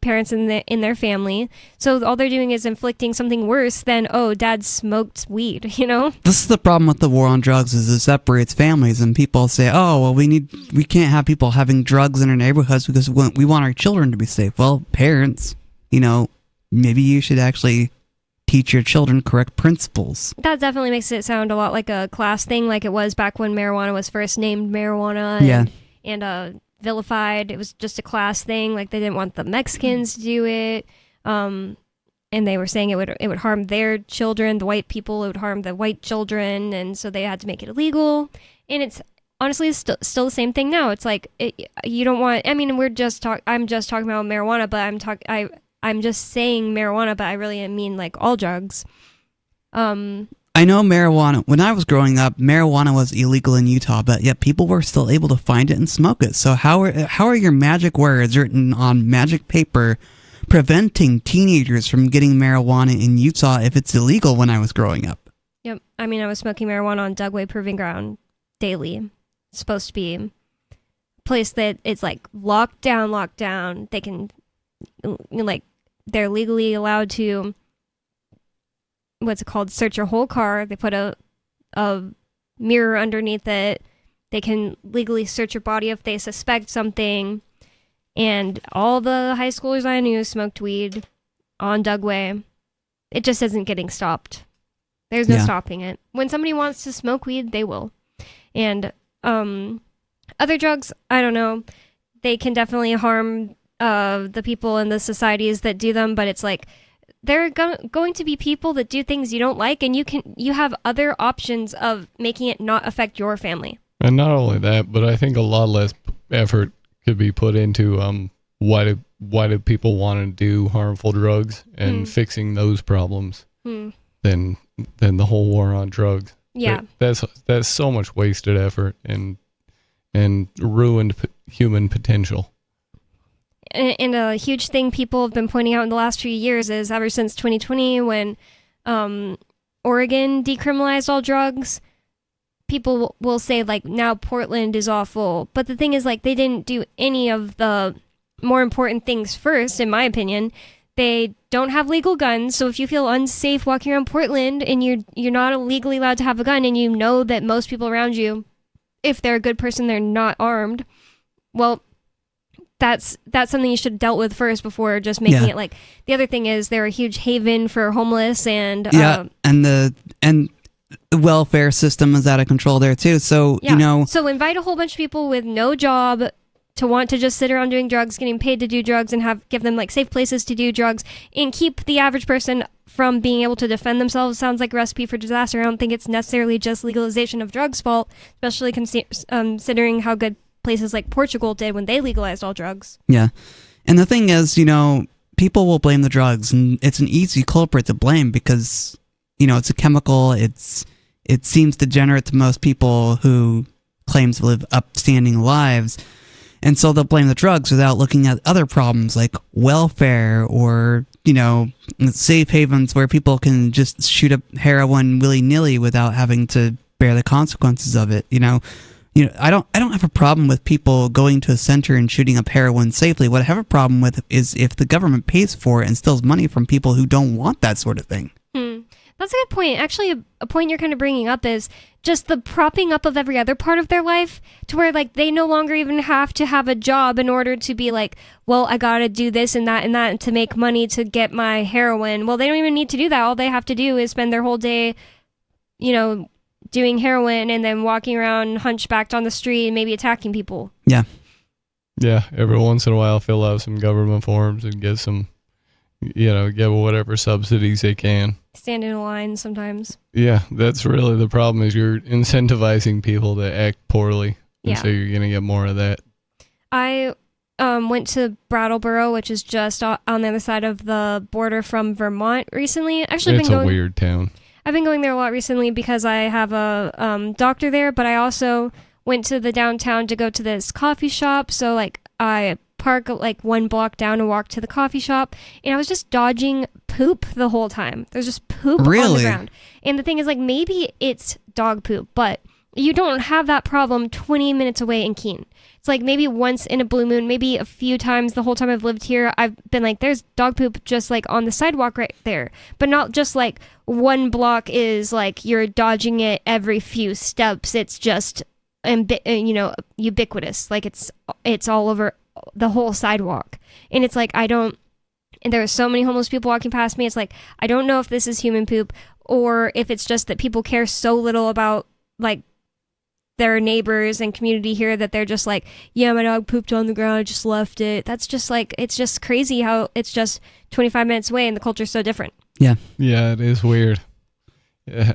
parents in their family. So all they're doing is inflicting something worse than, dad smoked weed, This is the problem with the war on drugs, is it separates families, and people say, we can't have people having drugs in our neighborhoods because we want our children to be safe. Well, parents, maybe you should actually teach your children correct principles. That definitely makes it sound a lot like a class thing, like it was back when marijuana was first named marijuana. And vilified. It was just a class thing. Like they didn't want the Mexicans to do it, and they were saying it would harm their children. The white people, it would harm the white children, and so they had to make it illegal. And it's honestly still the same thing now. It's like you don't want. I mean, I'm just talking about marijuana, but I'm just saying marijuana, but I really mean like all drugs. I know marijuana, when I was growing up, marijuana was illegal in Utah, but yet people were still able to find it and smoke it. So how are your magic words written on magic paper preventing teenagers from getting marijuana in Utah if it's illegal when I was growing up? Yep. I mean, I was smoking marijuana on Dugway Proving Ground daily. It's supposed to be a place that it's like locked down. They can, they're legally allowed to, what's it called, search your whole car. They put a mirror underneath it. They can legally search your body if they suspect something. And all the high schoolers I knew smoked weed on Dugway. it just isn't getting stopped. There's no stopping it. When somebody wants to smoke weed, they will. And other drugs, I don't know. They can definitely harm the people in the societies that do them, but it's like there are going to be people that do things you don't like, and you have other options of making it not affect your family. And not only that, but I think a lot less effort could be put into why do people want to do harmful drugs and fixing those problems than the whole war on drugs. Yeah, that's so much wasted effort and ruined human potential. And a huge thing people have been pointing out in the last few years is ever since 2020, when Oregon decriminalized all drugs, people will say, like, now Portland is awful. But the thing is, like, they didn't do any of the more important things first, in my opinion. They don't have legal guns, so if you feel unsafe walking around Portland and you're not legally allowed to have a gun, and you know that most people around you, if they're a good person, they're not armed, well, that's something you should have dealt with first before just making it like. The other thing is they're a huge haven for homeless, and and the welfare system is out of control there too. So so invite a whole bunch of people with no job to want to just sit around doing drugs, getting paid to do drugs, and give them like safe places to do drugs, and keep the average person from being able to defend themselves. Sounds like a recipe for disaster. I don't think it's necessarily just legalization of drugs' fault, especially considering how good places like Portugal did when they legalized all drugs. Yeah. And the thing is, people will blame the drugs, and it's an easy culprit to blame because, it's a chemical. It seems degenerate to most people who claim to live upstanding lives. And so they'll blame the drugs without looking at other problems like welfare or, safe havens where people can just shoot up heroin willy-nilly without having to bear the consequences of it. I don't have a problem with people going to a center and shooting up heroin safely. What I have a problem with is if the government pays for it and steals money from people who don't want that sort of thing. That's a good point. Actually, a point you're kind of bringing up is just the propping up of every other part of their life to where, like, they no longer even have to have a job in order to be like, well, I gotta do this and that to make money to get my heroin. Well, they don't even need to do that. All they have to do is spend their whole day, doing heroin and then walking around hunchbacked on the street and maybe attacking people. Yeah. Yeah, every once in a while fill out some government forms and get some, get whatever subsidies they can. Stand in a line sometimes. Yeah, that's really the problem is you're incentivizing people to act poorly. And so you're going to get more of that. I went to Brattleboro, which is just on the other side of the border from Vermont recently. Actually, it's a weird town. I've been going there a lot recently because I have a doctor there, but I also went to the downtown to go to this coffee shop. So, like, I park like one block down and walk to the coffee shop, and I was just dodging poop the whole time. There's just poop on the ground. And the thing is, like, maybe it's dog poop, but you don't have that problem 20 minutes away in Keene. It's like maybe once in a blue moon, maybe a few times the whole time I've lived here, I've been like, there's dog poop just like on the sidewalk right there. But not just like one block is like you're dodging it every few steps. It's just, ubiquitous. Like it's all over the whole sidewalk. And it's like, and there are so many homeless people walking past me. It's like, I don't know if this is human poop or if it's just that people care so little about like their neighbors and community here that they're just like, yeah, my dog pooped on the ground, I just left it. That's just like, it's just crazy how it's just 25 minutes away and the culture's so different. Yeah. Yeah, it is weird. Yeah,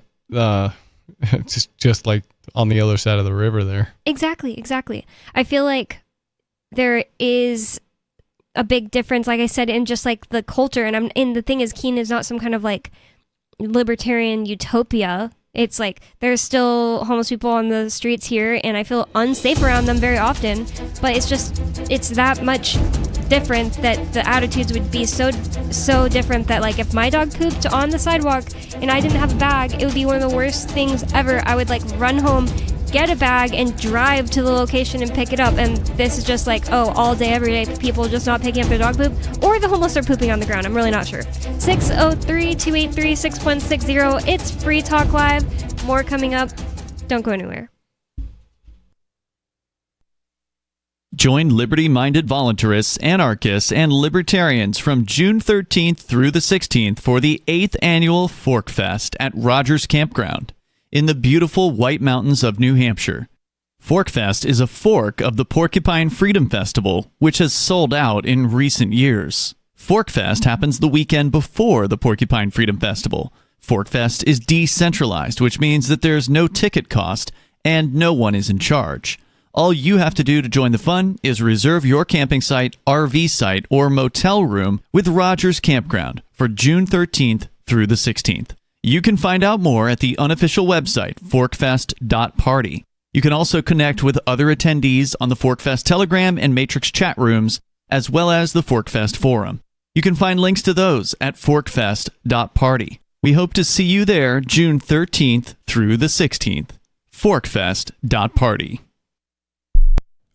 just like on the other side of the river there. Exactly. I feel like there is a big difference, like I said, in just like the culture. And the thing is, Keene is not some kind of like libertarian utopia. It's like there's still homeless people on the streets here, and I feel unsafe around them very often. But it's that much different that the attitudes would be so different that like if my dog pooped on the sidewalk and I didn't have a bag, it would be one of the worst things ever. I would like run home, get a bag, and drive to the location and pick it up. And this is just like, all day, every day, people just not picking up their dog poop, or the homeless are pooping on the ground. I'm really not sure. 603-283-6160. It's Free Talk Live. More coming up. Don't go anywhere. Join liberty-minded voluntarists, anarchists, and libertarians from June 13th through the 16th for the 8th annual Fork Fest at Rogers Campground in the beautiful White Mountains of New Hampshire. Fork Fest is a fork of the Porcupine Freedom Festival, which has sold out in recent years. Fork Fest happens the weekend before the Porcupine Freedom Festival. Fork Fest is decentralized, which means that there's no ticket cost and no one is in charge. All you have to do to join the fun is reserve your camping site, RV site, or motel room with Rogers Campground for June 13th through the 16th. You can find out more at the unofficial website, forkfest.party. You can also connect with other attendees on the Forkfest Telegram and Matrix chat rooms, as well as the Forkfest forum. You can find links to those at forkfest.party. We hope to see you there June 13th through the 16th. Forkfest.party.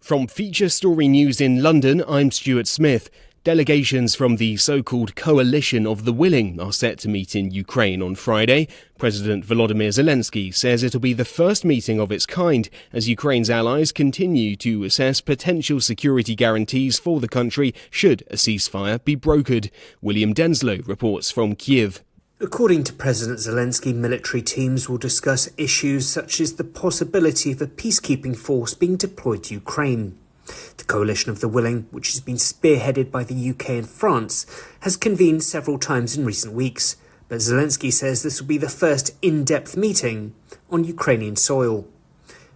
From Feature Story News in London, I'm Stuart Smith. Delegations from the so-called Coalition of the Willing are set to meet in Ukraine on Friday. President Volodymyr Zelensky says it'll be the first meeting of its kind as Ukraine's allies continue to assess potential security guarantees for the country should a ceasefire be brokered. William Denslow reports from Kyiv. According to President Zelensky, military teams will discuss issues such as the possibility of a peacekeeping force being deployed to Ukraine. The Coalition of the Willing, which has been spearheaded by the UK and France, has convened several times in recent weeks, but Zelensky says this will be the first in-depth meeting on Ukrainian soil.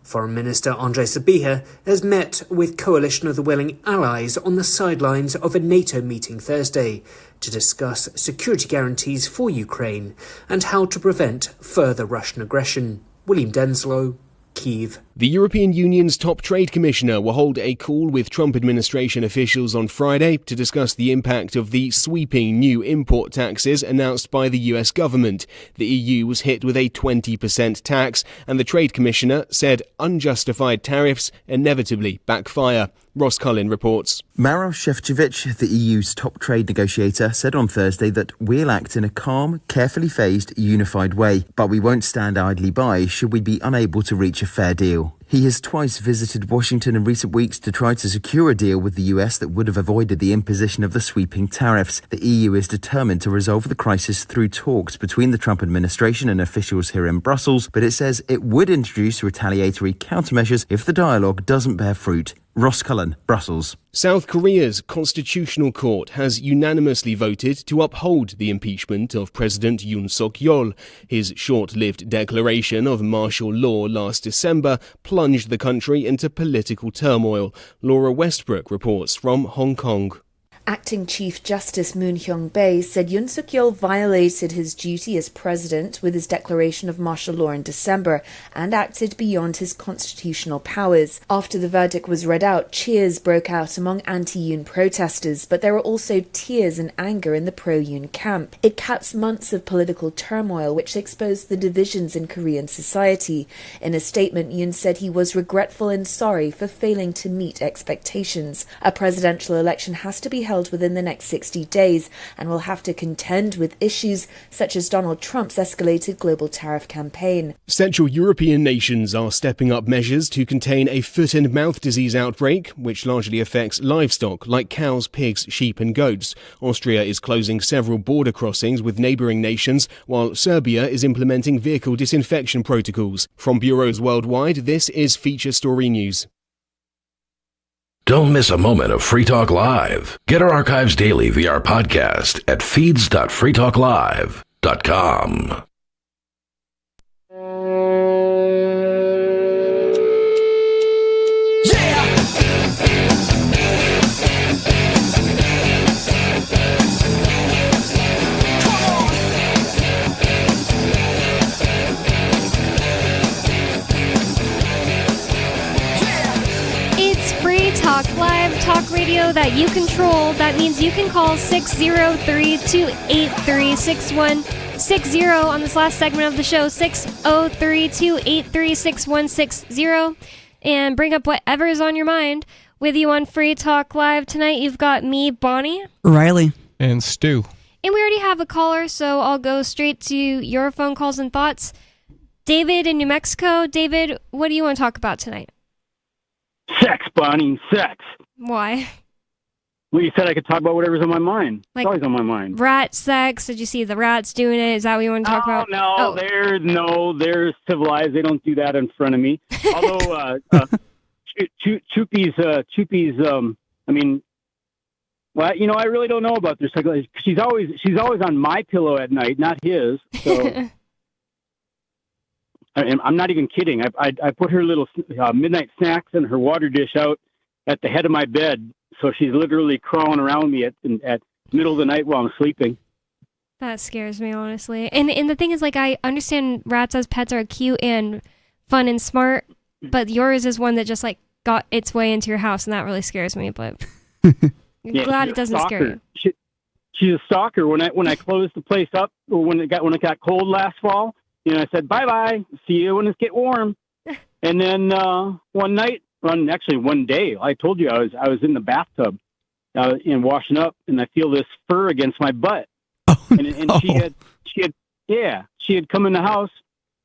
Foreign Minister Andrei Sybiha has met with Coalition of the Willing allies on the sidelines of a NATO meeting Thursday to discuss security guarantees for Ukraine and how to prevent further Russian aggression. William Denslow, Kyiv. The European Union's top trade commissioner will hold a call with Trump administration officials on Friday to discuss the impact of the sweeping new import taxes announced by the US government. The EU was hit with a 20% tax, and the trade commissioner said unjustified tariffs inevitably backfire. Ross Cullen reports. Maros Shevchevich, the EU's top trade negotiator, said on Thursday that we'll act in a calm, carefully phased, unified way, but we won't stand idly by should we be unable to reach a fair deal. He has twice visited Washington in recent weeks to try to secure a deal with the US that would have avoided the imposition of the sweeping tariffs. The EU is determined to resolve the crisis through talks between the Trump administration and officials here in Brussels, but it says it would introduce retaliatory countermeasures if the dialogue doesn't bear fruit. Ross Cullen, Brussels. South Korea's Constitutional Court has unanimously voted to uphold the impeachment of President Yoon Suk-yeol. His short-lived declaration of martial law last December plunged the country into political turmoil. Laura Westbrook reports from Hong Kong. Acting Chief Justice Moon Hyung-bae said Yoon Suk-yeol violated his duty as president with his declaration of martial law in December and acted beyond his constitutional powers. After the verdict was read out, cheers broke out among anti-Yoon protesters, but there were also tears and anger in the pro-Yoon camp. It caps months of political turmoil, which exposed the divisions in Korean society. In a statement, Yoon said he was regretful and sorry for failing to meet expectations. A presidential election has to be held within the next 60 days and will have to contend with issues such as Donald Trump's escalated global tariff campaign. Central European nations are stepping up measures to contain a foot and mouth disease outbreak, which largely affects livestock like cows, pigs, sheep and goats. Austria is closing several border crossings with neighbouring nations, while Serbia is implementing vehicle disinfection protocols. From bureaus worldwide, this is Feature Story News. Don't miss a moment of Free Talk Live. Get our archives daily via our podcast at feeds.freetalklive.com. Talk radio that you control. That means you can call 603-283-6160 on this last segment of the show, 603-283-6160, and bring up whatever is on your mind. With you on Free Talk Live tonight, you've got me, Bonnie, Riley, and Stu. And we already have a caller, so I'll go straight to your phone calls and thoughts. David in New Mexico. David, what do you want to talk about tonight? Sex, Bonnie, sex. Why? Well, you said I could talk about whatever's on my mind. Like it's always on my mind. Rat sex? Did you see the rats doing it? Is that what you want to talk about? No, they're civilized. They don't do that in front of me. Although Choopy's, I mean, well, I really don't know about their psychology. She's always on my pillow at night, not his. So I'm not even kidding. I put her little midnight snacks and her water dish out at the head of my bed, so she's literally crawling around me at middle of the night while I'm sleeping. That scares me, honestly. And the thing is, like, I understand rats as pets are cute and fun and smart, but yours is one that just like got its way into your house, and that really scares me. But I'm glad it doesn't scare you. She's a stalker. When I closed the place up, or when it got cold last fall, I said bye. See you when it gets warm. And then one day, I told you I was in the bathtub and washing up, and I feel this fur against my butt. And she had come in the house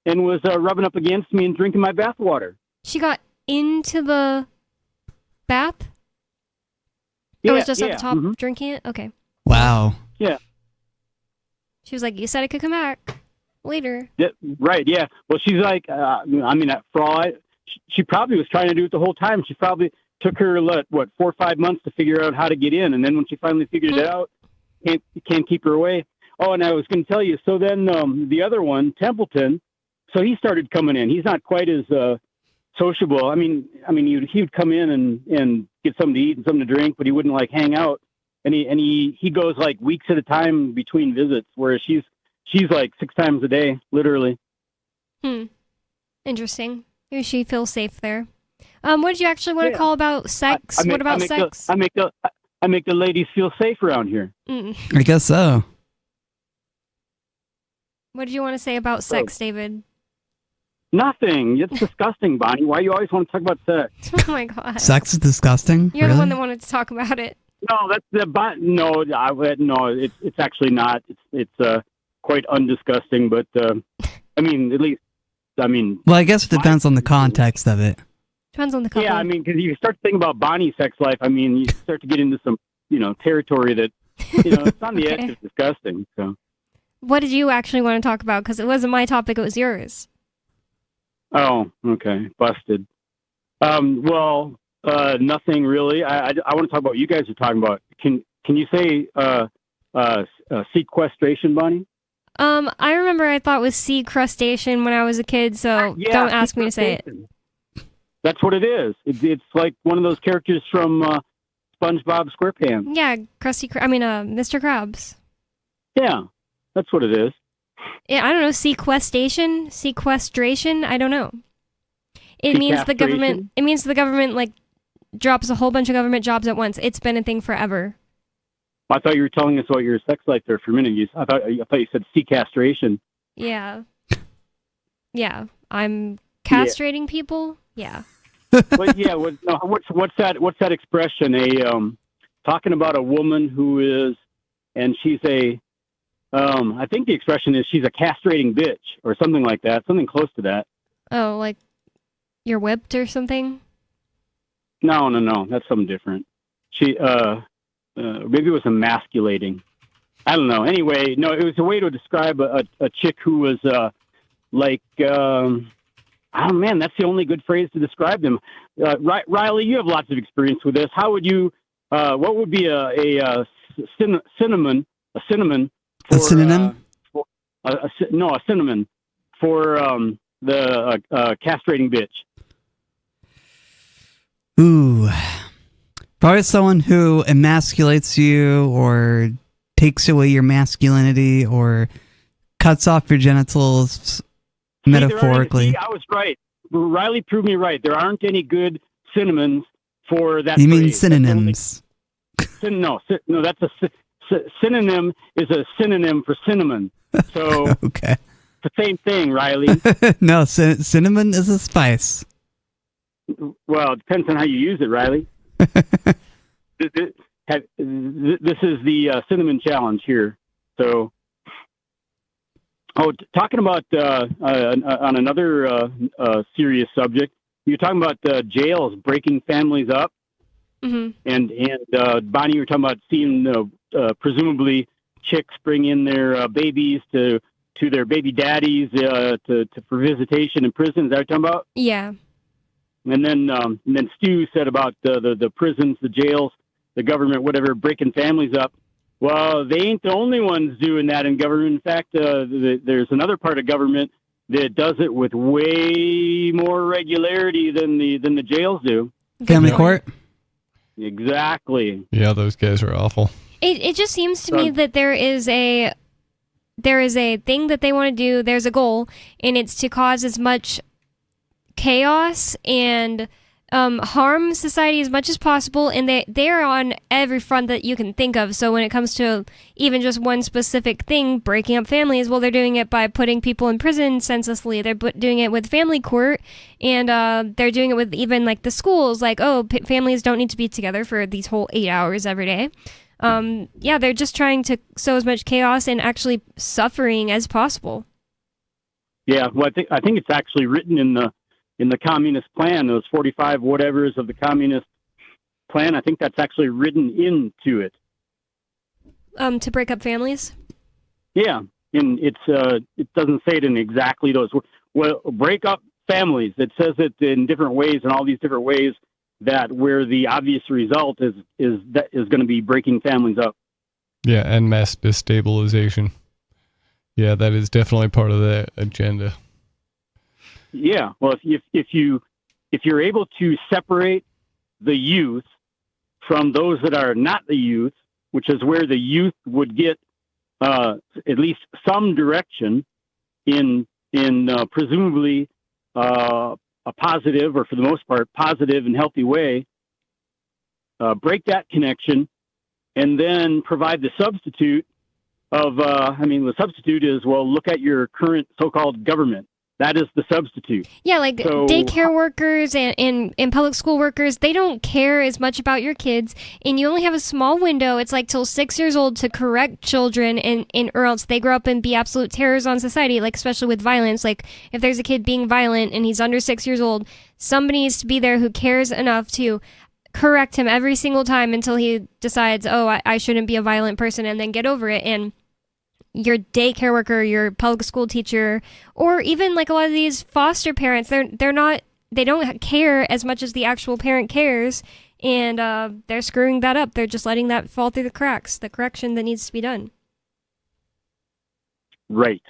and was rubbing up against me and drinking my bath water. She got into the bath? Yeah, or was just at the top drinking it? Okay. Wow. Yeah. She was like, you said I could come back later. Yeah, right, yeah. Well, she's like, for all she probably was trying to do it the whole time. She probably took her, 4 or 5 months to figure out how to get in. And then when she finally figured it out, can't keep her away. Oh, and I was going to tell you, so then the other one, Templeton, so he started coming in. He's not quite as sociable. I mean, he would come in and get something to eat and something to drink, but he wouldn't like hang out. And he goes like weeks at a time between visits, whereas she's like 6 times a day, literally. Interesting. Maybe she feels safe there. What did you actually want to call about sex? What about sex? I make the ladies feel safe around here. I guess so. What did you want to say about sex, David? Nothing. It's disgusting, Bonnie. Why you always want to talk about sex? Oh my God. Sex is disgusting? You're really? the one that wanted to talk about it. No, it's actually not. It's quite undisgusting, but Well, I guess it depends on the context of it. Depends on the couple. Yeah, because you start to think about Bonnie's sex life. You start to get into some, territory that, it's on the edge of disgusting. So, what did you actually want to talk about? Because it wasn't my topic; it was yours. Oh, okay, busted. Nothing really. I want to talk about what you guys are talking about. Can you say sequestration, Bonnie? I remember I thought it was sea crustacean when I was a kid, so don't ask me to say it. That's what it is. It's like one of those characters from SpongeBob SquarePants. Yeah, Mr. Krabs. Yeah, that's what it is. Yeah, I don't know, sequestration, I don't know. It means the government like drops a whole bunch of government jobs at once. It's been a thing forever. I thought you were telling us about your sex life there for a minute. I thought you said sequestration. Yeah. Yeah, I'm castrating people. Yeah. But yeah, what's that expression? Talking about a woman who is, and she's I think the expression is she's a castrating bitch or something like that, something close to that. Oh, like you're whipped or something? No, that's something different. She, maybe it was emasculating. I don't know. Anyway, no, it was a way to describe a chick who was oh man, that's the only good phrase to describe them. Riley, you have lots of experience with this. How would you? What would be a cinnamon? A cinnamon? For, a synonym? A cinnamon for the castrating bitch. Ooh, probably someone who emasculates you or takes away your masculinity or cuts off your genitals. Metaphorically. I was right. Riley proved me right. There aren't any good synonyms for that. You mean synonyms? No, that's a synonym is a synonym for cinnamon. So okay, it's the same thing, Riley. No, cinnamon is a spice. Well, it depends on how you use it, Riley. This is the cinnamon challenge here. So. Oh, talking about on another serious subject, you're talking about jails breaking families up, Mm-hmm. and Bonnie, you were talking about seeing presumably chicks bring in their babies to their baby daddies for visitation in prison. Is that what you're talking about? Yeah. And then Stu said about the prisons, the jails, the government, whatever, breaking families up. Well, they ain't the only ones doing that in government. In fact, there's another part of government that does it with way more regularity than the jails do. Family court? Exactly. Yeah, those guys are awful. It just seems to me that there is a thing that they want to do. There's a goal, and it's to cause as much chaos and harm society as much as possible. And they're on every front that you can think of. So when it comes to even just one specific thing, breaking up families, well, they're doing it by putting people in prison senselessly. They're doing it with family court, and they're doing it with even like the schools. Like, families don't need to be together for these whole 8 hours every day. They're just trying to sow as much chaos and actually suffering as possible. Yeah, well, I think it's actually written in the communist plan, those 45 whatevers of the communist plan. I think that's actually written into it. To break up families? Yeah, and it doesn't say it in exactly those words. Well, break up families. It says it in different ways, in all these different ways, that where the obvious result is going to be breaking families up. Yeah, and mass destabilization. Yeah, that is definitely part of the agenda. Yeah, well, if you're able to separate the youth from those that are not the youth, which is where the youth would get at least some direction in presumably a positive, or for the most part, positive and healthy way, break that connection, and then provide the substitute of, the substitute is, well, look at your current so-called government. That is the substitute. Yeah, like daycare workers and public school workers, they don't care as much about your kids, and you only have a small window. It's like till 6 years old to correct children, and or else they grow up and be absolute terrors on society, like especially with violence. Like if there's a kid being violent and he's under 6 years old, somebody needs to be there who cares enough to correct him every single time until he decides, I shouldn't be a violent person, and then get over it. And your daycare worker, your public school teacher, or even like a lot of these foster parents, they don't care as much as the actual parent cares, and they're screwing that up. They're just letting that fall through the cracks, the correction that needs to be done. Right.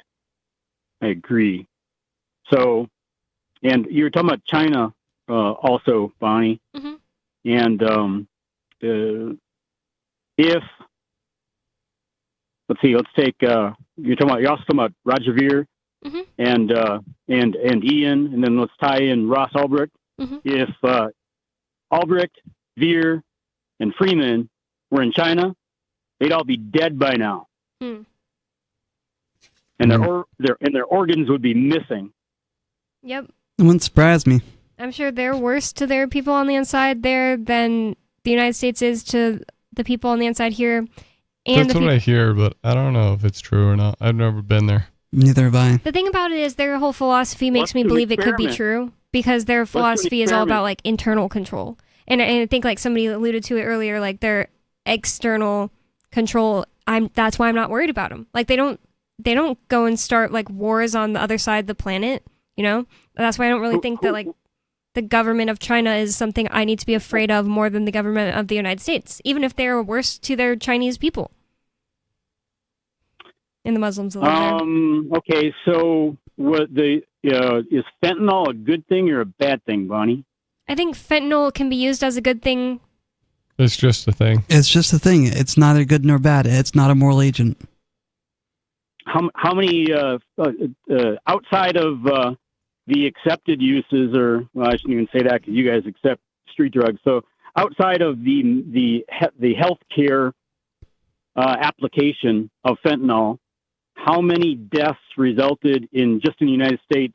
I agree. So, and you were talking about China also, Bonnie. Mm-hmm. And if let's take you're also talking about Roger Ver, mm-hmm. and Ian, and then let's tie in Ross Ulbricht. Mm-hmm. If Ulbricht, Ver, and Freeman were in China, they'd all be dead by now, and their organs would be missing. Yep. It wouldn't surprise me. I'm sure they're worse to their people on the inside there than the United States is to the people on the inside here. And that's what I hear, but I don't know if it's true or not. I've never been there. Neither have I. The thing about it is their whole philosophy makes me believe it could be true, because their philosophy is all about like internal control. And I think like somebody alluded to it earlier, like their external control. That's why I'm not worried about them. Like they don't go and start like wars on the other side of the planet, you know? That's why I don't really think that like the government of China is something I need to be afraid of more than the government of the United States, even if they're worse to their Chinese people and the Muslims that live there. Okay, so what is fentanyl a good thing or a bad thing, Bonnie? I think fentanyl can be used as a good thing. It's just a thing. It's just a thing. It's neither good nor bad. It's not a moral agent. How many outside of the accepted uses, or I shouldn't even say that because you guys accept street drugs. So outside of the healthcare application of fentanyl, how many deaths resulted in just in the United States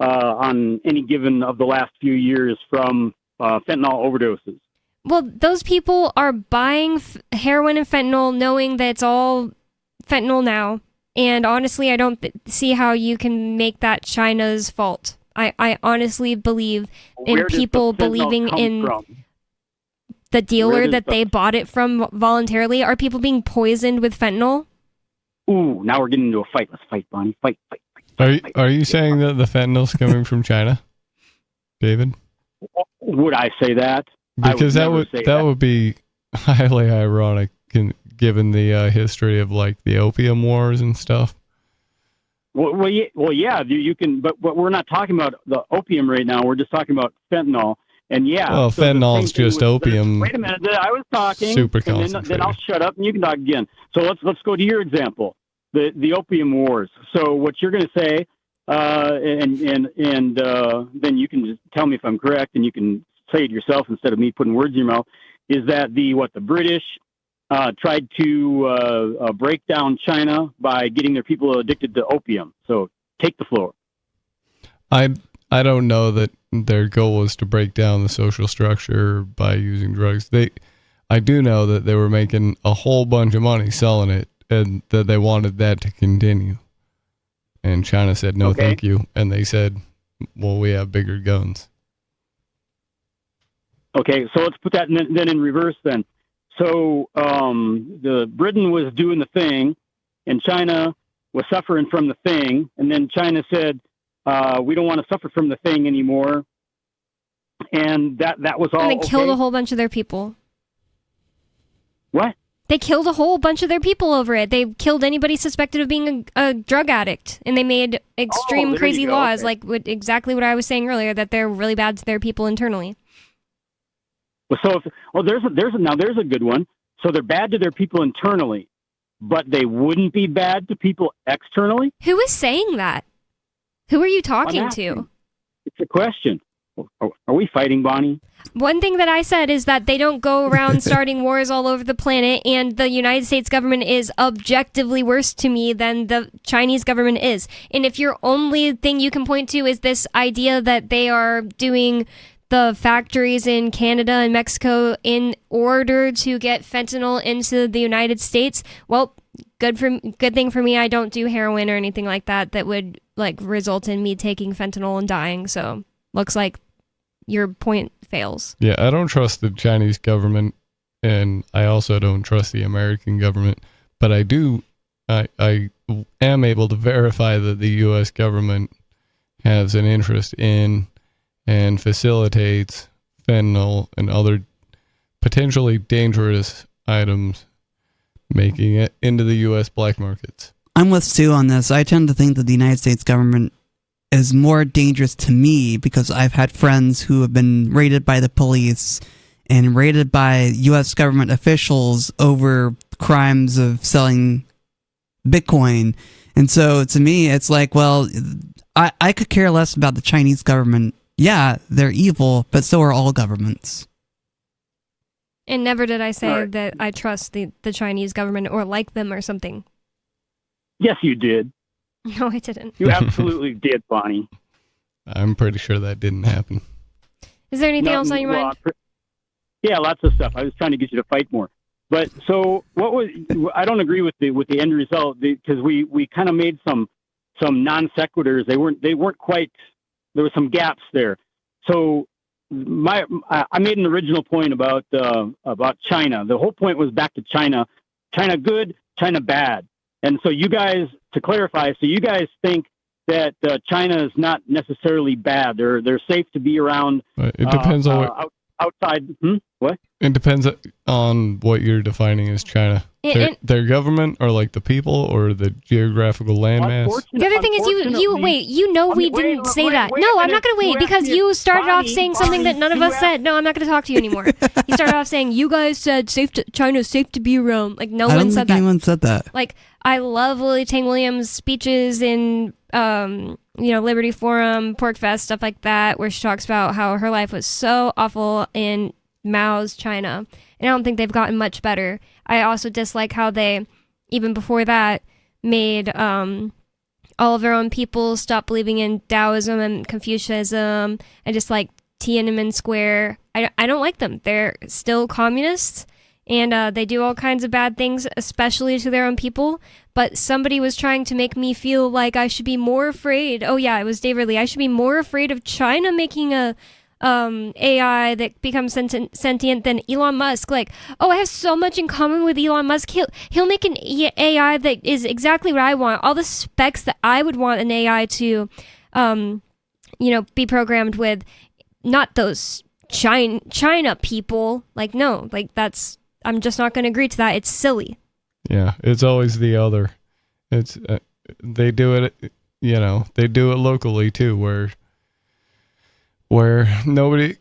on any given of the last few years from fentanyl overdoses? Well, those people are buying heroin and fentanyl knowing that it's all fentanyl now. And honestly, I don't see how you can make that China's fault. I honestly believe in Where does people the fentanyl believing come in from? the Where dealer does that the- they bought it from voluntarily. Are people being poisoned with fentanyl? Ooh, now we're getting into a fight. Let's fight, Bonnie. Fight. Are you saying that the fentanyl's coming from China, David? Would I say that? I Because that never would say that would be highly ironic, given the history of like the opium wars and stuff. Well, yeah, you can, but we're not talking about the opium right now. We're just talking about fentanyl. And yeah, Well, so the fentanyl's same thing just with- opium. Wait a minute, I was talking. Super and then concentrated. I'll shut up and you can talk again. So let's go to your example, the opium wars. So what you're going to say, and then you can just tell me if I'm correct, and you can say it yourself instead of me putting words in your mouth. Is that the British tried to break down China by getting their people addicted to opium? So take the floor. I don't know that their goal was to break down the social structure by using drugs. I do know that they were making a whole bunch of money selling it, and that they wanted that to continue. And China said no, thank you, and they said, "Well, we have bigger guns." Okay, so let's put that then in reverse then. So the Britain was doing the thing, and China was suffering from the thing, and then China said, we don't want to suffer from the thing anymore, and that was all. And they killed okay? a whole bunch of their people. What? They killed a whole bunch of their people over it. They killed anybody suspected of being a drug addict, and they made extreme there crazy you go, laws, okay. like exactly what I was saying earlier, that they're really bad to their people internally. Well, so there's a good one. So they're bad to their people internally, but they wouldn't be bad to people externally? Who is saying that? Who are you talking I'm to? asking. It's a question. Are we fighting, Bonnie? One thing that I said is that they don't go around starting wars all over the planet, and the United States government is objectively worse to me than the Chinese government is. And if your only thing you can point to is this idea that they are doing the factories in Canada and Mexico in order to get fentanyl into the United States, well, good thing for me, I don't do heroin or anything like that would like result in me taking fentanyl and dying. So looks like your point fails. Yeah, I don't trust the Chinese government, and I also don't trust the American government, but I am able to verify that the U.S. government has an interest in and facilitates fentanyl and other potentially dangerous items making it into the U.S. black markets. I'm with Stu on this. I tend to think that the United States government is more dangerous to me because I've had friends who have been raided by the police and raided by U.S. government officials over crimes of selling Bitcoin. And so to me, it's like, well, I could care less about the Chinese government. Yeah, they're evil, but so are all governments. And never did I say that I trust the Chinese government or like them or something. Yes, you did. No, I didn't. You absolutely did, Bonnie. I'm pretty sure that didn't happen. Is there anything else on your mind? Yeah, lots of stuff. I was trying to get you to fight more. But so I don't agree with the end result because we kind of made some non sequiturs. They weren't quite. There were some gaps there. So I made an original point about China. The whole point was back to China. China good, China bad. And so you guys, to clarify, so you guys think that China is not necessarily bad. They're safe to be around. It depends on what, outside. What? It depends on what you're defining as China. Their government, or like the people, or the geographical landmass. The other thing is you wait. You know we didn't say that. No, I'm not going to wait because you started off saying something that none of us said. No, I'm not going to talk to you anymore. You started off saying you guys said China's safe to be around. Like no one said that. Anyone said that. Like I love Lily Tang Williams' speeches in Liberty Forum, Pork Fest, stuff like that, where she talks about how her life was so awful in Mao's China. And I don't think they've gotten much better. I also dislike how they, even before that, made all of their own people stop believing in Taoism and Confucianism and just like Tiananmen Square. I don't like them. They're still communists and they do all kinds of bad things, especially to their own people. but somebody was trying to make me feel like I should be more afraid. Oh yeah, it was Dave Ridley. I should be more afraid of China making a AI that becomes sentient than Elon Musk. Like, oh, I have so much in common with Elon Musk. He'll make an AI that is exactly what I want. All the specs that I would want an AI to, be programmed with. Not those China people. Like, no, like I'm just not going to agree to that. It's silly. Yeah, it's always the other. It's they do it, they do it locally too, where nobody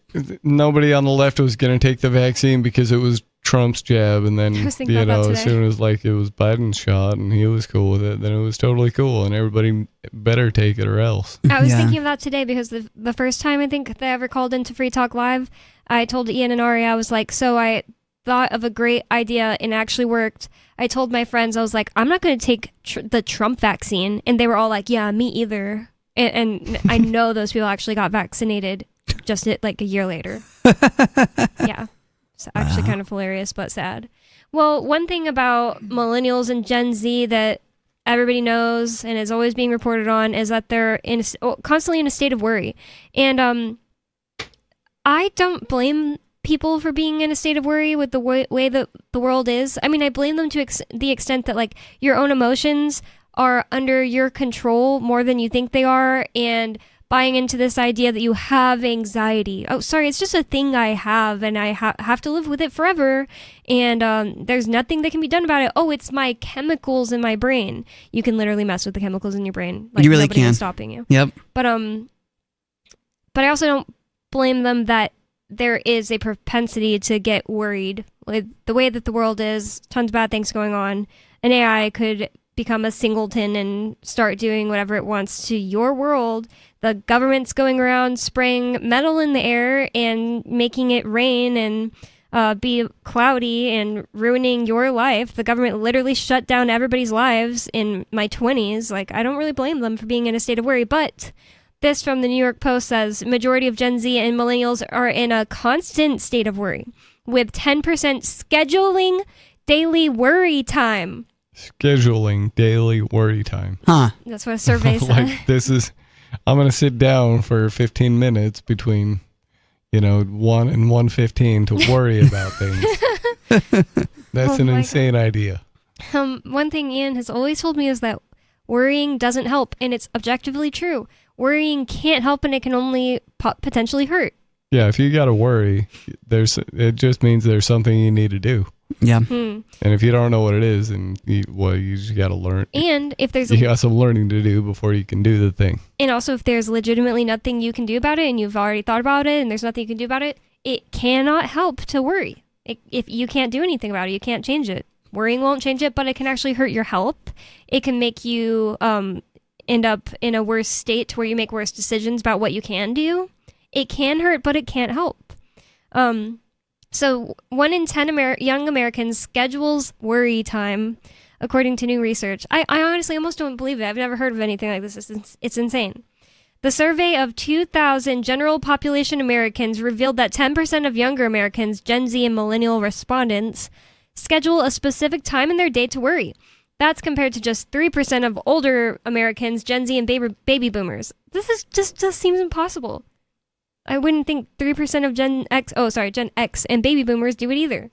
on the left was going to take the vaccine because it was Trump's jab, and then as soon as like it was Biden's shot and he was cool with it, then it was totally cool, and everybody better take it or else. I was thinking of that today because the first time I think that I ever called into Free Talk Live, I told Ian and Ari, I was like, so I thought of a great idea and actually worked. I told my friends, I was like, I'm not going to take the Trump vaccine. And they were all like, yeah, me either. And I know those people actually got vaccinated just like a year later. Yeah. It's actually kind of hilarious, but sad. Well, one thing about millennials and Gen Z that everybody knows and is always being reported on is that they're constantly in a state of worry. And I don't blame people for being in a state of worry with the way that the world is. I mean, I blame them to the extent that like your own emotions are under your control more than you think they are, and buying into this idea that you have anxiety. Oh, sorry, it's just a thing I have, and I have to live with it forever, and there's nothing that can be done about it. Oh, it's my chemicals in my brain. You can literally mess with the chemicals in your brain. Like, you really nobody can. is stopping you. Yep. But I also don't blame them that there is a propensity to get worried with the way that the world is. Tons of bad things going on. An AI could become a singleton and start doing whatever it wants to your world. The government's going around spraying metal in the air and making it rain and be cloudy and ruining your life. The government literally shut down everybody's lives in my 20s. Like, I don't really blame them for being in a state of worry, but this from the New York Post says majority of Gen Z and millennials are in a constant state of worry, with 10% scheduling daily worry time. Scheduling daily worry time. Huh. That's what a survey said. Like, I'm going to sit down for 15 minutes between, 1 and 1:15 to worry about things. That's an insane idea. One thing Ian has always told me is that worrying doesn't help, and it's objectively true. Worrying can't help, and it can only potentially hurt. Yeah, if you got to worry, it just means there's something you need to do. Yeah. And if you don't know what it is, then you just got to learn. And if there's you got some learning to do before you can do the thing. And also, if there's legitimately nothing you can do about it, and you've already thought about it, and there's nothing you can do about it, it cannot help to worry. If you can't do anything about it, you can't change it. Worrying won't change it, but it can actually hurt your health. It can make you end up in a worse state to where you make worse decisions about what you can do. It can hurt, but it can't help. So 1 in 10 young Americans schedules worry time, according to new research. I honestly almost don't believe it. I've never heard of anything like this. It's insane. The survey of 2,000 general population Americans revealed that 10% of younger Americans, Gen Z and millennial respondents, schedule a specific time in their day to worry. That's compared to just 3% of older Americans, Gen Z and baby boomers. This is just seems impossible. I wouldn't think 3% of Gen X and baby boomers do it either.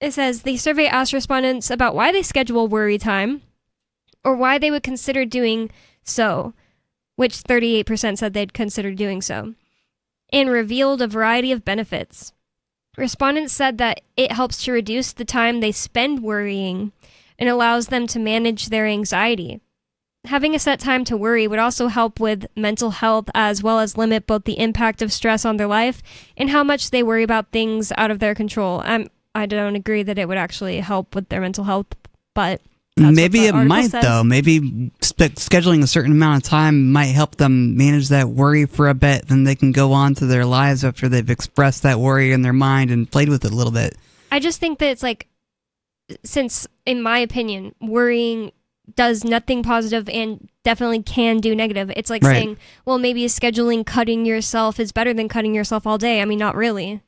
It says the survey asked respondents about why they schedule worry time or why they would consider doing so, which 38% said they'd consider doing so, and revealed a variety of benefits. Respondents said that it helps to reduce the time they spend worrying and allows them to manage their anxiety. Having a set time to worry would also help with mental health, as well as limit both the impact of stress on their life and how much they worry about things out of their control. I don't agree that it would actually help with their mental health, but maybe it might, though. Maybe scheduling a certain amount of time might help them manage that worry for a bit. Then they can go on to their lives after they've expressed that worry in their mind and played with it a little bit. I just think that it's like, since, in my opinion, worrying does nothing positive and definitely can do negative. It's like saying, well, maybe scheduling cutting yourself is better than cutting yourself all day. I mean, not really,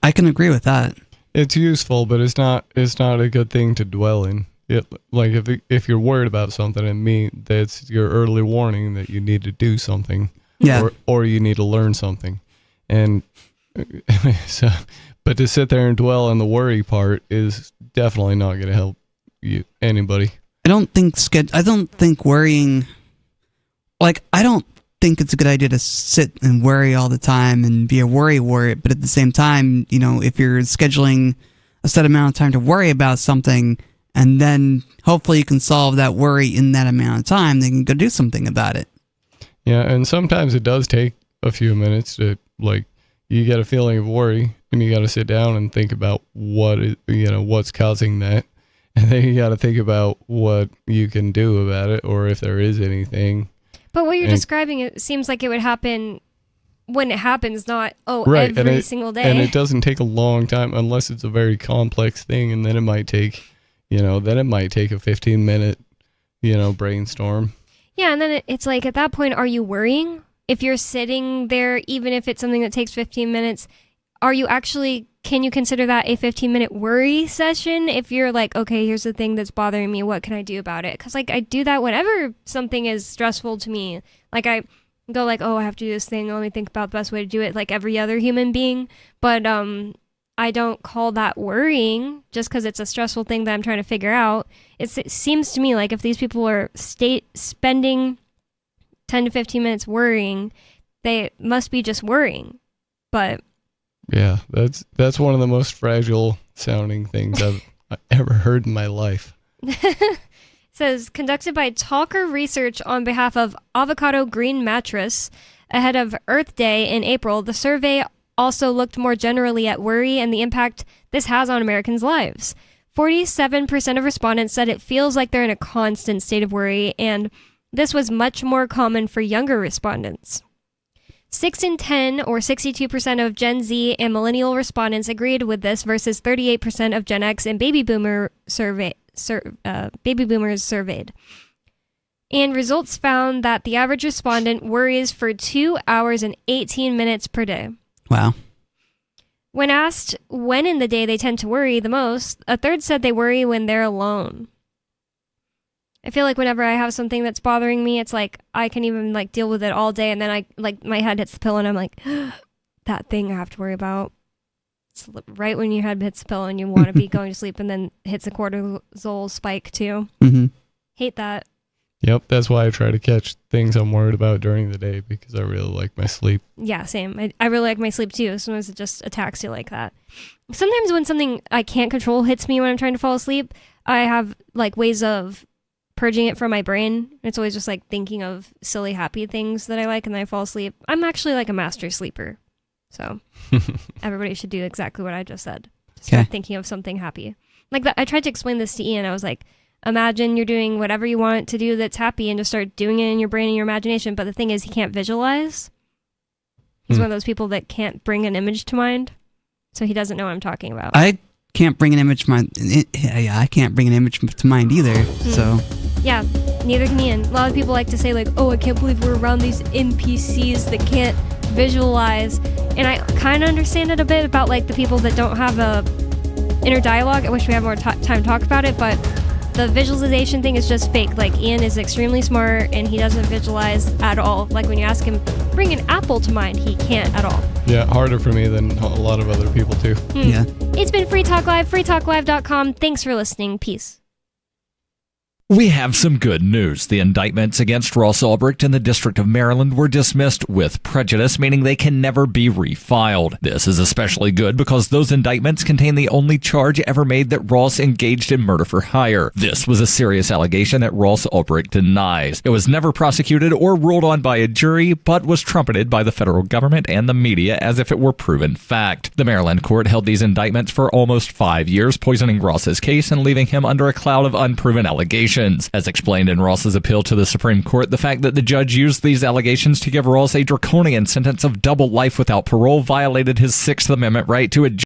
I can agree with that. It's useful, but it's not a good thing to dwell in. like if you're worried about something, that's your early warning that you need to do something, or you need to learn something, and so. But to sit there and dwell on the worry part is definitely not going to help anybody. I don't think worrying. Like, I don't think it's a good idea to sit and worry all the time and be a worry warrior. But at the same time, if you're scheduling a set amount of time to worry about something, and then hopefully you can solve that worry in that amount of time, then you can go do something about it. Yeah, and sometimes it does take a few minutes to, like, you get a feeling of worry, and you got to sit down and think about what's causing that. And then you got to think about what you can do about it, or if there is anything. But what you're describing, it seems like it would happen when it happens, not right. every single day. And it doesn't take a long time unless it's a very complex thing, and then it might take, a 15-minute, brainstorm. Yeah, and then it's like, at that point, are you worrying? If you're sitting there, even if it's something that takes 15 minutes, can you consider that a 15-minute worry session? If you're like, okay, here's the thing that's bothering me, what can I do about it? Because, like, I do that whenever something is stressful to me. Like, I go like, I have to do this thing, let me think about the best way to do it, like every other human being. But I don't call that worrying just because it's a stressful thing that I'm trying to figure out. It seems to me like if these people are spending 10 to 15 minutes worrying, they must be just worrying. But yeah, that's one of the most fragile sounding things I've ever heard in my life. It says, conducted by Talker Research on behalf of Avocado Green Mattress ahead of Earth Day in April, the survey also looked more generally at worry and the impact this has on Americans' lives. 47% of respondents said it feels like they're in a constant state of worry, and this was much more common for younger respondents. 6 in 10, or 62% of Gen Z and millennial respondents agreed with this versus 38% of Gen X and baby boomers surveyed. And results found that the average respondent worries for 2 hours and 18 minutes per day. Wow. When asked when in the day they tend to worry the most, a third said they worry when they're alone. I feel like whenever I have something that's bothering me, it's like I can even like deal with it all day, and then my head hits the pillow and I'm like, that thing I have to worry about. It's right when your head hits the pillow and you want to be going to sleep, and then hits a cortisol spike too. Mm-hmm. Hate that. Yep, that's why I try to catch things I'm worried about during the day, because I really like my sleep. Yeah, same. I really like my sleep too. Sometimes it just attacks you like that. Sometimes when something I can't control hits me when I'm trying to fall asleep, I have like ways of purging it from my brain. It's always just like thinking of silly, happy things that I like, and then I fall asleep. I'm actually like a master sleeper. So everybody should do exactly what I just said. Just start thinking of something happy. Like that. I tried to explain this to Ian. I was like, imagine you're doing whatever you want to do that's happy and just start doing it in your brain and your imagination. But the thing is, he can't visualize. He's one of those people that can't bring an image to mind. So he doesn't know what I'm talking about. I can't bring an image to mind. I can't bring an image to mind either. So yeah, neither can Ian. A lot of people like to say like, oh, I can't believe we're around these NPCs that can't visualize. And I kind of understand it a bit about like the people that don't have a inner dialogue. I wish we had more time to talk about it, but the visualization thing is just fake. Like Ian is extremely smart and he doesn't visualize at all. Like when you ask him, bring an apple to mind, he can't at all. Yeah, harder for me than a lot of other people too. Yeah. It's been Free Talk Live, freetalklive.com. Thanks for listening. Peace. We have some good news. The indictments against Ross Ulbricht in the District of Maryland were dismissed with prejudice, meaning they can never be refiled. This is especially good because those indictments contain the only charge ever made that Ross engaged in murder for hire. This was a serious allegation that Ross Ulbricht denies. It was never prosecuted or ruled on by a jury, but was trumpeted by the federal government and the media as if it were proven fact. The Maryland court held these indictments for almost 5 years, poisoning Ross's case and leaving him under a cloud of unproven allegations. As explained in Ross's appeal to the Supreme Court, the fact that the judge used these allegations to give Ross a draconian sentence of double life without parole violated his Sixth Amendment right to a